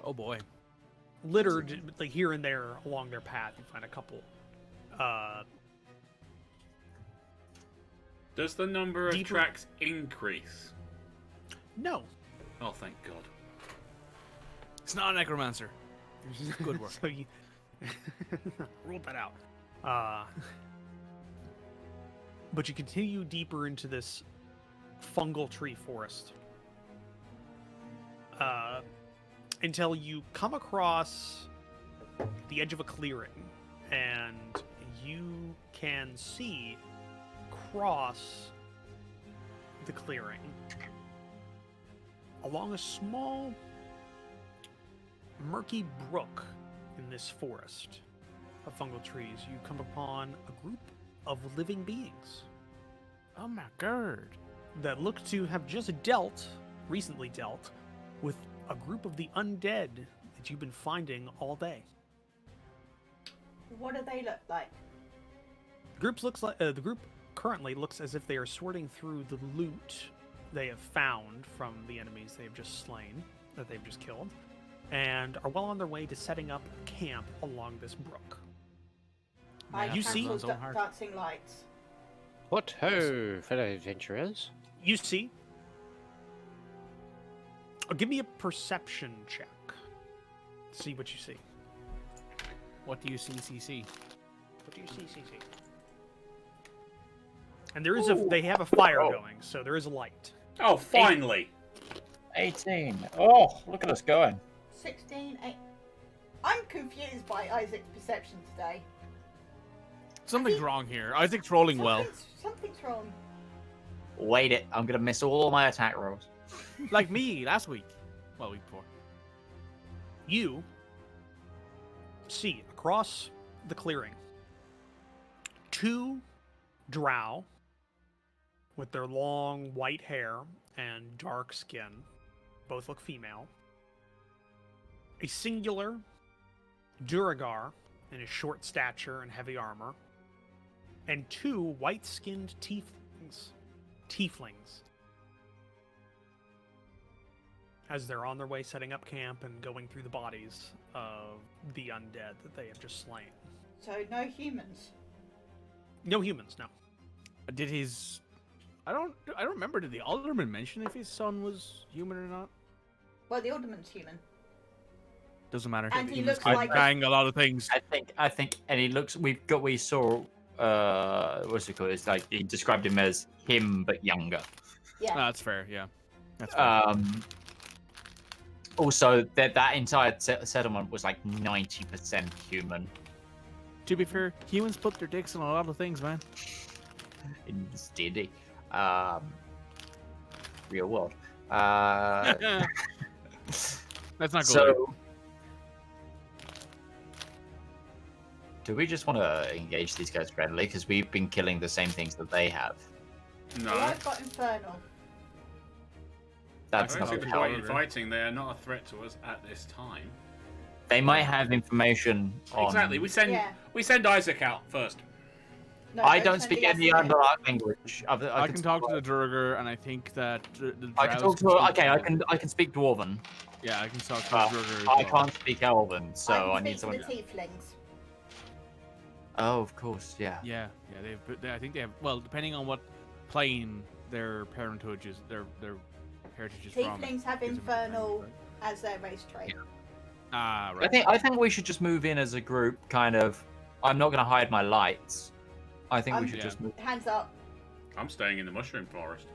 oh boy, Littered like here and there along their path, you find a couple. Does the number of Deeper- tracks increase? No. Oh, thank God. it's not a necromancer. Good work. So you ruled that out. But you continue deeper into this fungal tree forest until you come across the edge of a clearing, and you can see across the clearing, along a small, murky brook in this forest of fungal trees, you come upon a group of living beings Oh my god. that look to have just recently dealt, with a group of the undead that you've been finding all day. What do they look like? The group currently looks as if they are sorting through the loot they have found from the enemies they have just slain, that they've just killed, and are well on their way to setting up camp along this brook. I You see- cancelled dancing lights. What ho, fellow adventurers? You see. Give me a perception check. See what you see. What do you see, CC? What do you see, CC? And there is they have a fire going, so there is a light. Oh, finally! 18. Oh, look at us going. 16, 8. I'm confused by Isaac's perception today. Something's wrong here. Isaac's rolling well. Something's wrong. Wait it. I'm going to miss all my attack rolls. Like me last week. Well, week before. You see across the clearing 2 drow with their long white hair and dark skin. Both look female. A singular Duragar in his short stature and heavy armor. And 2 white-skinned tieflings. As they're on their way setting up camp and going through the bodies of the undead that they have just slain. So no humans. No humans, no. Did his... I don't remember. Did the alderman mention if his son was human or not? Well, the alderman's human. Doesn't matter. And he was looks like buying a lot of things. I think, and he looks. We saw. What's it called? It's like he described him as him but younger. Yeah. That's fair. Yeah. That's fair. Also, that entire settlement was like 90% human. To be fair, humans put their dicks in a lot of things, man. Indeed. Real world. Let's not go. So, do we just want to engage these guys friendly? Because we've been killing the same things that they have. No. Well, I've got Infernal. That's I not don't see the how point in fighting. They are not a threat to us at this time. They might have information on... Exactly. We send Isaac out first. No, I don't speak send any the Underdark language. I can talk to the Durgar, and I think that the I can talk Drows to. Okay, speak I can speak Dwarven. Yeah, I can talk to the But Durgar. as I well. can't speak Elven, so I can need speak someone. to the tieflings. Oh, of course, yeah. Yeah, I think they have. Well, depending on what plane their parentage is, their heritage is from. Tieflings have gives them Infernal different, as their race trait. Yeah. Ah, right. I think we should just move in as a group. Kind of. I'm not going to hide my lights. I think we should Yeah. just move. Hands up. I'm staying in the mushroom forest.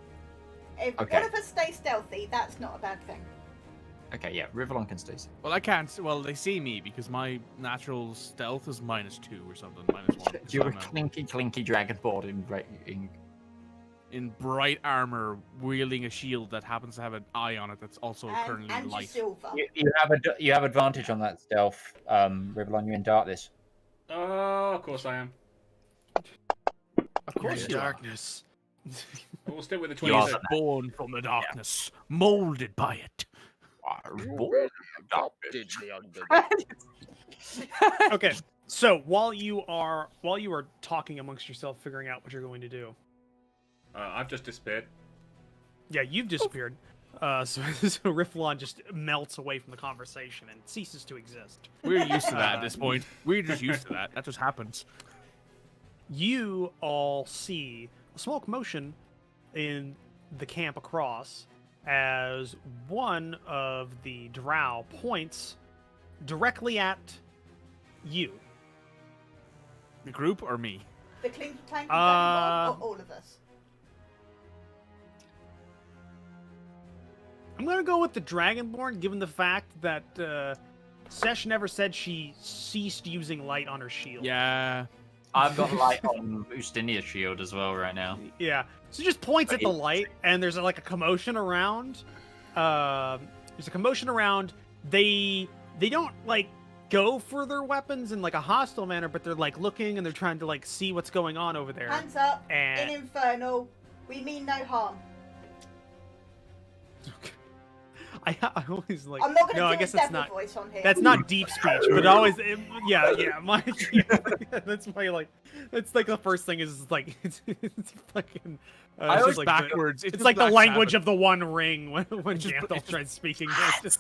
If Okay. one of us stays stealthy, that's not a bad thing. Okay, yeah. Rivallon can stay safe. Well, I can't. Well, they see me because my natural stealth is -2 or something, -1. You're a So clinky dragonborn in bright armor, wielding a shield that happens to have an eye on it that's also currently And you're light. silver. You have advantage on that stealth. Rivallon, you're in darkness. Oh, of course I am. Of course, you are. darkness. We'll stick with the He 20s. is born from the darkness, molded by it. Okay, so while you are talking amongst yourself, figuring out what you're going to do. I've just disappeared. Yeah, you've disappeared. So Rivallon just melts away from the conversation and ceases to exist. We're used to that at this point. We're just used to that. That just happens. You all see a small commotion in the camp across as one of the drow points directly at you. The group or me? The Clinky Clanky Dragonborn, or all of us? I'm gonna go with the Dragonborn, given the fact that Sesh never said she ceased using light on her shield. Yeah. I've got light on Ustinia's shield as well right now. Yeah. So just points at the light, and there's like a commotion around. There's a commotion around. They don't like go for their weapons in like a hostile manner, but they're like looking and they're trying to like see what's going on over there. Hands up And in Infernal. We mean no harm. I always like. I'm not going to no, do I guess a that's devil not. voice on here. That's not deep speech, but always, yeah. That's why, like, that's like the first thing is like it's fucking. I it's always just like backwards. It's just like the Black language Sabbath. of the One Ring when just- Gandalf it's tried speaking. No, That it's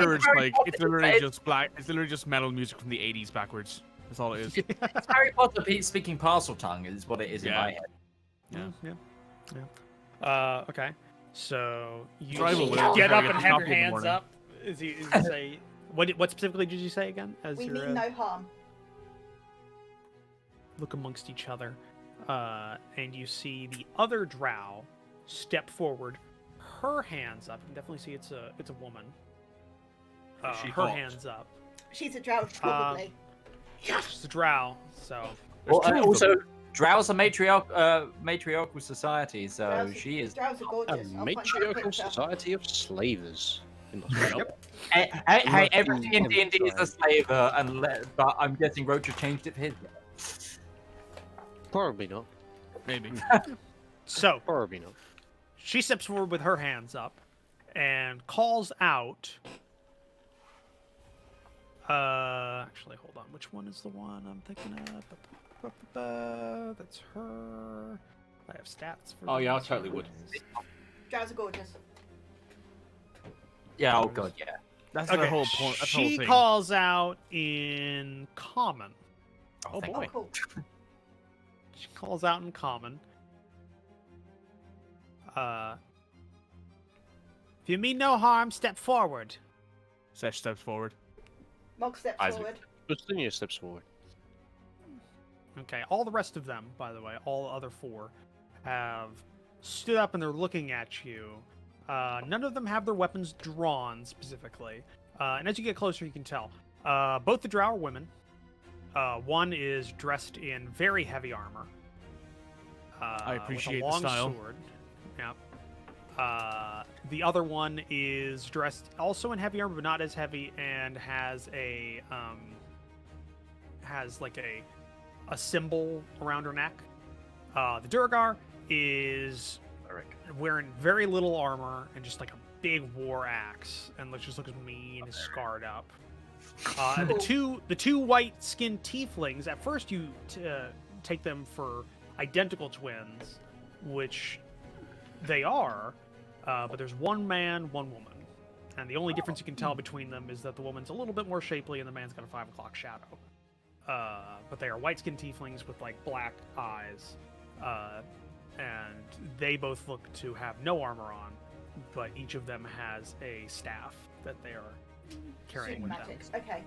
or it's Harry like Potter, it's literally it's- just black. It's literally just metal music from the '80s backwards. That's all it is. It's Harry Potter speaking parcel tongue is what it is in Yeah. my head. Yeah. Okay. So you Tribal will get try up to and get have coffee your in the hands morning. up. Is he say what specifically did you say again? As We you're, mean no harm. look amongst each other, and you see the other drow step forward, her hands up. You can definitely see it's a woman. She her hot? hands up. She's a drought, probably. She's a drow, so Well, two of also, Drow's a matriarchal society, so Drows- she is. Drows are A gorgeous. I'll find you a matriarchal picture. society of slavers. It must be Yep. Hey, everything in I'm D&D is a slaver, but I'm guessing Rocha changed it for his. Probably not. Maybe. so Probably not. she steps forward with her hands up and calls out. Actually, hold on. Which one is the one I'm thinking of? That's her. I have stats for. Oh, yeah, I these. totally would. Drows are gorgeous. Yeah, oh god, yeah. That's Okay, the whole point. That's the whole she thing. calls out in common. Oh, thank Oh, boy. cool. She calls out in common. If you mean no harm, step forward. Sesh steps forward. Mog steps Isaac. forward. Justinia steps forward. Okay, all the rest of them, by the way, all other four, have stood up and they're looking at you. None of them have their weapons drawn specifically. And as you get closer, you can tell. Both the drow are women. One is dressed in very heavy armor. I appreciate with a the long style. sword. Yep. The other one is dressed also in heavy armor, but not as heavy, and has a a symbol around her neck. The Durgar is wearing very little armor and just like a big war axe, and just looks mean and scarred up. And the two white-skinned tieflings. At first, you take them for identical twins, which they are. But there's one man, one woman, and the only difference you can tell between them is that the woman's a little bit more shapely, and the man's got a 5 o'clock shadow. But they are white-skinned tieflings with like black eyes, and they both look to have no armor on, but each of them has a staff that they are carrying Shooting with magic. Okay.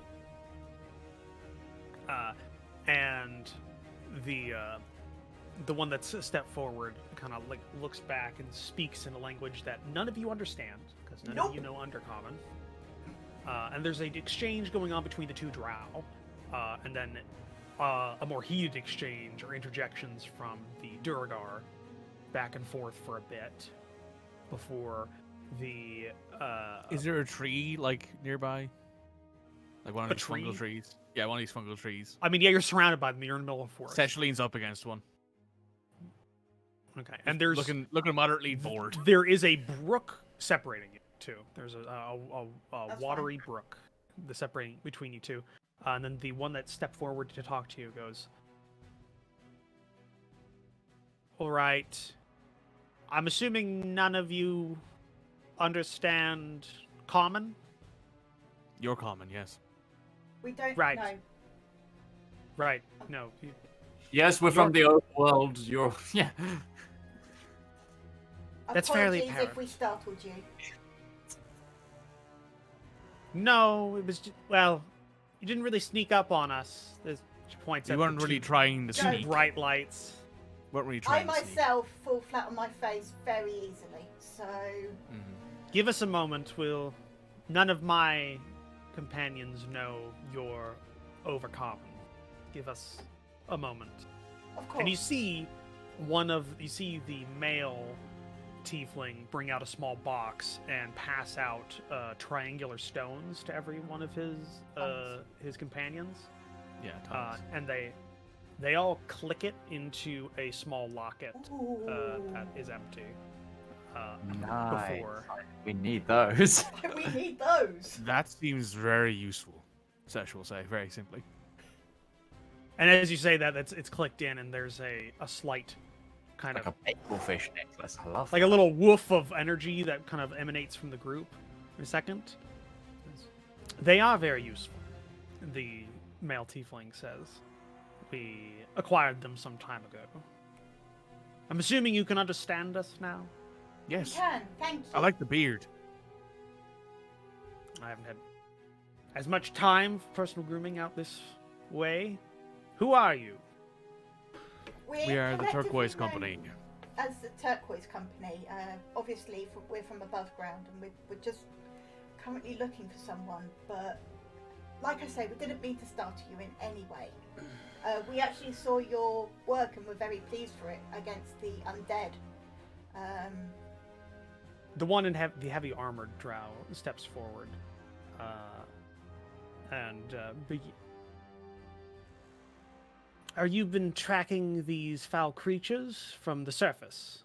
them. And the one that's stepped forward kind of like looks back and speaks in a language that none of you understand because none of you know Undercommon. And there's an exchange going on between the two drow, and then a more heated exchange or interjections from the Durgar back and forth for a bit before the Is there a tree like nearby? Like one of A these fungal tree? trees? Yeah, one of these fungal trees. I mean, yeah, you're surrounded by them. You're in the middle of a forest. Sesh leans up against one. Okay, and there's looking moderately bored. there is a brook separating you too. There's a That's watery brook the separating between you two, and then the one that stepped forward to talk to you goes, "All right, I'm assuming none of you understand common, You're common, yes. We don't Right. know. right? No, Yes, we're from the overworld. You're yeah. That's fairly Apologies if apparent. we startled you. no. It was well, you didn't really sneak up on us." She points We at weren't the really two trying to No. sneak. bright lights. Weren't really I trying to sneak. myself fall flat on my face very easily, so Give us a moment. None of my companions know you're overcommon. give us a moment. Of course. And you see the male tiefling bring out a small box and pass out triangular stones to every one of his companions. Yeah, tons. And they all click it into a small locket that is empty. Nice. Before. We need those. We need those. That seems very useful. Sesh will say, very simply. And as you say that, it's clicked in, and there's a slight kind Like of a paintball necklace. I love like that. a little woof of energy that kind of emanates from the group in a second. They are very useful, the male tiefling says. We acquired them some time ago. I'm assuming you can understand us now? Yes. You can. Thank you. I like the beard. I haven't had as much time for personal grooming out this way. Who are you? We are the collectively Turquoise known Company. As the Turquoise Company. Obviously, we're from above ground, and we're just currently looking for someone. But like I say, we didn't mean to startle you in any way. We actually saw your work, and we're very pleased for it against the undead. The one in the heavy armored drow steps forward. Are you been tracking these foul creatures from the surface?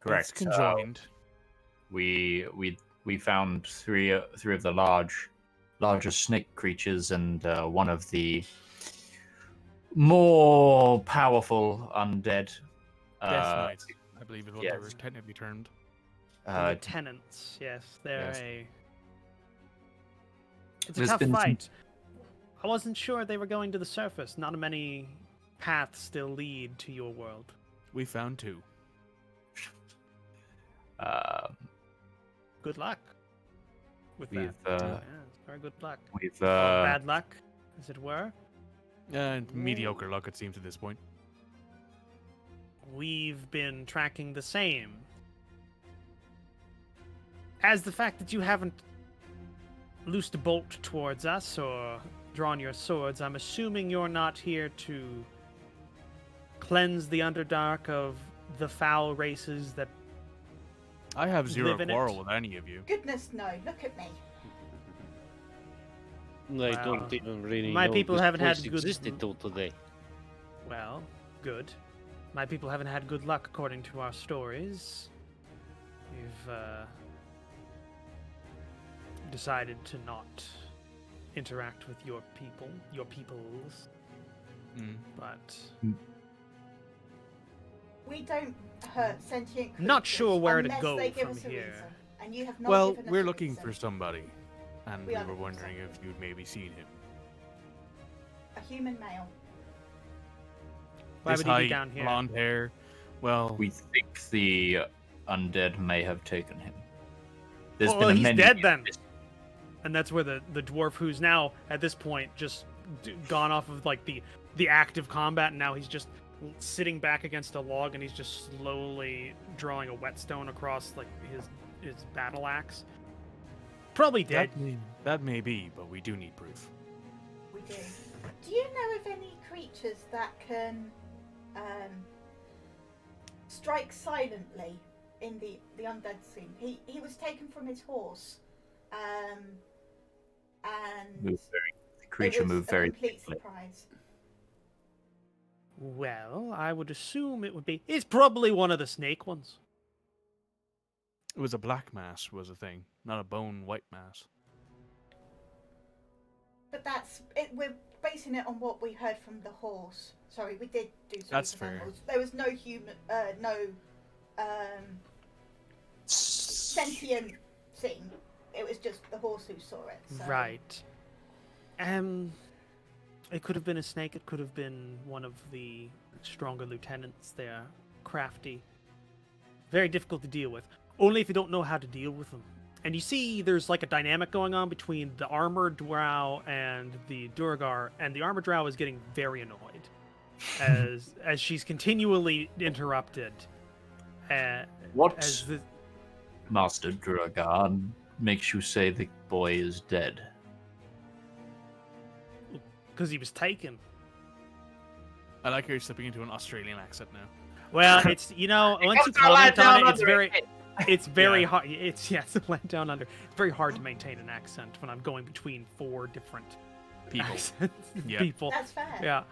Correct. It's conjoined. We found three of the larger snake creatures and one of the more powerful undead. Death Knights, I believe is what they yes. were technically termed. Lieutenants, yes, they're yes. It's a There's tough been some- fight. I wasn't sure they were going to the surface. Not many paths still lead to your world. We found two. Good luck with We've that. Yeah, very good luck. we've Or bad luck, as it were. And mediocre luck, it seems, at this point. We've been tracking the same. As the fact that you haven't loosed a bolt towards us or drawn your swords, I'm assuming you're not here to cleanse the Underdark of the foul races that I have zero Live in it. quarrel with any of you. Goodness no! Look at me. They Wow. don't even really My know people this haven't had place good- existed till today. Well, good. My people haven't had good luck according to our stories. We've decided to not interact with your peoples, but We don't hurt sentient creatures Not sure where to unless go they give from us a here. reason. And you have not Well, given us we're a looking reason. for somebody. And We we are were looking for wondering if somebody. you'd maybe seen him. A human male. why This would he be height, down here? blonde hair. Well, we think the undead may have taken him. There's Well, been a he's many dead then. And that's where the dwarf, who's now at this point just gone off of like the active combat, and now he's just sitting back against a log, and he's just slowly drawing a whetstone across like his battle axe. Probably dead. that may be, but we do need proof. We do. Do you know of any creatures that can strike silently in the undead scene? He was taken from his horse, and The creature it was moved a very complete quickly. surprise. Well, I would assume it would be. It's probably one of the snake ones. It was a black mass was a thing, not a bone white mass. But that's it. We're basing it on what we heard from the horse. Sorry, we did do something That's with fair. animals. There was no human, sentient thing. It was just the horse who saw it. So. Right. It could have been a snake. It could have been one of the stronger lieutenants. They're crafty. Very difficult to deal with. Only if you don't know how to deal with them. And you see there's like a dynamic going on between the armored drow and the Durgar, and the armored drow is getting very annoyed as she's continually interrupted. What, As the, Master Dragan, makes you say the boy is dead? Because he was taken. I like how you're slipping into an Australian accent now. Well, it's, you know, once you It's a land comment on down it, it's under very... it. It's very Yeah. hard. It's a land down under. It's very hard to maintain an accent when I'm going between 4 different People. accents. Yeah. People. That's fair. Yeah.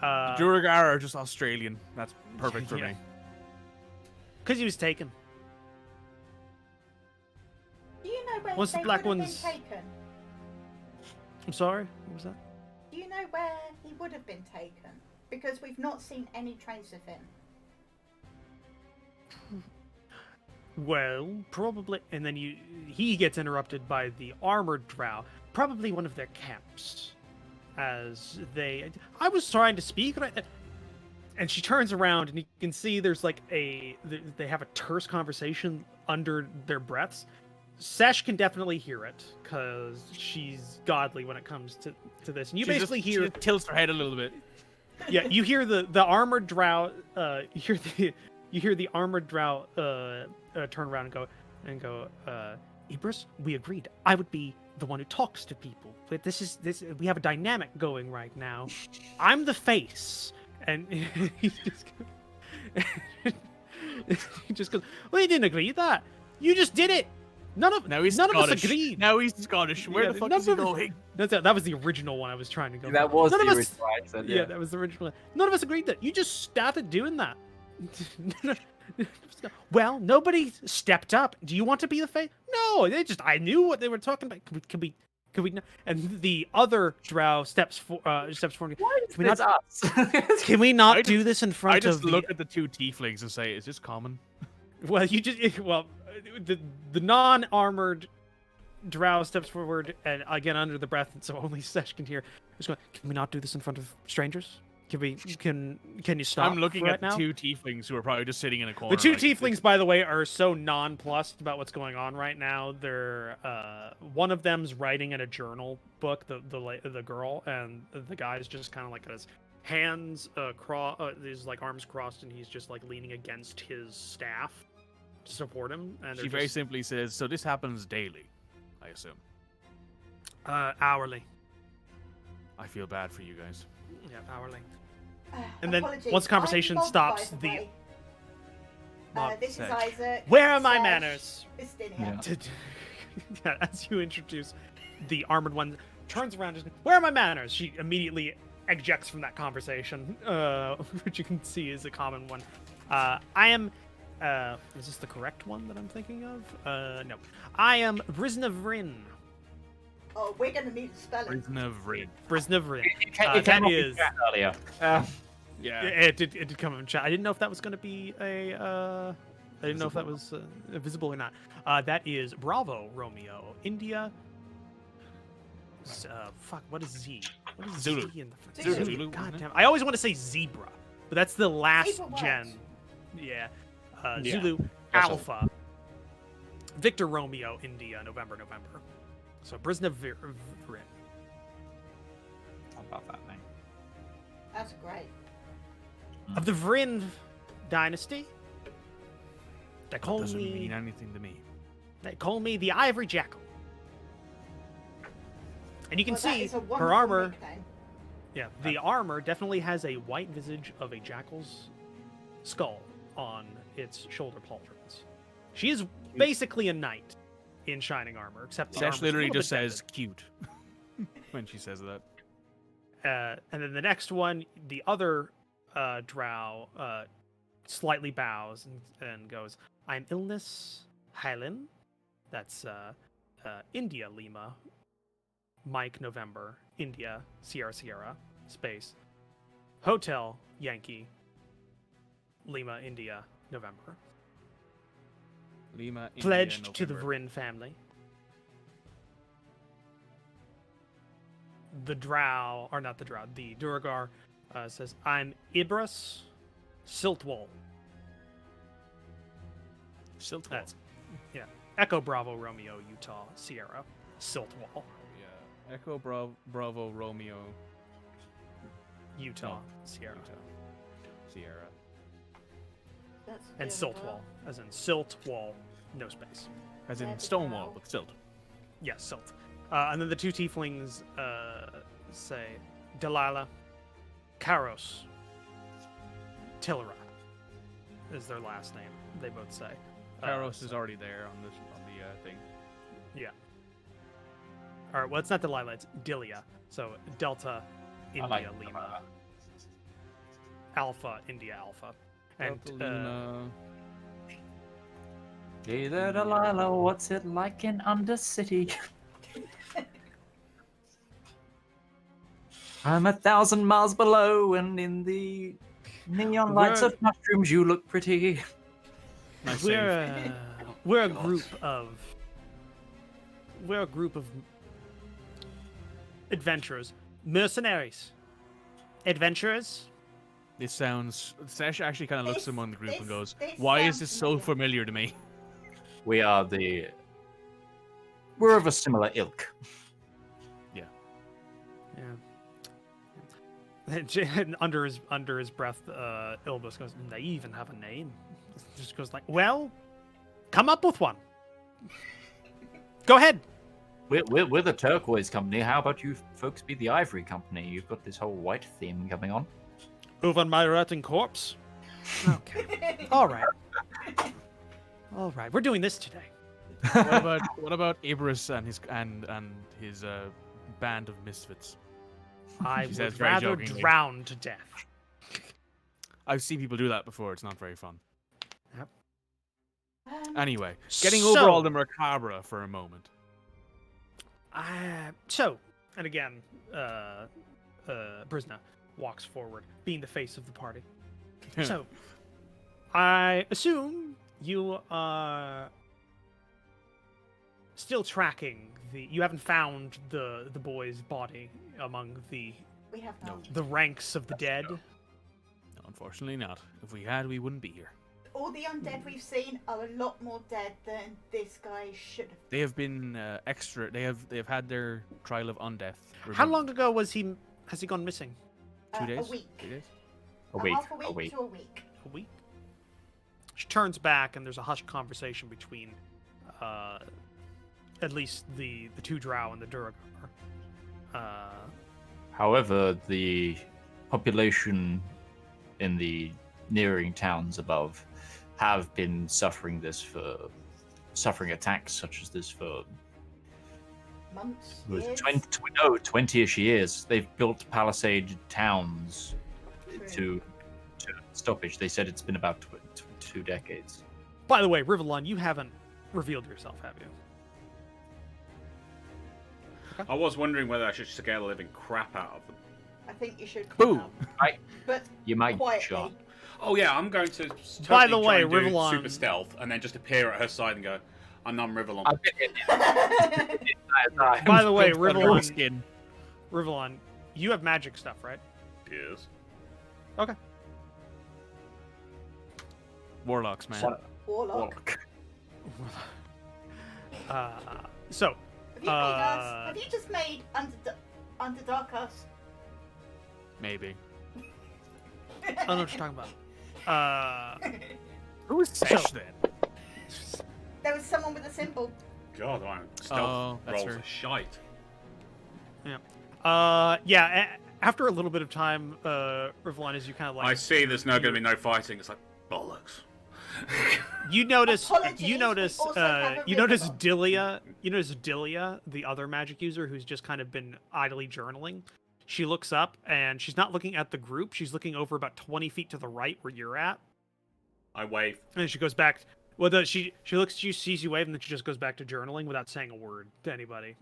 Duragar are just Australian. That's perfect for Yeah. me. Because he was taken. Do you know where Once the they black would have ones- been taken? I'm sorry. What was that? Do you know where he would have been taken? Because we've not seen any trace of him. Well, probably. And then he gets interrupted by the armored drow. Probably one of their camps. As I was trying to speak, right? And she turns around, and you can see there's like they have a terse conversation under their breaths. Sesh can definitely hear it because she's godly when it comes to this. And you basically hear She just tilts her head a little bit. yeah, you hear the armored drow. You hear the armored drow turn around and go. Ibris, we agreed. I would be the one who talks to people. But this. We have a dynamic going right now. I'm the face, and he just goes. Well, you didn't agree to that. You just did it. None of us agreed. Now he's Scottish. Where Yeah, the fuck none is he of us- going? That was the original one I was trying to go. That for. was None the of us- original accent. Yeah, that was the original. None of us agreed that you just started doing that. Well, nobody stepped up. Do you want to be the face? No, I knew what they were talking about. Could we? And the other drow steps forward. Why is Can we this not- us? Can we not I do this in front I just of the? look at the 2 tieflings and say, "Is this common?" Well, the non-armored drow steps forward and again under the breath, and so only Sesh can hear. Just going, can we not do this in front of strangers? Can you stop? I'm looking right at now? 2 tieflings who are probably just sitting in a corner. The 2 like, tieflings, by the way, are so nonplussed about what's going on right now. They're one of them's writing in a journal book, the girl, and the guy's just kind of like got his hands his like arms crossed, and he's just like leaning against his staff to support him. And She they're very just, simply says, "So this happens daily, I assume." hourly. I feel bad for you guys. Yeah, hourly. And then Apologies, once the conversation I'm Bob, stops, by the way. Bob This is Sedge. Isaac. where are my Sedge, manners? Justinia. Yeah, as you introduce the armored one, turns around and where are my manners? She immediately ejects from that conversation, which you can see is a common one. I am. Is this the correct one that I'm thinking of? No. I am Brisnavrin. Oh, we're going to need a spelling. Prison of Rid. Brisnavrin. It came That up in is. chat earlier. Yeah. It did come in chat. I didn't know if that was going to be a. I didn't know if that was visible or not. That is Bravo Romeo India. Fuck. What is Z? What is Zulu. Z in the front? Zulu. God damn. I always want to say zebra, but that's the last Zebra works. gen. Yeah. Yeah, Zulu that's all. Alpha. Victor Romeo India November. So Brisna Vrin. How about that name? That's great. Of the Vrin dynasty. They call Doesn't me. mean anything to me. They call me the Ivory Jackal. And you can Well, that see is a her wonderful armor. nickname. Yeah, the armor definitely has a white visage of a jackal's skull on its shoulder pauldrons. She is basically a knight in shining armor, except the Sesh armor's a literally little just bit says "cute" when she says that. dented. And then the next one, the other drow slightly bows and goes, "I'm Illness Hylan." That's India Lima, Mike November, India Sierra space, Hotel Yankee, Lima India November. Lima, India, Pledged to the November. Vrin family. The drow, or not the drow, the Duragar says, I'm Ibris Siltwall. Siltwall. That's, yeah. Echo Bravo Romeo Utah Sierra Siltwall Yeah. Echo Bravo Romeo Utah No. Sierra. Sierra. That's And doing Siltwall, well. as in Siltwall, no space. As in There we Stonewall go. with silt. Yes, Silt. And then the 2 tieflings say, Delilah, Karos, Tilra is their last name. They both say. Karos is already there on the thing. Yeah. All right. Well, it's not Delilah. It's Dilia. So Delta, India, Lima, Alpha, India, Alpha, and Hey there, Delilah, what's it like in Undercity? I'm 1,000 miles below, and in the neon lights of mushrooms, you look pretty. Nice we're a group of adventurers, mercenaries, adventurers. This sounds. Sash actually kind of looks among the group and goes, this "Why is sounds this so familiar to me?" We're of a similar ilk. Yeah. And under his breath, Ilbus goes, "They even have a name." Just goes like, "Well, come up with one. Go ahead." We're the Turquoise Company. How about you folks be the Ivory Company? You've got this whole white theme coming on. Over my rotting corpse. Okay. All right. All right. We're doing this today. what about Ibris and his band of misfits? I says would very rather jokingly. drown to death. I've seen people do that before. It's not very fun. Yep. Anyway, getting So- over all the macabre for a moment. And again, Brisna walks forward, being the face of the party. So, I assume you are still tracking you haven't found the boy's body among We have not. the ranks of the dead. No, unfortunately not. If we had, we wouldn't be here. All the undead we've seen are a lot more dead than this guy should have. They have been extra. They have had their trial of undeath. How removed. long ago has he gone missing? 2 days. A week. 3 days. A week. Half a week, A week. to a week. A week. She turns back, and there's a hushed conversation between, at least the two drow and the Duragar. However, the population in the neighboring towns above have been suffering attacks such as this for Months, was it years. 20-ish years. They've built palisade towns True. to stoppage. They said it's been about 2 decades. By the way, Rivallon, you haven't revealed yourself, have you? I was wondering whether I should scare the living crap out of them. I think you should. Boom. But You might get quietly. shot. Oh yeah, I'm going to. By Totally the try way, and do Rivallon- super stealth, and then just appear at her side and go, "I'm Rivallon." I've been in By the way, Under Rivallon, skin. Rivallon, you have magic stuff, right? Yes. Okay. Warlocks, man. Warlock. So, Have you made us? Have you just made Underdark us? Maybe. I don't know what you're talking about. Who is Sesh then? There was someone with a symbol. God, my Oh, stealth that's rolls her. are shite. After a little bit of time, Rivallon, as you kind of like, I see. There's no going to be no fighting. It's like bollocks. you notice, Apologies, you notice, we also have a you notice Rivallon. Dilia, the other magic user who's just kind of been idly journaling. She looks up and she's not looking at the group. She's looking over about 20 feet to the right where you're at. I wave. And then she goes back. Well, she looks at you, sees you wave, and then she just goes back to journaling without saying a word to anybody.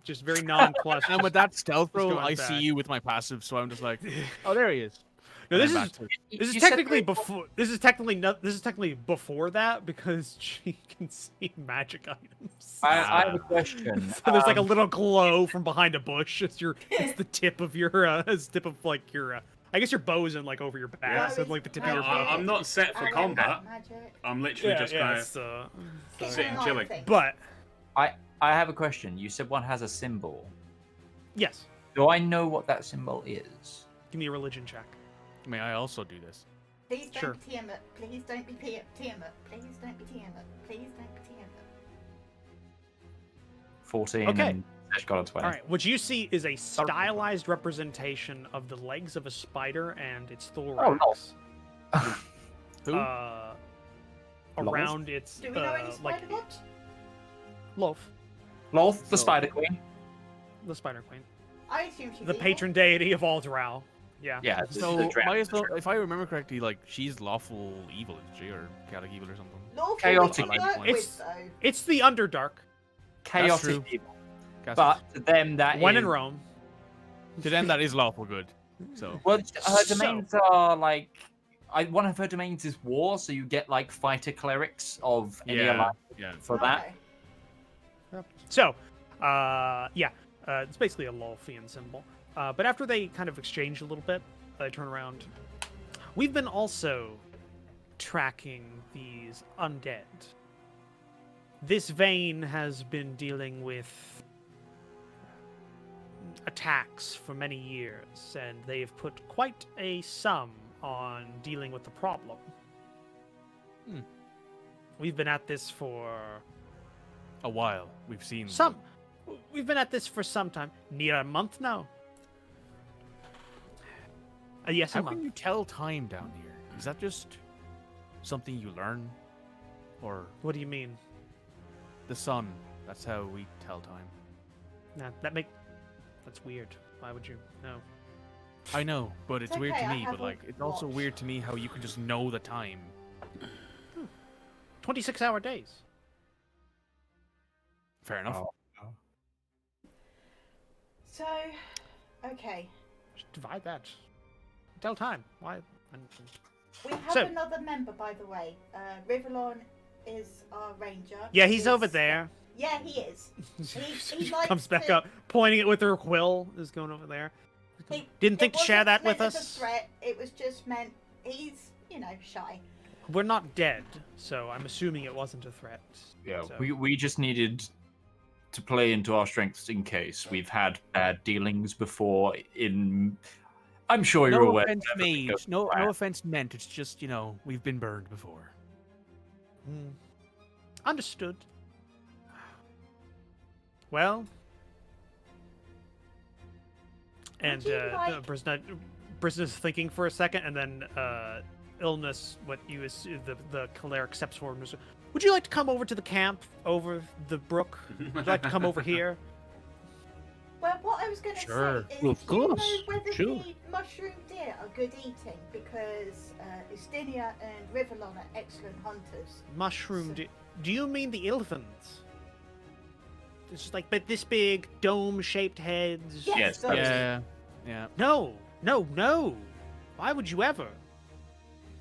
Just very nonplussed. And with that stealth Just roll, going I back. see you with my passive, so I'm just like, oh, there he is. No, And this then is back to- this is You said technically they- before. This is technically before that because she can see magic items. I have a question. So there's like a little glow from behind a bush. It's the tip of your like your. I guess your bow's in like over your back, Yeah. so like the tip of Yeah, your bow. I'm not set for I know combat. magic. I'm literally just kind of it's, Keep sitting an eye on chilling. things. but I have a question. You said one has a symbol. yes, Do I know what that symbol is? give me a religion check. May I also do this? Please don't Sure. be Tiamat. Please don't be Tiamat. Please don't be Tiamat. Please don't be Tiamat. 14 Okay. and Just got a 20. All right, what you see is a stylized representation of the legs of a spider and its thorax. Who? Around its Do we know any spider mods? Loaf, Lolth, the So- Spider Queen. the Spider Queen, I assume she's the evil. patron deity of all Drow. Yeah. Yeah, So, the dragon. if I remember correctly, like she's lawful evil, is she, or chaotic evil or something? Lawful Chaotic we can work evil. with, It's- though. It's the Underdark. Chaotic true. evil. Guess But to them, that When is... in Rome. to them that is lawful good. So Well, her So- domains are like... one of her domains is war, so you get like fighter clerics of any yeah, alliance yeah. for that. Okay. So, it's basically a Lolfian symbol. But after they kind of exchange a little bit, they turn around. We've been also tracking these undead. This vein has been dealing with attacks for many years, and they have put quite a sum on dealing with the problem. We've been at this for A while. We've seen We've been at this for some time. Near a month now. Yes, How a month. can you tell time down here? Is that just something you learn, or What do you mean? the sun? That's how we tell time. Nah, that's weird. Why would you? No. I know, but it's It's weird okay, to I me. have But a like, it's also watch. weird to me how you can just know the time. 26-hour days. Fair enough. Oh. So, okay. Just divide that. Tell time. Why? We have So- another member, by the way. Rivallon is our ranger. Yeah, he's over He's- there. Yeah, he is. He She likes comes back to- up, pointing it with her quill. Is going over there. He- Didn't think it to share wasn't that with meant as us. a threat. It was just meant he's, shy. We're not dead, so I'm assuming it wasn't a threat. Yeah, So- we just needed to play into our strengths in case we've had bad dealings before. I'm sure you're No aware. offense everything made. goes No bad. offense meant. It's just we've been burned before. Understood. Well, and Would you like- Brisna's thinking for a second, and then Illness, the cleric steps forward and says, "Would you like to come over to the camp over the brook? Would you like to come over here?" Well, what I was going to Sure. say is, Well, of do you know course, whether sure. the mushroom deer are good eating? Because Ustinia and Rivallon are excellent hunters. Mushroom. Do you mean the elephants? It's just like this big dome-shaped heads. Yes, those. Yeah. No. Why would you ever?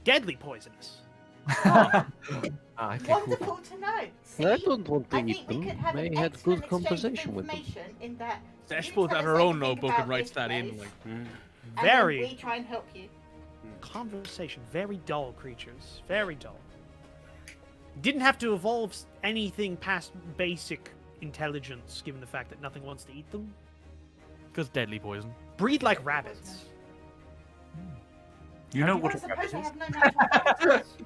Deadly poisonous. Ah, okay, cool. Wonderful to know. See, I don't want to I eat think we them. could have They an had excellent good exchange of conversation with them. information in that Sesh you pulls tell out us her own everything notebook about and writes this that in. place, Like, and Very. then we try and help you. Conversation. Very dull creatures. Very dull. Didn't have to evolve anything past basic intelligence, given the fact that nothing wants to eat them. because deadly poison. Breed like rabbits. You know You what don't a rabbit suppose I is? have no natural abilities.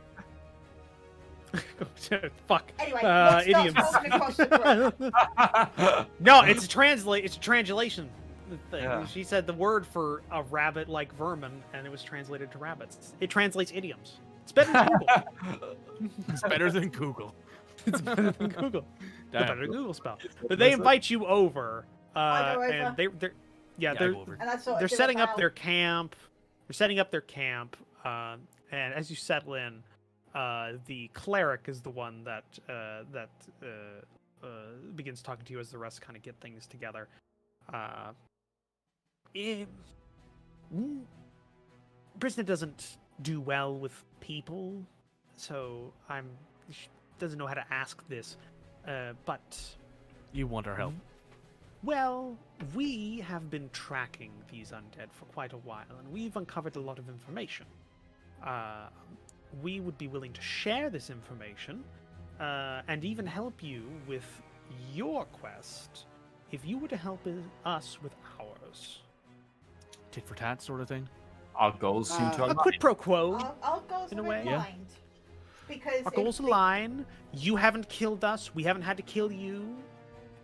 Fuck. Anyway, let's start idioms. walking across the brook. No, it's a translation thing. Yeah. She said the word for a rabbit like vermin, and it was translated to rabbits. It translates idioms. It's better than Google. It's better than Google. It's better than Google. The Damn. better than Google spell. But they invite you over, I go over. and they're Yeah, I they're go over. And I sort of they're do setting up about- their camp. They're setting up their camp, and as you settle in, the cleric is the one that begins talking to you as the rest kind of get things together. Brisna doesn't do well with people, so she doesn't know how to ask this, but. You want our help? Well, we have been tracking these undead for quite a while, and we've uncovered a lot of information. We would be willing to share this information, and even help you with your quest if you were to help us with ours. Tit for tat sort of thing. Our goals seem to A align. quid pro quo. Our goals in a are way. Yeah. aligned. Because Our if goals we- align. You haven't killed us. We haven't had to kill you.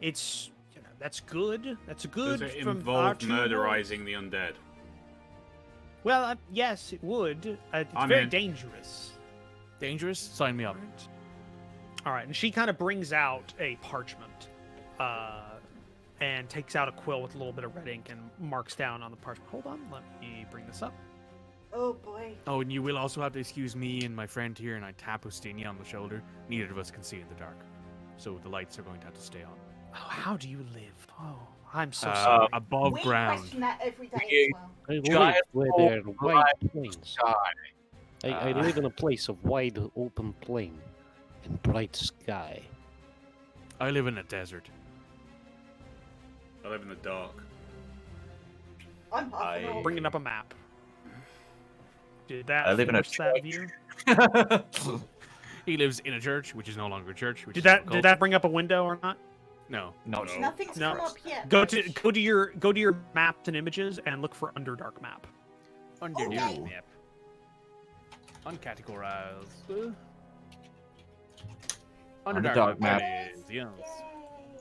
It's That's good. That's good. Does it from our involve two murderizing the undead? Well, yes, it would. It's I'm very in. dangerous. Dangerous? Sign me up. All right, and she kind of brings out a parchment, and takes out a quill with a little bit of red ink and marks down on the parchment. Hold on, let me bring this up. Oh boy. Oh, and you will also have to excuse me and my friend here, and I tap Ustinia on the shoulder. Neither of us can see in the dark, so the lights are going to have to stay on. Oh, how do you live? Oh, I'm so sorry. Above We ground. question that every day We- as well. I live Giant where there are old wide bright plains. sky. I live in a place of wide open plain and bright sky. I live in a desert. I live in the dark. I'm half an orc. Bringing up a map. Did that I live in a force that view? He lives in a church, which is no longer a church. Which Did is that a did that bring up a window or not? No. No, No. Nothing's No. come up yet. Go Rich. to your maps and images and look for Underdark map. Underdark Okay. map. Uncategorized. Underdark map. Yes. Yay.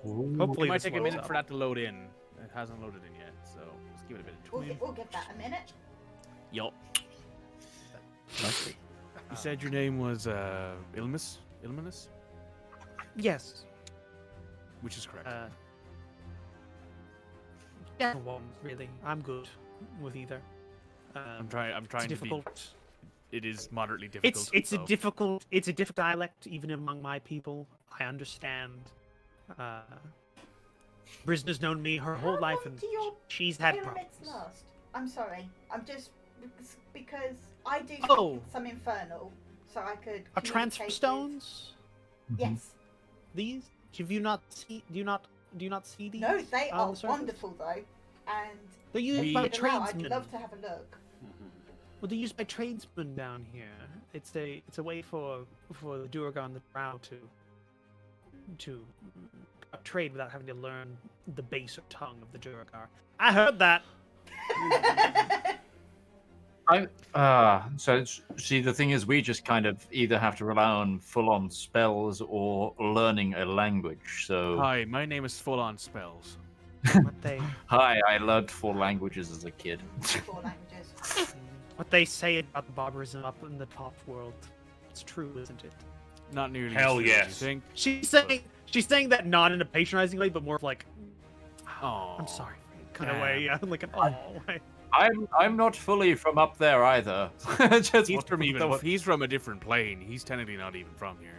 Hopefully It might this take a loads minute up. for that to load in. It hasn't loaded in yet, so let's give it a bit of time. We'll give that a minute. Yup. Lovely. You said your name was Ilmus? Ilminus? Yes. Which is correct. Yeah, one really. I'm good with either. I'm trying It's to be. difficult. It is moderately difficult. It's so. a difficult dialect even among my people. I understand. Brisna's known me her whole How life, long and do your she's had pyramids problems. last? I'm sorry. I'm just because I do Oh. some infernal, so I could. Are transfer communicate with- stones Yes. these? Have you not see? Do you not see these? No, they on are the surface? wonderful though, and They're used if by you'd allow, I'd tradesmen. love to have a look. Well, they're used by tradesmen down here. It's a way for the Duergar and the Drow to trade without having to learn the basic tongue of the Duergar. I heard that. See, the thing is, we just kind of either have to rely on full-on spells or learning a language. So, Hi, my name is Full On Spells. What they hi, I learned 4 languages as a kid. 4 languages. what they say about barbarism up in the top world. It's true, isn't it? Not nearly. Hell as true as yes. You think? She's saying that not in a patronizing way, but more of like, Oh, I'm sorry, kind of Yeah. way. Yeah, like an oh way. I'm not fully from up there either. Just He's want from to know what- he's from a different plane. He's technically not even from here.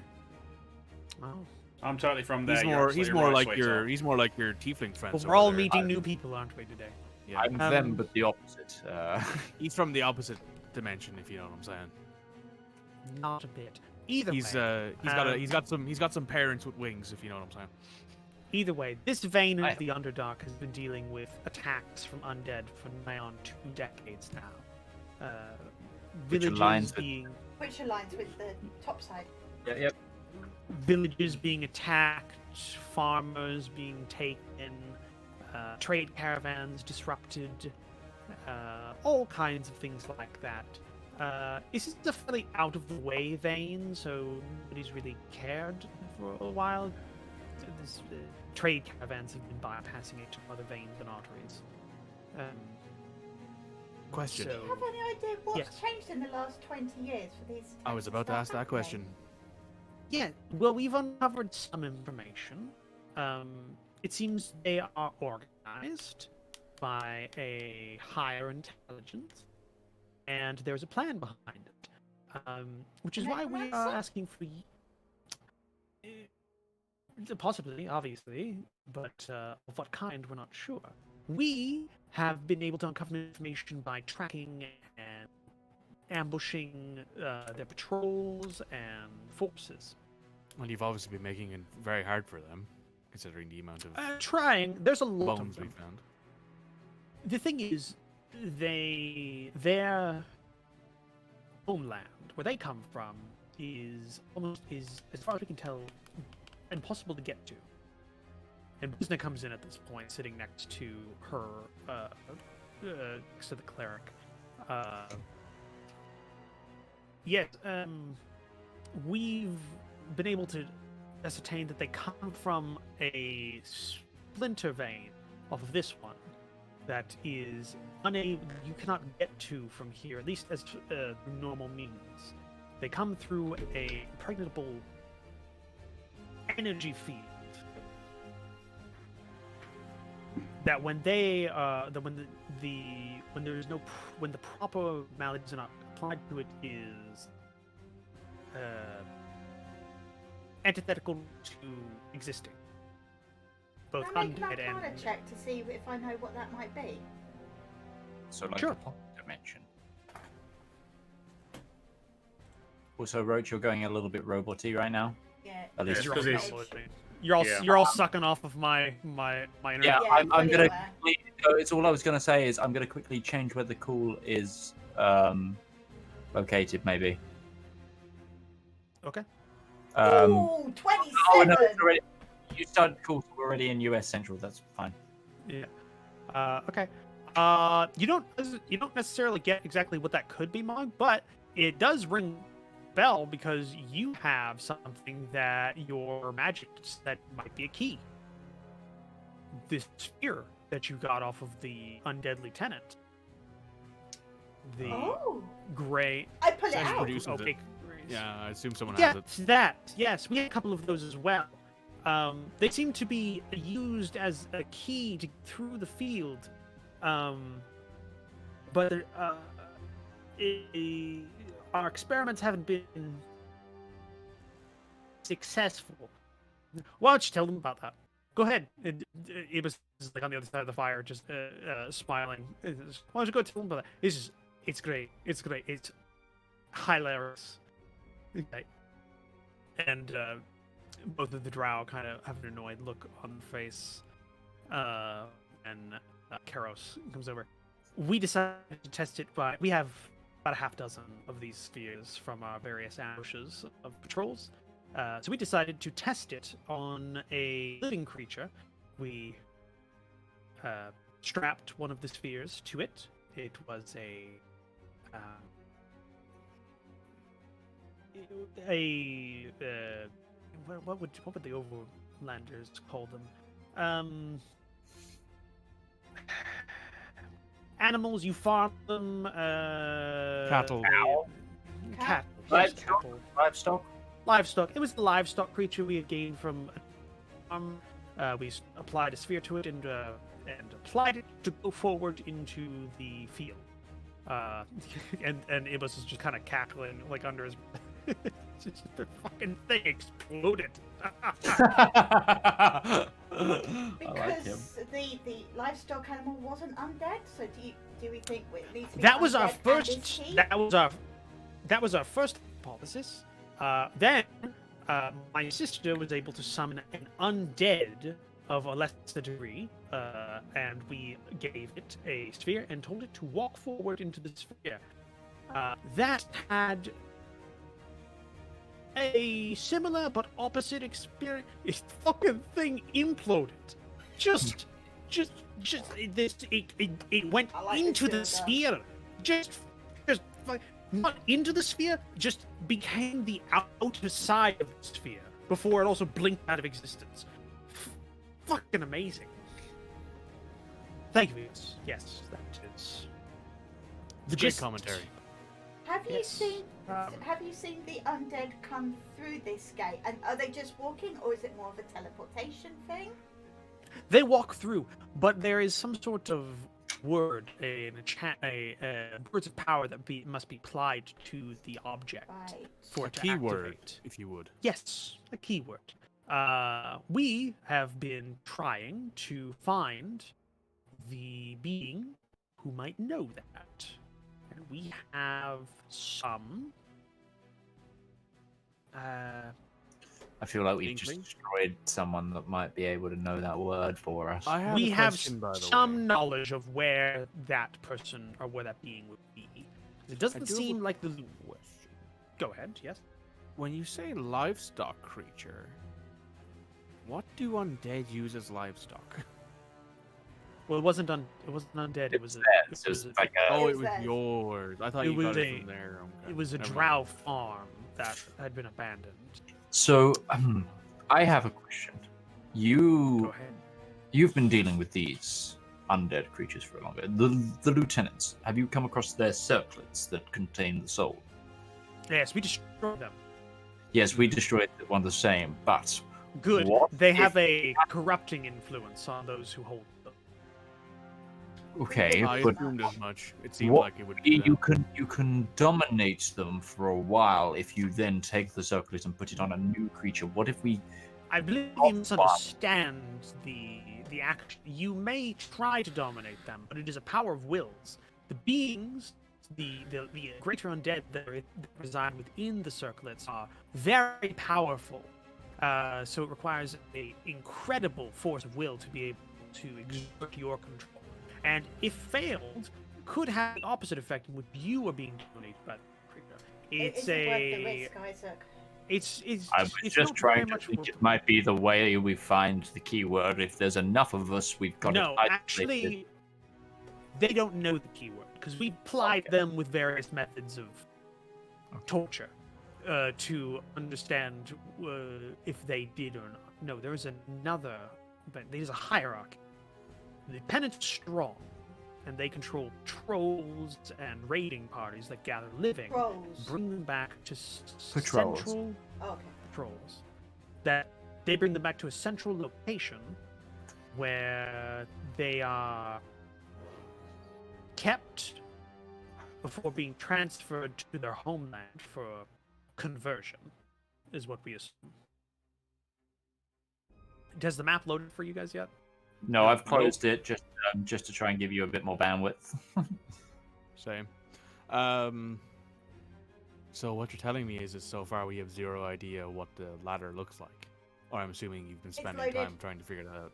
Oh. I'm totally from there. He's you're more absolutely right, Swaiter. he's more like your tiefling friends. Well, we're over all there. meeting new people, aren't we, today? Yeah. I'm them, Um, but the opposite. He's from the opposite dimension, if you know what I'm saying. Not a bit. Either He's way, he's got some parents with wings, if you know what I'm saying. either way, this vein I- of the Underdark has been dealing with attacks from undead for nigh on 2 decades now. Which Villages aligns with- being Which aligns with the top side. Yep. villages being attacked, farmers being taken, trade caravans disrupted, all kinds of things like that. This is a fairly out of the way vein, so nobody's really cared for a while. Trade caravans have been bypassing it to other veins and arteries. Question. Do you have any idea what's Yes. changed in the last 20 years for these? I was about to ask that question. Yeah, well, we've uncovered some information. It seems they are organized by a higher intelligence, and there's a plan behind it. Which is why we are Necromancy? asking for possibly, obviously, but of what kind, we're not sure. We have been able to uncover information by tracking and ambushing their patrols and forces. Well, you've obviously been making it very hard for them, considering the amount of Trying. There's a lot bones of we them. found. The thing is, their homeland, where they come from, is as far as we can tell, impossible to get to. And Brisna comes in at this point, sitting next to her, next to the cleric. Yes, we've been able to ascertain that they come from a splinter vein off of this one that is you cannot get to from here, at least as normal means. They come through a impregnable energy field that when when the proper maladies are not applied to it is antithetical to existing. Both Can I make an undead Arcana and check to see if I know what that might be? So like Sure. a pocket dimension. Also, Roach, you're going a little bit roboty right now. Yeah. At least Yeah, you're all, because it's- you're all sucking off of my internet. Yeah, Yeah, I'm fully gonna. aware. It's all I was gonna say is I'm gonna quickly change where the cool is located, maybe. Okay. Ooh, 27! Oh no, it's already. You started cool. So we're already in US Central. That's fine. Yeah. Okay. You don't necessarily get exactly what that could be, Mog, but it does ring bell because you have something that your magic that might be a key. This sphere that you got off of the undead lieutenant. The Oh, gray I pull it Sounds out. pretty- opaque. Yeah, I assume someone Yes, has it. that. Yes, we had a couple of those as well. They seem to be used as a key to through the field, but our experiments haven't been successful. Why don't you tell them about that? Go ahead. It was like on the other side of the fire, just smiling. Why don't you go tell them about that? It's great. It's great. It's hilarious. Okay. And both of the drow kind of have an annoyed look on their face. And Karos comes over. We decided to test it by... We have about a half dozen of these spheres from our various ambushes of patrols. So we decided to test it on a living creature. We strapped one of the spheres to it. It was what would the overlanders call them? Animals, you farm them. Cattle. Cattle. Livestock. Livestock. Livestock. It was the livestock creature we had gained from a farm. We applied a sphere to it and applied it to go forward into the field. And it was just kind of cackling like under his. Just the fucking thing exploded. Because the livestock animal wasn't undead, so do we think it needs to be That was undead our and first. is key? That was our first hypothesis. Then my sister was able to summon an undead of a lesser degree, and we gave it a sphere and told it to walk forward into the sphere. That had a similar but opposite experience. This fucking thing imploded. Just it went I like into the this sphere. Just not into the sphere, just became the outer side of the sphere before it also blinked out of existence. Fucking amazing. Thank you. Yes, that is the Great gist. commentary. Have you Yes. seen? Have you seen the undead come through this gate? And are they just walking, or is it more of a teleportation thing? They walk through, but there is some sort of word, words of power that must be applied to the object Right. for A it to keyword, activate. if you would. Yes, a keyword. We have been trying to find the being who might know that. And we have some... I feel like we've just Inkling? destroyed someone that might be able to know that word for us. I have we a have question, by the some way. knowledge of where that person or where that being would be. It doesn't do have seem a like the... Go ahead, yes? When you say livestock creature, what do undead use as livestock? Well, it wasn't undead. It was a. Theirs. It was a- like a. Oh, It it was was theirs. yours. I thought It you was got a- it from there. Okay, It was a never drow mind. farm that had been abandoned. So, I have a question. Go You ahead. You've been dealing with these undead creatures for longer. The lieutenants, have you come across their circlets that contain the soul? Yes, we destroyed them. Yes, we destroyed one the same, but Good. what They if- have a corrupting influence on those who hold them. Okay, I but assumed as much. It seemed what like it would be you can dominate them for a while if you then take the circlet and put it on a new creature. What if we? I believe you misunderstand the action. You may try to dominate them, but it is a power of wills. The beings, the greater undead that reside within the circlets are very powerful. So it requires an incredible force of will to be able to exert your control. And if failed, could have the opposite effect in which you are being dominated by the creature. It's Is it worth the risk, Isaac? I was it's just not very trying to much think worth it might be the way we find the keyword. If there's enough of us, we've got No, it isolated. actually, they don't know the keyword because we applied them with various methods of torture to understand if they did or not. No, there is another, but there's a hierarchy. The Pennant's strong, and they control trolls and raiding parties that gather living, Trolls. bring them back to Patrols. central Oh, okay. patrols. That they bring them back to a central location where they are kept before being transferred to their homeland for conversion, is what we assume. Has the map loaded for you guys yet? No, I've closed it just to try and give you a bit more bandwidth. Same. So what you're telling me is that so far we have zero idea what the ladder looks like. Or I'm assuming you've been spending loaded. time trying to figure that out.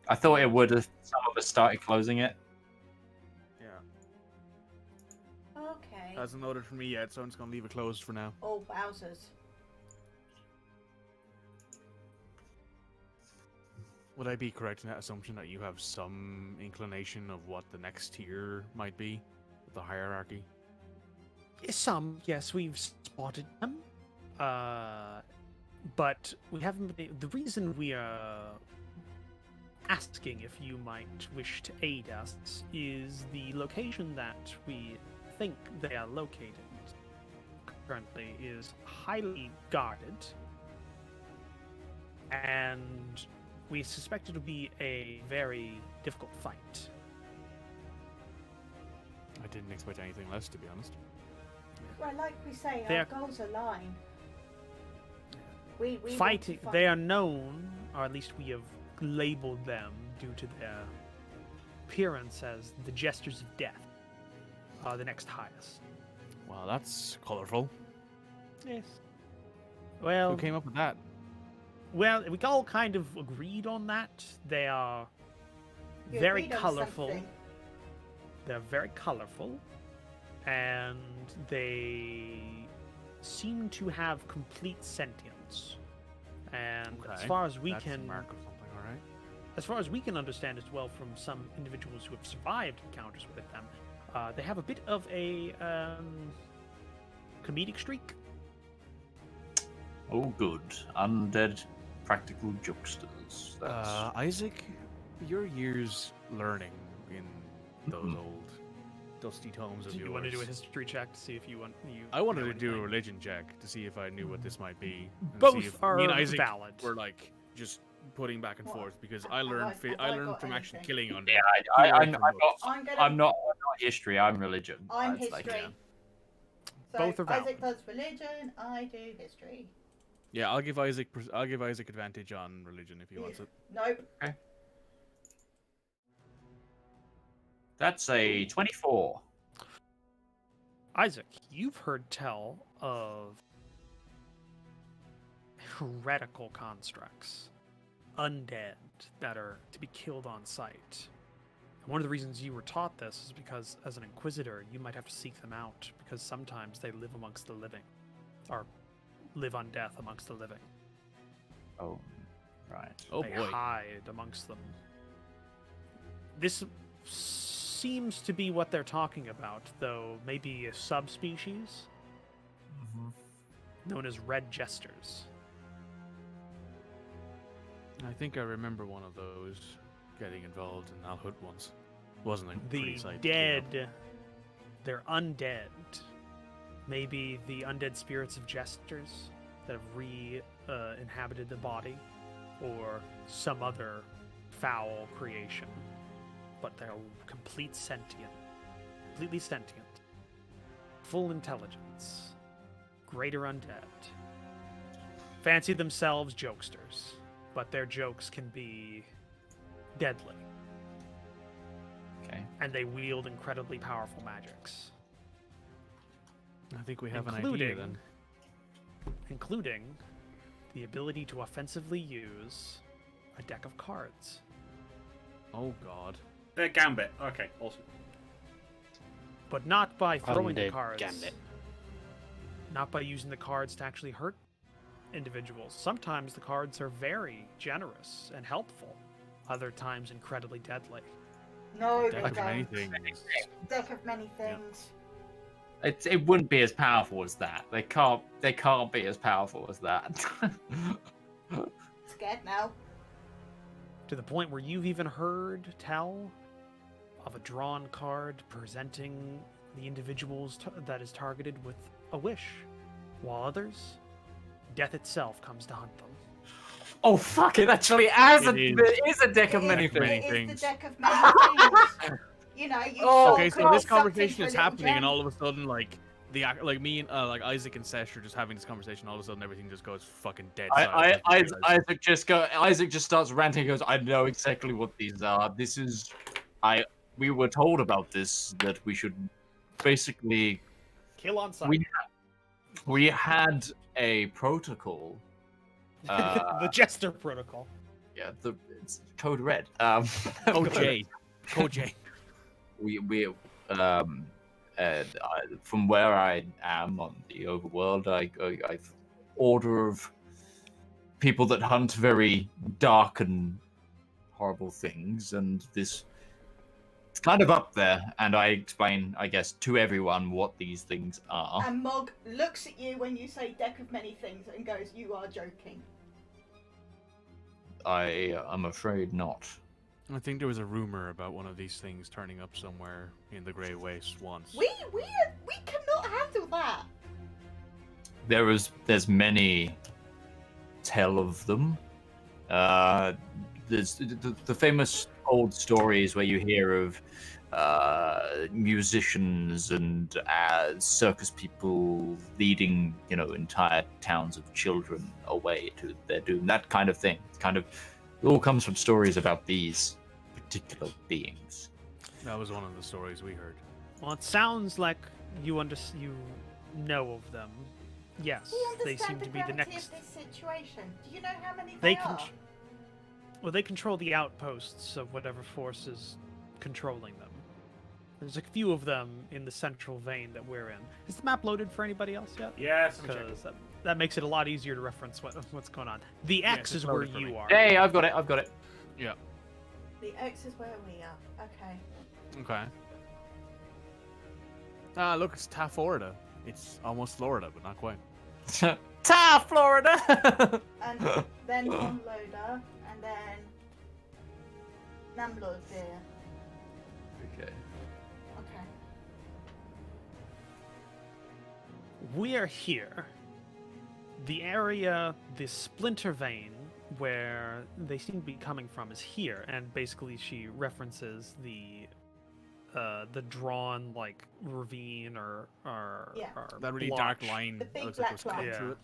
I thought it would if some of us started closing it. Yeah. Okay. Hasn't loaded for me yet, so I'm just gonna leave it closed for now. Oh, wowzers. Would I be correct in that assumption that you have some inclination of what the next tier might be? The hierarchy? Some, yes, we've spotted them. But we haven't been. The reason we are asking if you might wish to aid us is the location that we think they are located currently is highly guarded, and we suspect it'll be a very difficult fight. I didn't expect anything less, to be honest. Well, like we say, They're- our goals align. We Fighting, want to they fight. are known, or at least we have labeled them due to their appearance as the Jesters of Death, the next highest. Well, that's colorful. Yes. Well, Who came up with that? well, we all kind of agreed on that. They are You very agreed on colorful. something. They're very colorful, and they seem to have complete sentience. And as Okay, far as we That's a can, mark of something, alright. as far as we can understand as well from some individuals who have survived encounters with them, they have a bit of a comedic streak. Oh, good. Undead practical jokesters. That's... Isaac, your years learning in those Mhm. old dusty tomes of Do you yours. want to do a history check to see if you want? I wanted know to do a anything? religion check to see if I knew what this might be. And see Both if are me and Isaac valid. were like just putting back and What? forth because Have I learned have I I learned got from actually anything? killing undead. Yeah, You learned from books. I'm not history. I'm religion. I'm That's history. like, So Both are valid. Isaac does religion. I do history. Yeah, I'll give Isaac advantage on religion if he wants it. Nope. that's a 24. Isaac, you've heard tell of heretical constructs, undead that are to be killed on sight. And one of the reasons you were taught this is because, as an inquisitor, you might have to seek them out because sometimes they live amongst the living, or live on death amongst the living. Oh, right. Oh They boy. hide amongst them. This seems to be what they're talking about, though maybe a subspecies Mm-hmm. known as red jesters. I think I remember one of those getting involved in Alhut once. Wasn't a pretty The sight. to clean up. dead, they're undead. Maybe the undead spirits of jesters that have inhabited the body, or some other foul creation. But they're completely sentient, full intelligence, greater undead. Fancy themselves jokesters, but their jokes can be deadly. Okay. And they wield incredibly powerful magics. I think we have an idea then. Including the ability to offensively use a deck of cards. Oh god. Gambit. Okay, awesome. But not by throwing the Undead cards. Gambit. Not by using the cards to actually hurt individuals. Sometimes the cards are very generous and helpful. Other times incredibly deadly. No, they Deck of many don't. things. Deck of many things. It wouldn't be as powerful as that. They can't be as powerful as that. Scared now. To the point where you've even heard tell of a drawn card presenting the individuals that is targeted with a wish, while others, death itself comes to hunt them. Oh fuck! It actually is a deck of It many is- things. many It is things. the deck of many things. You know, you Oh, Okay, so shortcut this something conversation for a is little happening, and gem. all of a sudden, like me and like Isaac and Sesh are just having this conversation. All of a sudden, everything just goes fucking dead. silent. Isaac just starts ranting. He goes, "I know exactly what these are. This is, we were told about this, that we should basically Kill on sight. we had a protocol. The Jester Protocol. Yeah, it's Code Red. OJ. OJ. we from where I am on the overworld, I've order of people that hunt very dark and horrible things, and this it's kind of up there. And I explain, I guess, to everyone what these things are. And Mog looks at you when you say deck of many things and goes, "You are joking." I'm afraid not. I think there was a rumor about one of these things turning up somewhere in the Grey Wastes once. We cannot handle that. There's many tell of them. There's the famous old stories where you hear of musicians and circus people leading, entire towns of children away to their doom. That kind of thing. It all comes from stories about these particular beings. That was one of the stories we heard. Well, it sounds like you know of them. Yes, We they understand seem to be the gravity next. of this situation. Do you know how many They they are? Well, they control the outposts of whatever force is controlling them. There's a few of them in the central vein that we're in. Is the map loaded for anybody else yet? Yes. Because that makes it a lot easier to reference what's going on. The X it's is where loaded for you me. are. Hey, I've got it. Yeah. The X is where we are. Okay. Okay. Look, it's Ta, Florida. It's almost Florida, but not quite. Ta, Florida. And then Onloader, and then Namlord there. Okay. Okay. We are here. The area, the splinter vein where they seem to be coming from is here, and basically she references the drawn ravine or Yeah. That really blotch. dark line The big that looks like it was black cut line. through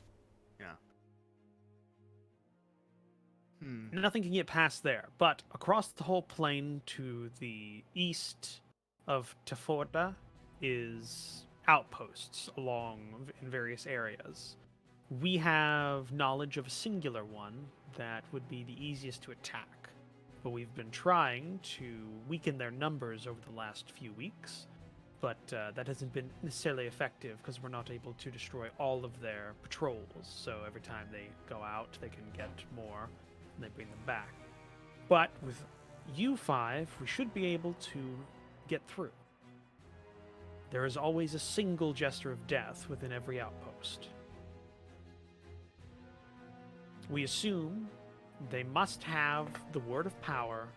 Yeah. it. Yeah. Nothing can get past there, but across the whole plain to the east of Teforda is outposts along in various areas. We have knowledge of a singular one that would be the easiest to attack, but we've been trying to weaken their numbers over the last few weeks, but that hasn't been necessarily effective because we're not able to destroy all of their patrols, so every time they go out they can get more and they bring them back. But with you five, we should be able to get through. There is always a single Jester of Death within every outpost. We assume they must have the word of power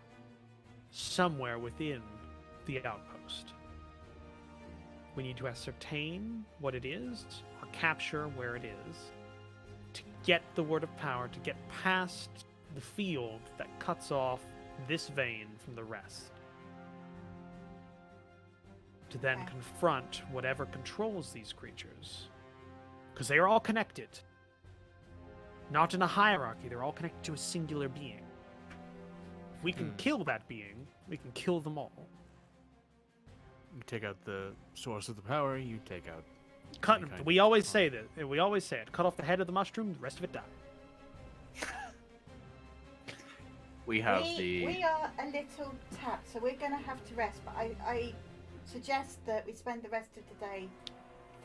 somewhere within the outpost. We need to ascertain what it is, or capture where it is, to get the word of power, to get past the field that cuts off this vein from the rest. To then Okay. confront whatever controls these creatures. Because they are all connected. Not in a hierarchy, they're all connected to a singular being. If we can kill that being, we can kill them all. You take out the source of the power, you take out. Cut. any kind We of- always say that. We always say it. Cut off the head of the mushroom, the rest of it die. We have the. We are a little tapped, so we're going to have to rest. But I suggest that we spend the rest of the day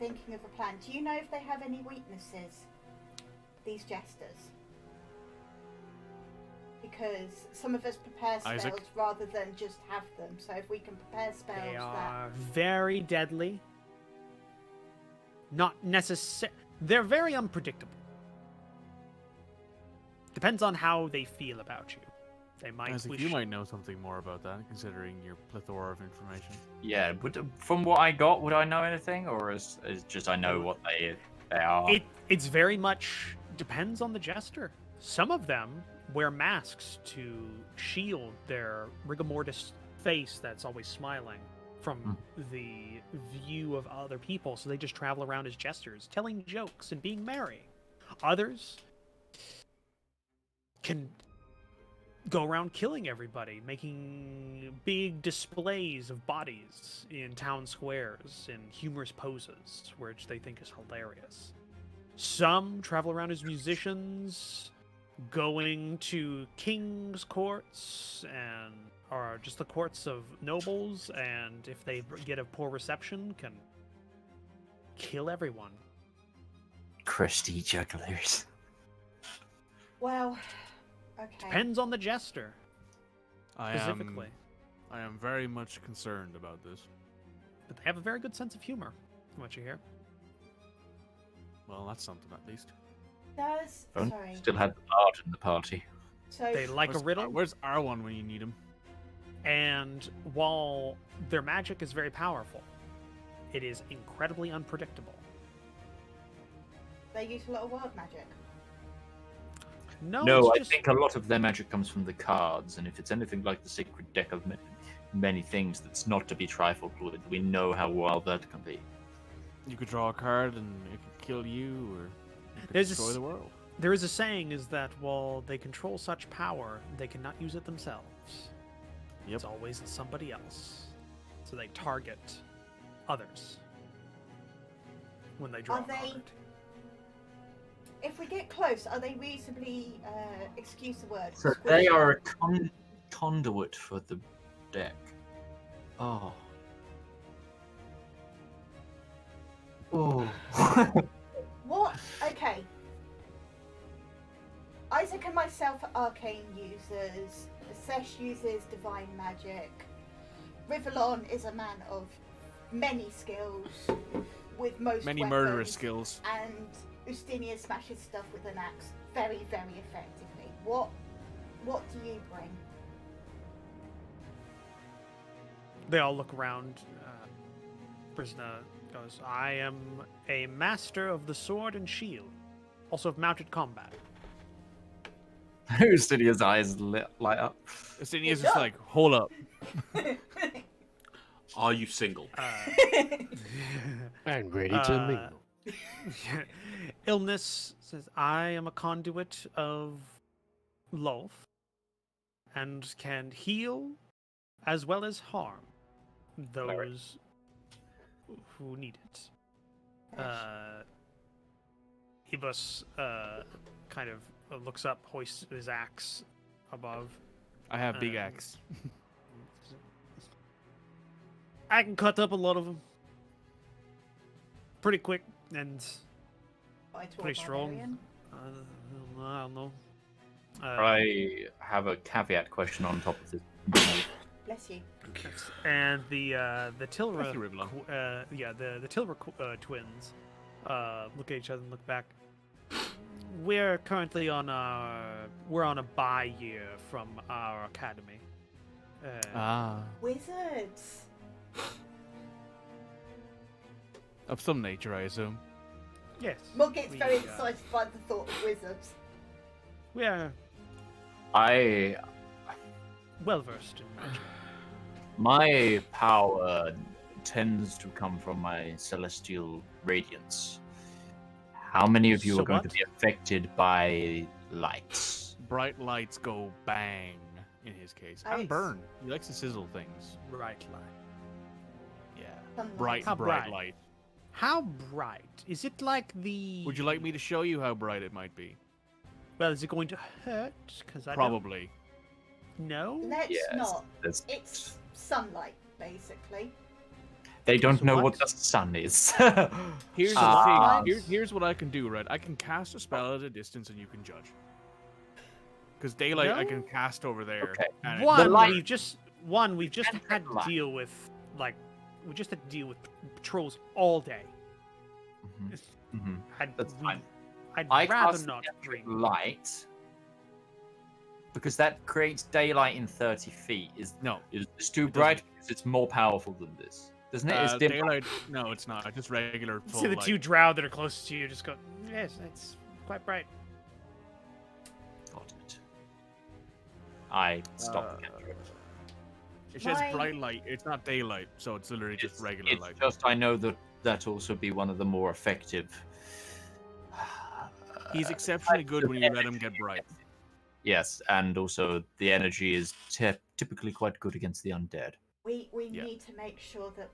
thinking of a plan. Do you know if they have any weaknesses, these jesters? Because some of us prepare spells Isaac? rather than just have them. So if we can prepare spells They that... are very deadly. Not necessarily. They're very unpredictable. Depends on how they feel about you. They might Isaac, wish. you might know something more about that, considering your plethora of information. Yeah, from what I got, would I know anything, or is just I know what they are? It's very much depends on the jester. Some of them wear masks to shield their rigor mortis face that's always smiling from the view of other people, so they just travel around as jesters, telling jokes and being merry. Others can go around killing everybody, making big displays of bodies in town squares in humorous poses, which they think is hilarious. Some travel around as musicians, going to king's courts and or just the courts of nobles, and if they get a poor reception, can kill everyone. Crusty jugglers. Well, okay. Depends on the jester, I specifically. am very much concerned about this. But they have a very good sense of humor, from what you hear. Well, that's something at least. Does... Don't Sorry. still had the bard in the party. So They like a riddle, Where's R1 when you need him? and while their magic is very powerful, it is incredibly unpredictable. they use a lot of wild magic. No, No, it's I just, think a lot of their magic comes from the cards, and if it's anything like the sacred deck of many things that's not to be trifled with, we know how wild that can be. You could draw a card and it could kill you, or you could There's a destroy s- the world. there is a saying is that while they control such power, they cannot use it themselves. Yep. It's always somebody else. So they target others when they draw Are a they- card. If we get close, are they reasonably, excuse the word, So they squishy? are a conduit for the deck. Oh. Oh. What? Okay. Isaac and myself are arcane users. Sesh uses divine magic. Rivallon is a man of many skills, with most Many weapons, murderous skills. and Ustinia smashes stuff with an axe very, very effectively. What do you bring? They all look around. Brisna goes, I am a master of the sword and shield, also of mounted combat. Ustinia's eyes light up. Estinia's just like, hold up. Are you single? And ready to mingle. Illness says, I am a conduit of love and can heal as well as harm those who need it. Ibus kind of looks up, hoists his axe above. I have big Um, axe. I can cut up a lot of them pretty quick and pretty strong. I don't know. I have a caveat question on top of this. Bless you. And the Tilra, Thank you, Rivallon. the Tilra twins look at each other and look back. we're currently on a bye year from our academy. Wizards. Of some nature, I assume. Yes. Mug gets very we, excited by the thought of wizards. We are I well versed in magic. My power tends to come from my celestial radiance. How many of you So are going to what? be affected by lights? Bright lights go bang in his case. Ice. And burn. He likes to sizzle things. Bright light. Yeah. Sunlight. Bright, How bright bright? light. How bright? Is it like the? Would you like me to show you how bright it might be? Well, is it going to hurt? Because I Probably. don't know. Let's Yes, not. that's- It's sunlight, basically. They don't So know what? what the sun is. Here's Ah. the thing. Here's what I can do, right? I can cast a spell at a distance and you can judge. Because daylight I can No. cast over there. Okay. and it- One, light- we've just And had to light. deal with we just had to deal with patrols all day. Mhm. That's fine. I'd I rather cast not electric bring. light because that creates daylight in 30 feet. Is No. this too It bright? Because it's more powerful than this, doesn't it? It's dim. daylight. No, it's not. Just regular full See the light. two drow that are closest to you just go. Yes, it's quite bright. Got it. I stopped the cantrip. It says My- bright light. It's not daylight, so it's literally just regular It's light. just I know that also be one of the more effective. He's exceptionally good when you let him get bright. Yes, and also the energy is typically quite good against the undead. We Yeah. need to make sure that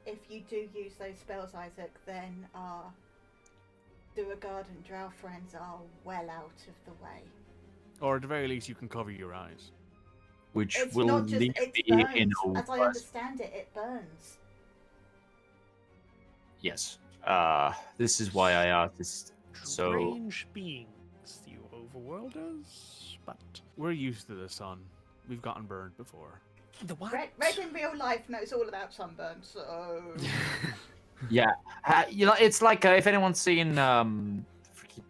if you do use those spells, Isaac, then our Duergard and Drow friends are well out of the way. Or at the very least, you can cover your eyes. Which It's will not just leave it me burns. in a As I worse- understand it, it burns. Yes. This is why I asked this. So Strange beings, you overworlders, but We're used to the sun. We've gotten burned before. the what? Red in real life knows all about sunburn, so yeah, it's like if anyone's seen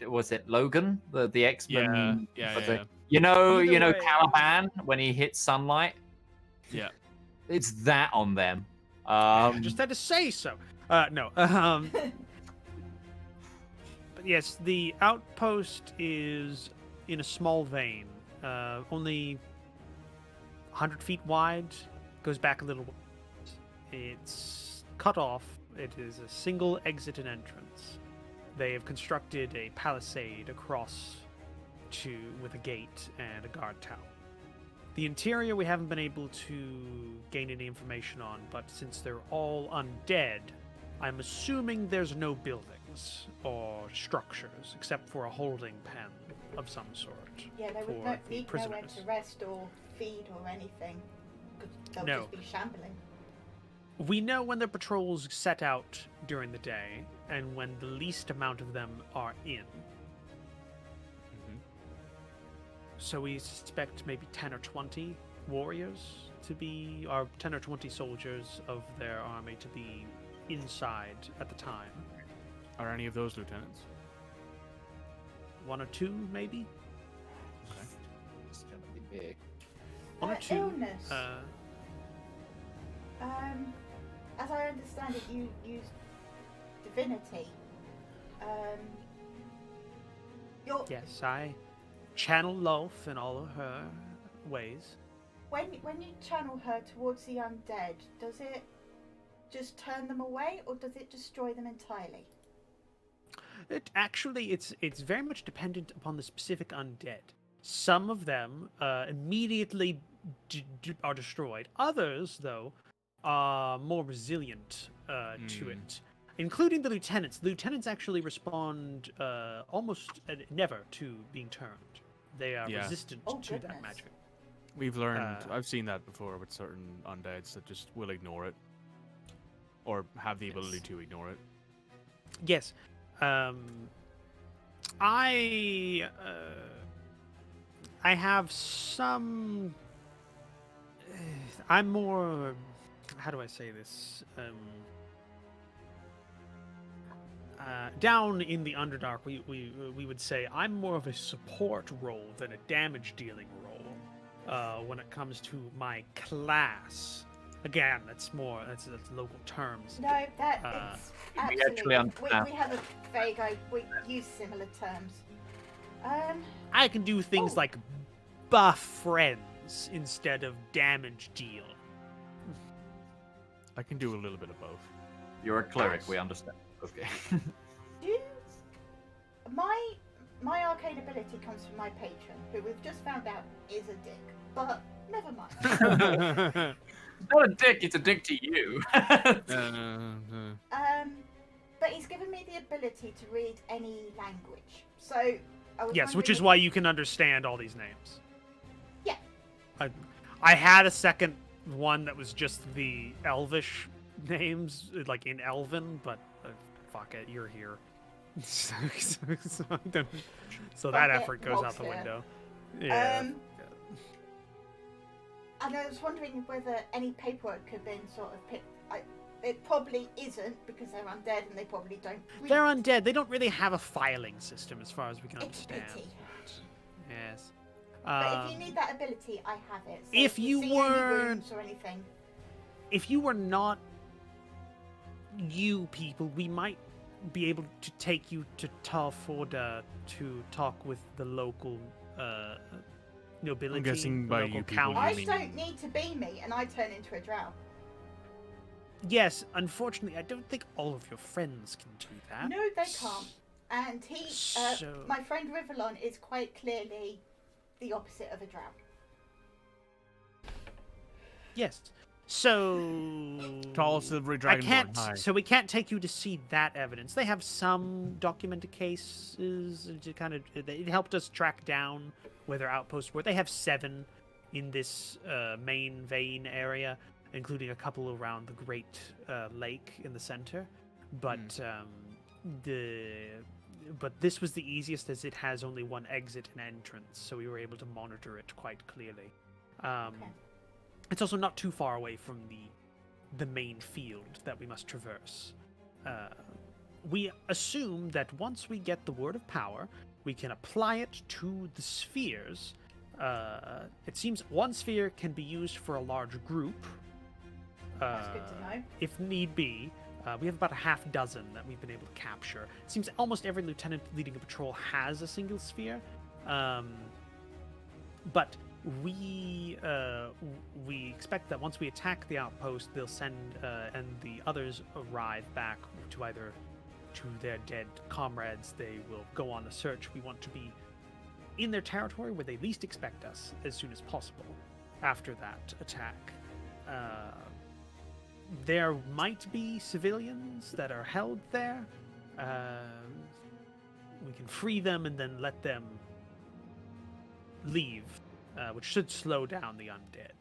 was it Logan, the X-Men? Yeah. You know, Either way. Caliban when he hits sunlight. Yeah. It's that on them. I just had to say so. No. But yes, the outpost is in a small vein, only 100 feet wide. Goes back a little. It's cut off. It is a single exit and entrance. They have constructed a palisade across with a gate and a guard tower. The interior we haven't been able to gain any information on, but since they're all undead, I'm assuming there's no buildings or structures except for a holding pen of some sort. yeah, they would for not the need nowhere prisoners. to rest or feed or anything. 'Cause they'll No. just be shambling. We know when the patrols set out during the day and when the least amount of them are in. So we suspect maybe 10 or 20 warriors to be, or 10 or 20 soldiers of their army to be inside at the time. Are any of those lieutenants? One or two, maybe? It's gonna be big. One or two. Illness. Uh, As I understand it, you use divinity. You're, yes, I channel Loaf in all of her ways. when you channel her towards the undead, does it just turn them away, or does it destroy them entirely? It's very much dependent upon the specific undead. Some of them immediately are destroyed. Others, though, are more resilient to it, including the lieutenants. The lieutenants actually respond almost never to being turned. They are Yeah. resistant Oh, to that goodness. magic. We've learned. I've seen that before with certain undeads that just will ignore it, or have the ability to ignore it. Yes. I have some. I'm more. How do I say this? down in the Underdark, we would say I'm more of a support role than a damage dealing role when it comes to my class. Again, that's local terms. No, that it's absolutely. understand. We have a vague. We use similar terms. I can do things like buff friends instead of damage deal. I can do a little bit of both. You're a cleric, we understand. Okay. My arcane ability comes from my patron, who we've just found out is a dick. But never mind. It's not a dick, it's a dick to you. But he's given me the ability to read any language. So I was Yes, which wondering is why you can understand all these names. Yeah. I had a second one that was just the Elvish names, like in Elven, but fuck it, you're here. so that effort goes out the window. Yeah. And I was wondering whether any paperwork could have been sort of picked. It probably isn't because they're undead and they probably don't. They're undead. They don't really have a filing system, as far as we can It's understand. pity. Yes. But if you need that ability, I have it. So if you see any were, runes or anything, if you were not you people, we might be able to take you to Tarforda to talk with the local nobility. I'm guessing the by local you people, count. you I mean- don't need to be me, and I turn into a drow. Yes, unfortunately, I don't think all of your friends can do that. No, they can't. And he, So- my friend Rivallon, is quite clearly the opposite of a drow. Yes. So Tall silvery I dragonborn. can't. Hi. So we can't take you to see that evidence. They have some documented cases to kind of. It helped us track down where their outposts were. They have 7 in this main vein area, including a couple around the Great Lake in the center. But but this was the easiest, as it has only one exit and entrance, so we were able to monitor it quite clearly. It's also not too far away from the main field that we must traverse. We assume that once we get the Word of Power, we can apply it to the spheres. It seems one sphere can be used for a large group. That's good to know. If need be. We have about a half dozen that we've been able to capture. It seems almost every lieutenant leading a patrol has a single sphere. But we expect that once we attack the outpost, they'll send and the others arrive back to either to their dead comrades. They will go on a search. We want to be in their territory where they least expect us as soon as possible after that attack. There might be civilians that are held there. We can free them and then let them leave, which should slow down the undead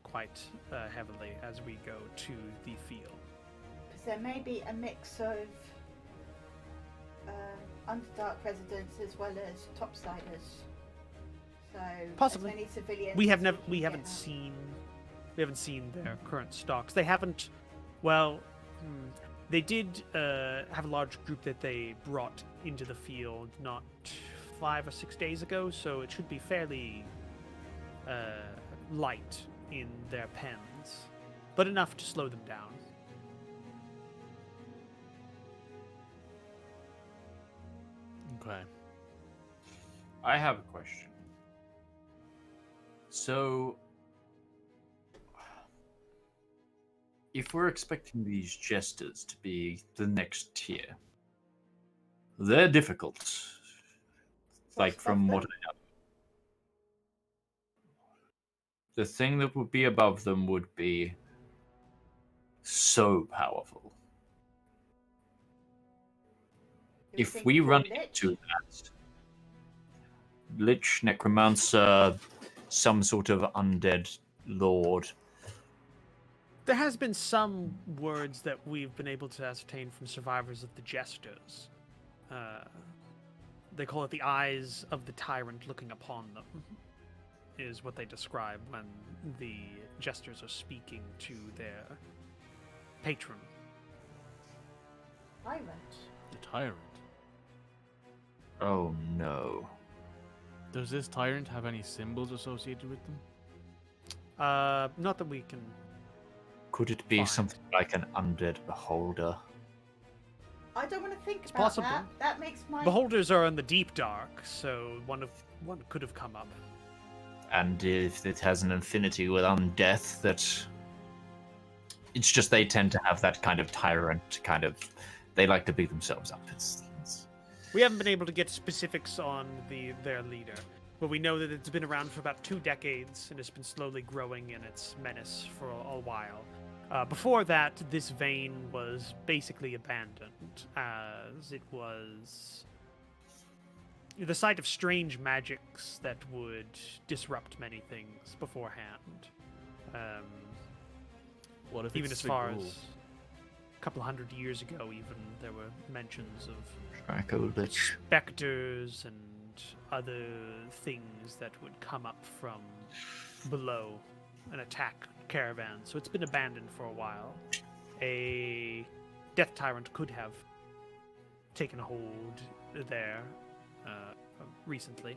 quite heavily as we go to the field. Because there may be a mix of Underdark residents as well as topsiders. So Possibly. as many civilians. We as haven't can get. seen their current stocks. They haven't. Well, they did have a large group that they brought into the field not 5 or 6 days ago, so it should be fairly light in their pens, but enough to slow them down. Okay. I have a question. So, if we're expecting these jesters to be the next tier, they're difficult. Like, from what I know. The thing that would be above them would be so powerful. You If think we for run Lich? into that, Lich, Necromancer, some sort of undead lord. There has been some words that we've been able to ascertain from survivors of the Jesters. They call it the eyes of the tyrant looking upon them, is what they describe when the Jesters are speaking to their patron. Tyrant. The tyrant. Oh no. Does this tyrant have any symbols associated with them? Not that we can. Could it be Fine. something like an undead beholder? I don't want to think It's about possible. that. That makes my Beholders are in the deep dark, so one could have come up. And if it has an affinity with undeath, that it's just they tend to have that kind of tyrant kind of. They like to beat themselves up. It's We haven't been able to get specifics on their leader, but we know that it's been around for about 2 decades and has been slowly growing in its menace for a while. Before that, this vein was basically abandoned, as it was the site of strange magics that would disrupt many things beforehand. What if Even it's as the far ghoul? as a couple hundred years ago, even there were mentions of Draco Lich. specters and other things that would come up from below and attack caravans. So it's been abandoned for a while. A death tyrant could have taken a hold there recently.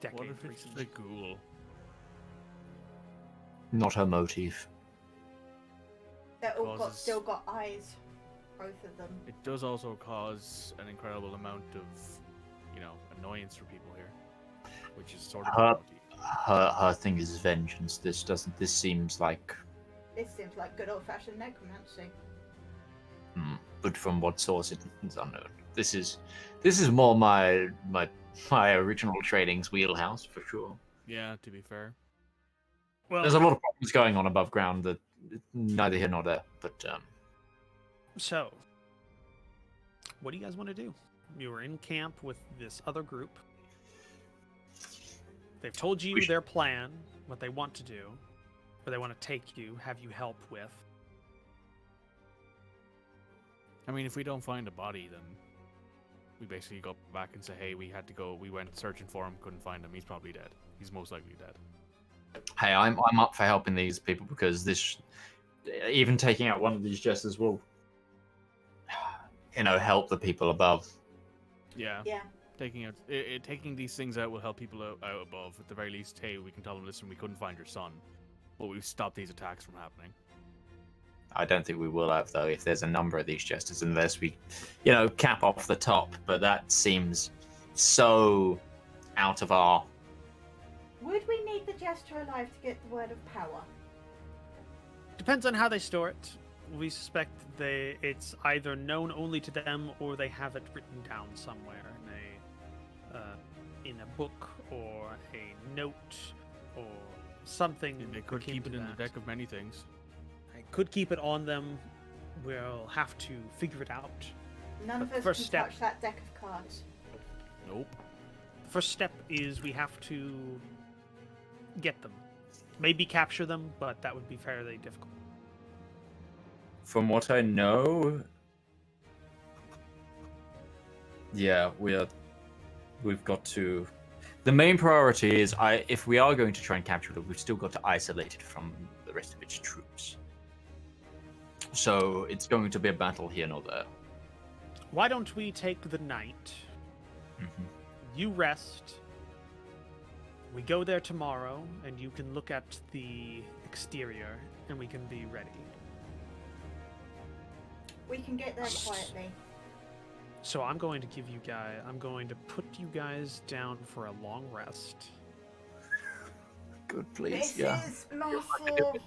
What Decades if it's recently. the ghoul? Not her motive. they're all causes- still got eyes, both of them. It does also cause an incredible amount of, annoyance for people here, which is sort of Her- the motif. Her thing is vengeance. This doesn't. This seems like. This seems like good old-fashioned necromancy. But from what source it is unknown. This is more my original training's wheelhouse for sure. Yeah, to be fair. Well, There's a lot of problems going on above ground that neither here nor there. But so, what do you guys want to do? You were in camp with this other group. They've told you We should- their plan, what they want to do, where they want to take you, have you help with. I mean, if we don't find a body, then we basically go back and say, hey, we went searching for him, couldn't find him, he's probably dead. He's most likely dead. hey, I'm up for helping these people because this, even taking out one of these jesters will, help the people above. Yeah. Yeah. Taking these things out will help people out above. At the very least, hey, we can tell them, listen, we couldn't find your son, but we've stopped these attacks from happening. I don't think we will have though if there's a number of these jesters, unless we, cap off the top. But that seems so out of our. Would we need the jester alive to get the word of power? Depends on how they store it. We suspect it's either known only to them or they have it written down somewhere in a book or a note or something. And they could akin keep to it in the that. deck of many things. I could keep it on them. We'll have to figure it out. None of But us first can step- touch that deck of cards. Nope. The first step is we have to get them. Maybe capture them, but that would be fairly difficult. From what I know, yeah, we've got to. The main priority is, if we are going to try and capture it, we've still got to isolate it from the rest of its troops. So it's going to be a battle here nor there. Why don't we take the night? Mhm. You rest. We go there tomorrow, and you can look at the exterior, and we can be ready. We can get there quietly. So I'm going to put you guys down for a long rest. Good, please. This Yeah, is massive.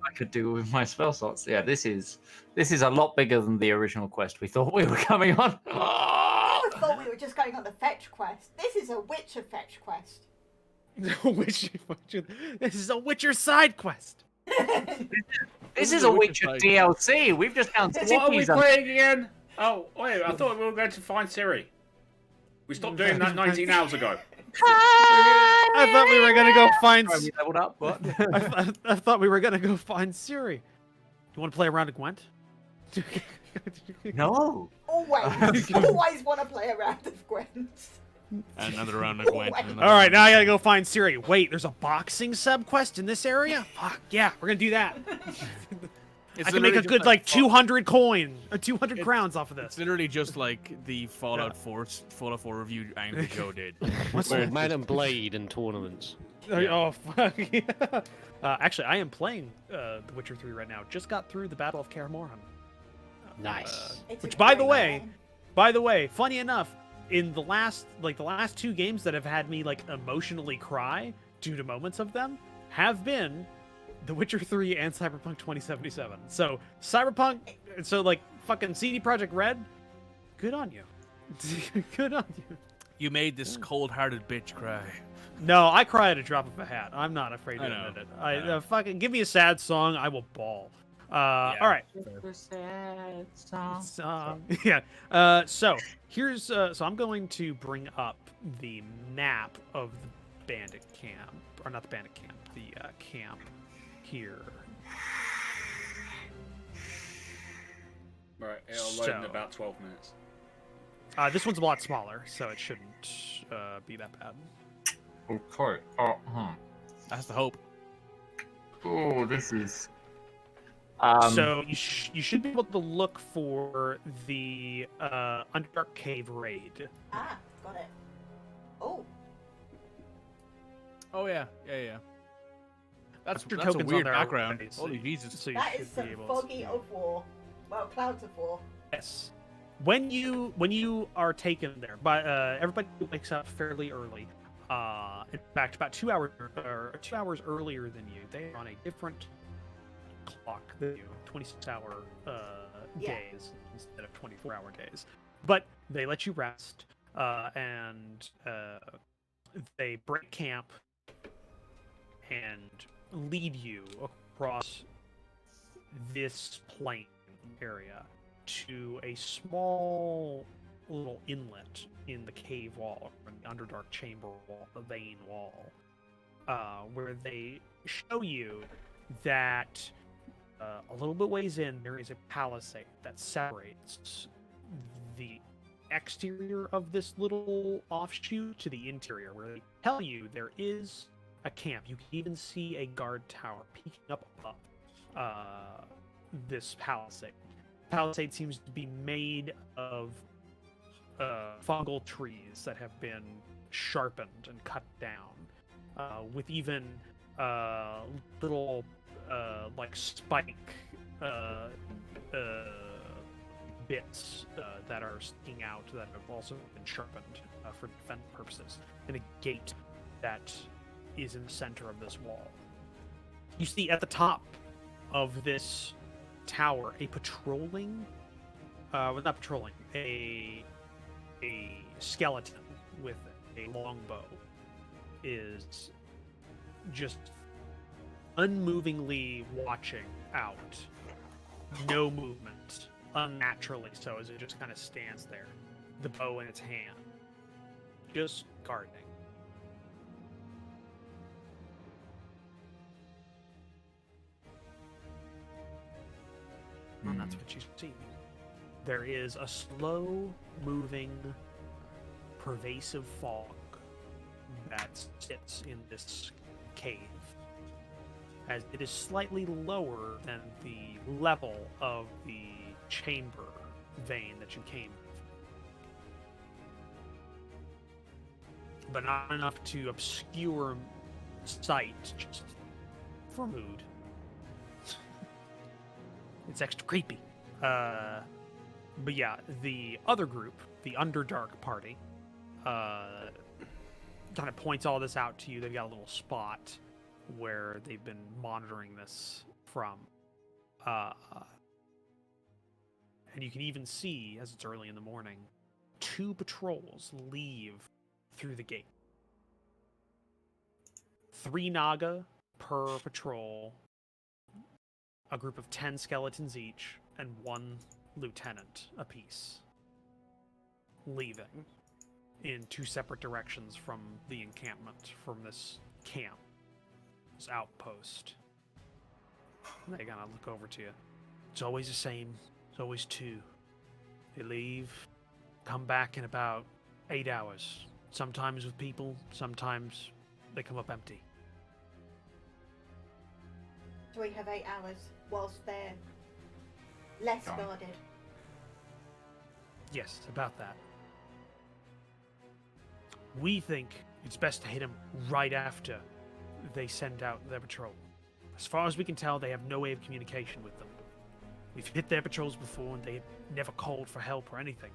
I could do with my spell slots. Yeah, this is a lot bigger than the original quest we thought we were coming on. I thought we were just going on the fetch quest. This is a Witcher fetch quest. This is a Witcher side quest. This is a Witcher DLC. We've just found What are we cities. playing again? Oh, wait, I thought we were going to find Siri. We stopped doing that 19 hours ago. I thought we were gonna go find. We leveled up. What? I thought we were gonna go find Siri. You want to play around at Gwent? No. Always want to play around with Gwent. Another round of Gwent. All All right, now I gotta go find Siri. Wait, there's a boxing sub quest in this area? Fuck yeah, we're gonna do that. It's I can make a literally good just like 200 coin, 200 crowns off of It's this. literally just like the Fallout 4 review Angry Joe did. What's Where that? Man and Blade in tournaments. Yeah. Oh fuck! Yeah. Actually, I am playing The Witcher 3 right now. Just got through the Battle of Kaer Morhen. Nice. It's a Which, by the great way, game. funny enough, in the last 2 games that have had me like emotionally cry due to moments of them have been The Witcher 3 and Cyberpunk 2077. So Cyberpunk, like fucking CD Projekt Red, good on you. Good on you. You made this cold-hearted bitch cry. No, I cry at a drop of a hat. I'm not afraid to I know. admit it. I know. Fucking give me a sad song, I will bawl. All right. Yeah. So here's so I'm going to bring up the map of the bandit camp, or not the bandit camp, the camp here. Right, it'll load in So- about 12 minutes. This one's a lot smaller, so it shouldn't be that bad. Okay. That's the hope. Oh, this is. So you should be able to look for the Underdark Cave raid. Ah, got it. Oh, Oh yeah. That's After a tokens on weird there background. already, so Holy you- Jesus. So you that should is be some able foggy to... of war. Well, clouds of war. Yes. When you are taken there, but everybody wakes up fairly early. In fact, about 2 hours earlier than you. They are on a different clock than you, 26-hour Yeah. days instead of 24-hour days. But they let you rest, and they break camp and lead you across this plain area to a small little inlet in the cave wall, or the Underdark chamber wall, the vein wall, where they show you that a little bit ways in there is a palisade that separates the exterior of this little offshoot to the interior, where they tell you there is a camp. You can even see a guard tower peeking up above this palisade. Palisade seems to be made of fungal trees that have been sharpened and cut down, with even little like spike bits that are sticking out that have also been sharpened for defense purposes, and a gate that is in the center of this wall. You see at the top of this tower a skeleton with a longbow is just unmovingly watching out. No movement, unnaturally so, as it just kind of stands there, the bow in its hand, just guarding. And that's what you see. There is a slow-moving, pervasive fog that sits in this cave, as it is slightly lower than the level of the chamber vein that you came with. But not enough to obscure sight, just for mood. It's extra creepy. But yeah, the other group, the Underdark party, kind of points all this out to you. They've got a little spot where they've been monitoring this from. And you can even see, as it's early in the morning, 2 patrols leave through the gate. 3 Naga per patrol, a group of 10 skeletons each, and 1 lieutenant apiece, leaving in 2 separate directions from the encampment, from this camp, this outpost. They kind of look over to you. It's always the same. It's always 2. They leave, come back in about 8 hours. Sometimes with people, sometimes they come up empty. So we have 8 hours whilst they're less Go on. guarded. Yes, about that. We think it's best to hit them right after they send out their patrol. As far as we can tell, they have no way of communication with them. We've hit their patrols before, and they never called for help or anything.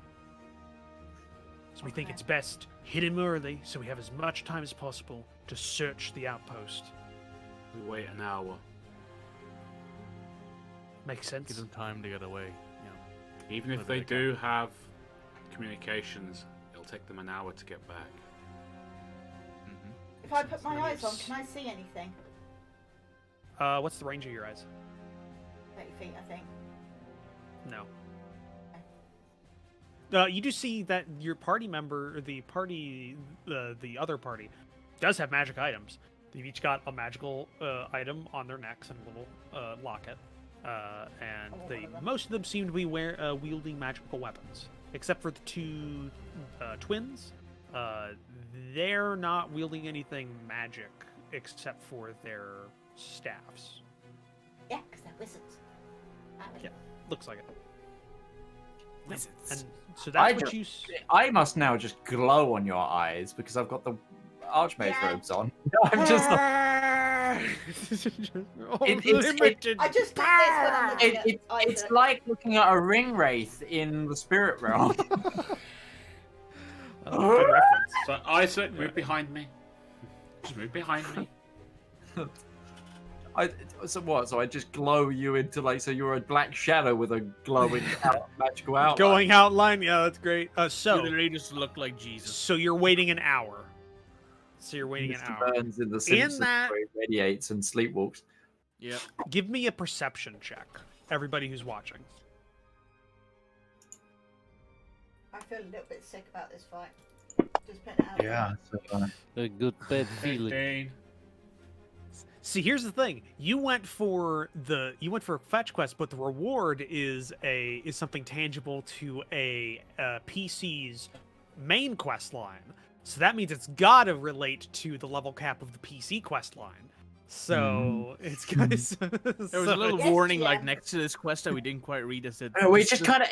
So we think Okay. it's best hit him early, so we have as much time as possible to search the outpost. We wait an hour. Makes sense? Give them time to get away. Yeah. Even if Whether they they can. do have communications, it'll take them an hour to get back. Mm-hmm. If I put my eyes on, can I see anything? What's the range of your eyes? 30 feet, I think. No. You do see that your party member, or the other party, does have magic items. They've each got a magical item on their necks and a little locket, and most of them seem to be wielding magical weapons, except for the two twins. They're not wielding anything magic except for their staffs. Yeah, because they're wizards. Yeah, looks like it. Wizards. And so I that's what just- you. I must now just glow on your eyes because I've got the Archmage Yeah. robes on. I'm just like, Unlimited I just did this when I'm looking at it's Isaac. like looking at a ring wraith in the spirit realm. Good reference. So Isaac, move behind me. Just move behind me. So what? So I just glow you into like, so you're a black shadow with a glowing magical outline. Going outline, yeah, that's great. You So literally just look like Jesus. you're waiting an hour. So you're waiting an Mr. hour. Burns in the Simpsons that- where he radiates and sleepwalks. Yep. Give me a perception check, everybody who's watching. I feel a little bit sick about this fight. Just putting it out there. A good bad feeling. 15. See, here's the thing. You went for fetch quest, but the reward is something tangible to a PC's main quest line. So that means it's got to relate to the level cap of the PC quest line. So it's guys. There was a little Yes, warning yeah. like next to this quest that we didn't quite read that said We just kind of.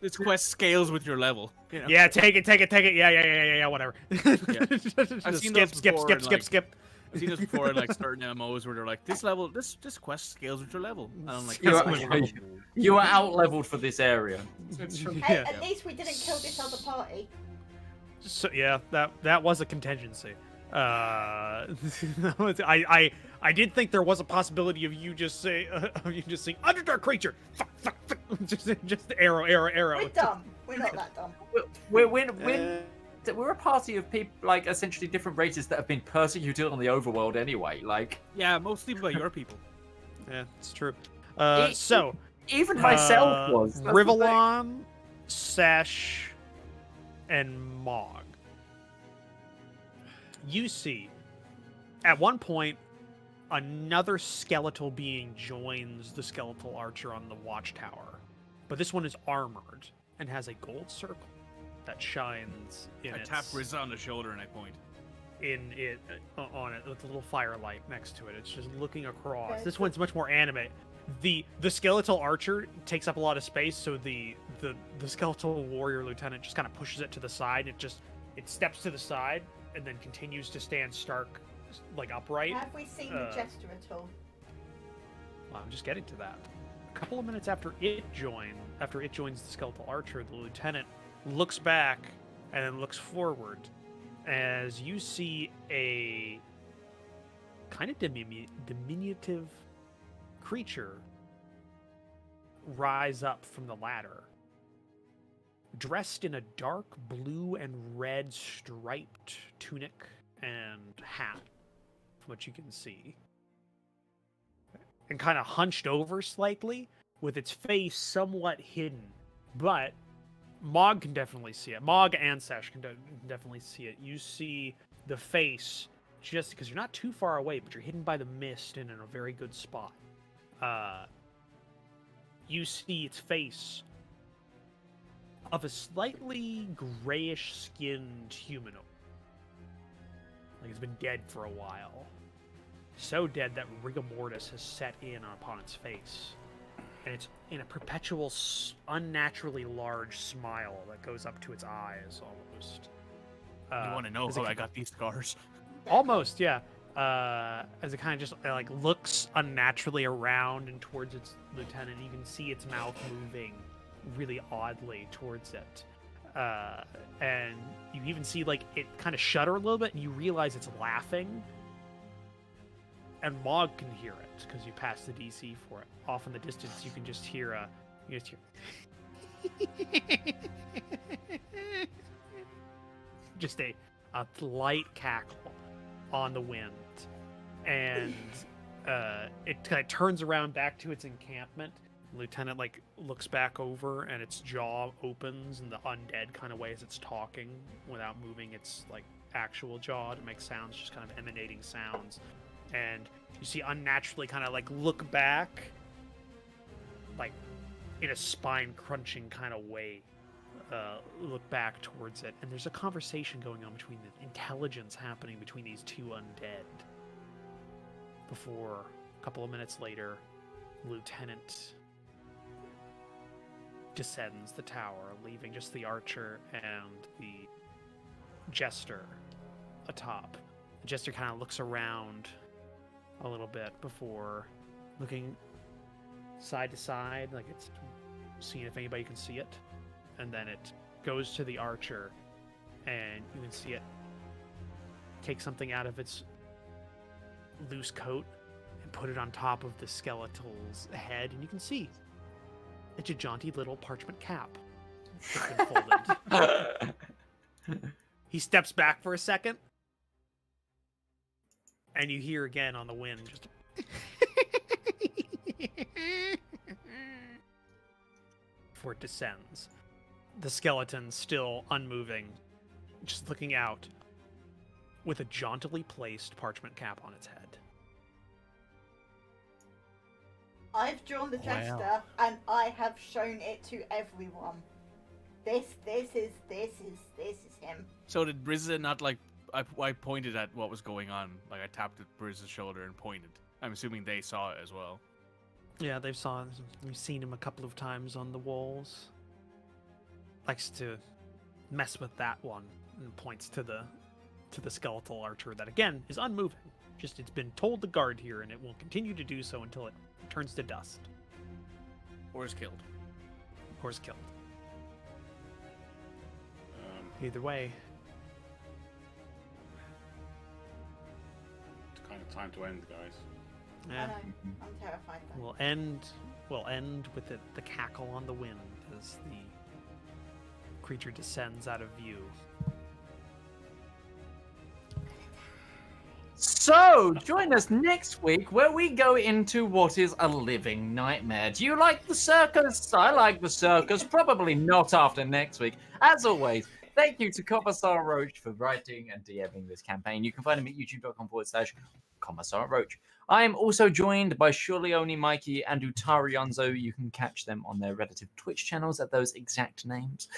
this quest scales with your level. You know? Yeah, take it. Yeah, whatever. I've seen those skip, before and, like, skip. I've seen this before in like certain MMOs where they're like, this level, this quest scales with your level. And I'm like, You that's are- my level. You are out leveled for this area. Hey, Yeah. at least we didn't kill this other party. So yeah, that was a contingency. I did think there was a possibility of you just saying Underdark creature. Fuck. just arrow. We're dumb. We're not that dumb. We're a party of people, like essentially different races that have been persecuted on the overworld anyway. Like Yeah, mostly by your people. Yeah, it's true. It- So even myself was. That's the thing. Rivallon, Sesh, and Mog. You see, at one point, another skeletal being joins the skeletal archer on the watchtower, but this one is armored and has a gold circle that shines in I its, tap Riz on the shoulder and I point. on it with a little firelight next to it. It's just looking across. Okay. This one's much more animate. The skeletal archer takes up a lot of space, so the skeletal warrior lieutenant just kind of pushes it to the side. It steps to the side and then continues to stand stark, like upright. Have we seen the jester at all? Well, I'm just getting to that. A couple of minutes after it joins the skeletal archer, the lieutenant looks back and then looks forward as you see a kind of diminutive creature rise up from the ladder, dressed in a dark blue and red striped tunic and hat, from what you can see, and kind of hunched over slightly, with its face somewhat hidden. But Mog can definitely see it. Mog and Sesh can definitely see it. You see the face, just because you're not too far away, but you're hidden by the mist and in a very good spot. You see its face of a slightly grayish-skinned humanoid. Like it's been dead for a while. So dead that rigor mortis has set in upon its face. and it's in a perpetual, unnaturally large smile that goes up to its eyes, almost. You want to know as how it I got these scars? Almost, yeah. As it kind of just like looks unnaturally around and towards its lieutenant, you can see its mouth moving really oddly towards it. And you even see like it kind of shudder a little bit, and you realize it's laughing. And Mog can hear it because you passed the DC for it. Off in the distance, you can just hear just a light cackle on the wind, and it kind of turns around back to its encampment. Lieutenant like looks back over, and its jaw opens in the undead kind of way as it's talking without moving its like actual jaw to make sounds, just kind of emanating sounds. And you see unnaturally kind of like look back, like in a spine crunching kind of way, look back towards it, and there's a conversation going on between the intelligence happening between these two undead. Before a couple of minutes later, Lieutenant descends the tower, leaving just the archer and the jester atop. The jester kind of looks around a little bit before looking side to side, like it's seeing if anybody can see it. And then it goes to the archer, and you can see it take something out of its loose coat and put it on top of the skeletal's head, and you can see it's a jaunty little parchment cap that's been folded. He steps back for a second, and you hear again on the wind just before it descends. The skeleton still unmoving, just looking out with a jauntily placed parchment cap on its head. I've drawn the jester, and I have shown it to everyone. This is him. So did Brizza not like? I pointed at what was going on. Like I tapped at Brizza's shoulder and pointed. I'm assuming they saw it as well. Yeah, we've seen him a couple of times on the walls. Likes to mess with that one, and points to the skeletal archer that again is unmoving. Just it's been told to guard here, and it will continue to do so until it turns to dust. Or is killed. Or is killed. Either way. It's kind of time to end, guys. Yeah. I know. I'm terrified though. We'll end with the cackle on the wind as the creature descends out of view. So, join us next week where we go into what is a living nightmare. Do you like the circus? I like the circus. Probably not after next week. As always, thank you to Commissar Roach for writing and DMing this campaign. You can find him at youtube.com/Commissar Roach. I am also joined by Shurleone, Mikey, and Utari Yonzo. You can catch them on their relative Twitch channels at those exact names.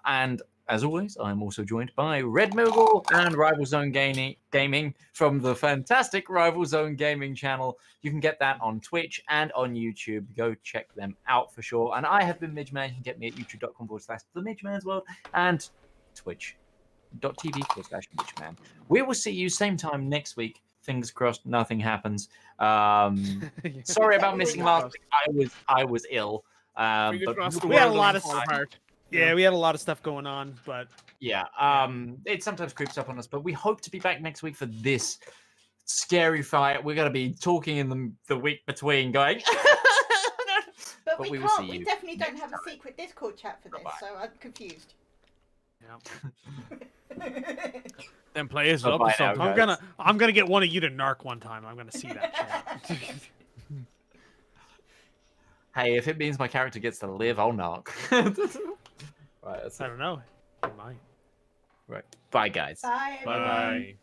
And as always, I'm also joined by Red Mogul and Rival Zone Gaming from the fantastic Rival Zone Gaming channel. You can get that on Twitch and on YouTube. Go check them out for sure. And I have been Midgeman. You can get me at youtube.com/TheMidgeman'sWorld and twitch.tv/Midgeman. We will see you same time next week. Fingers crossed, nothing happens. Sorry about missing last week. I was ill. But we had a lot of stuff. Yeah, we had a lot of stuff going on, but yeah, it sometimes creeps up on us. But we hope to be back next week for this scary fight. We're going to be talking in the week between, going. But we we will can't. see We you definitely don't next have a time. secret Discord chat for this, so I'm confused. Then play us up or Bye now, something. guys. I'm gonna get one of you to narc one time. I'm gonna see that chat. Hey, if it means my character gets to live, I'll knock. Right, that's I don't know. I might. right. Bye, guys. Bye. Bye everyone. bye.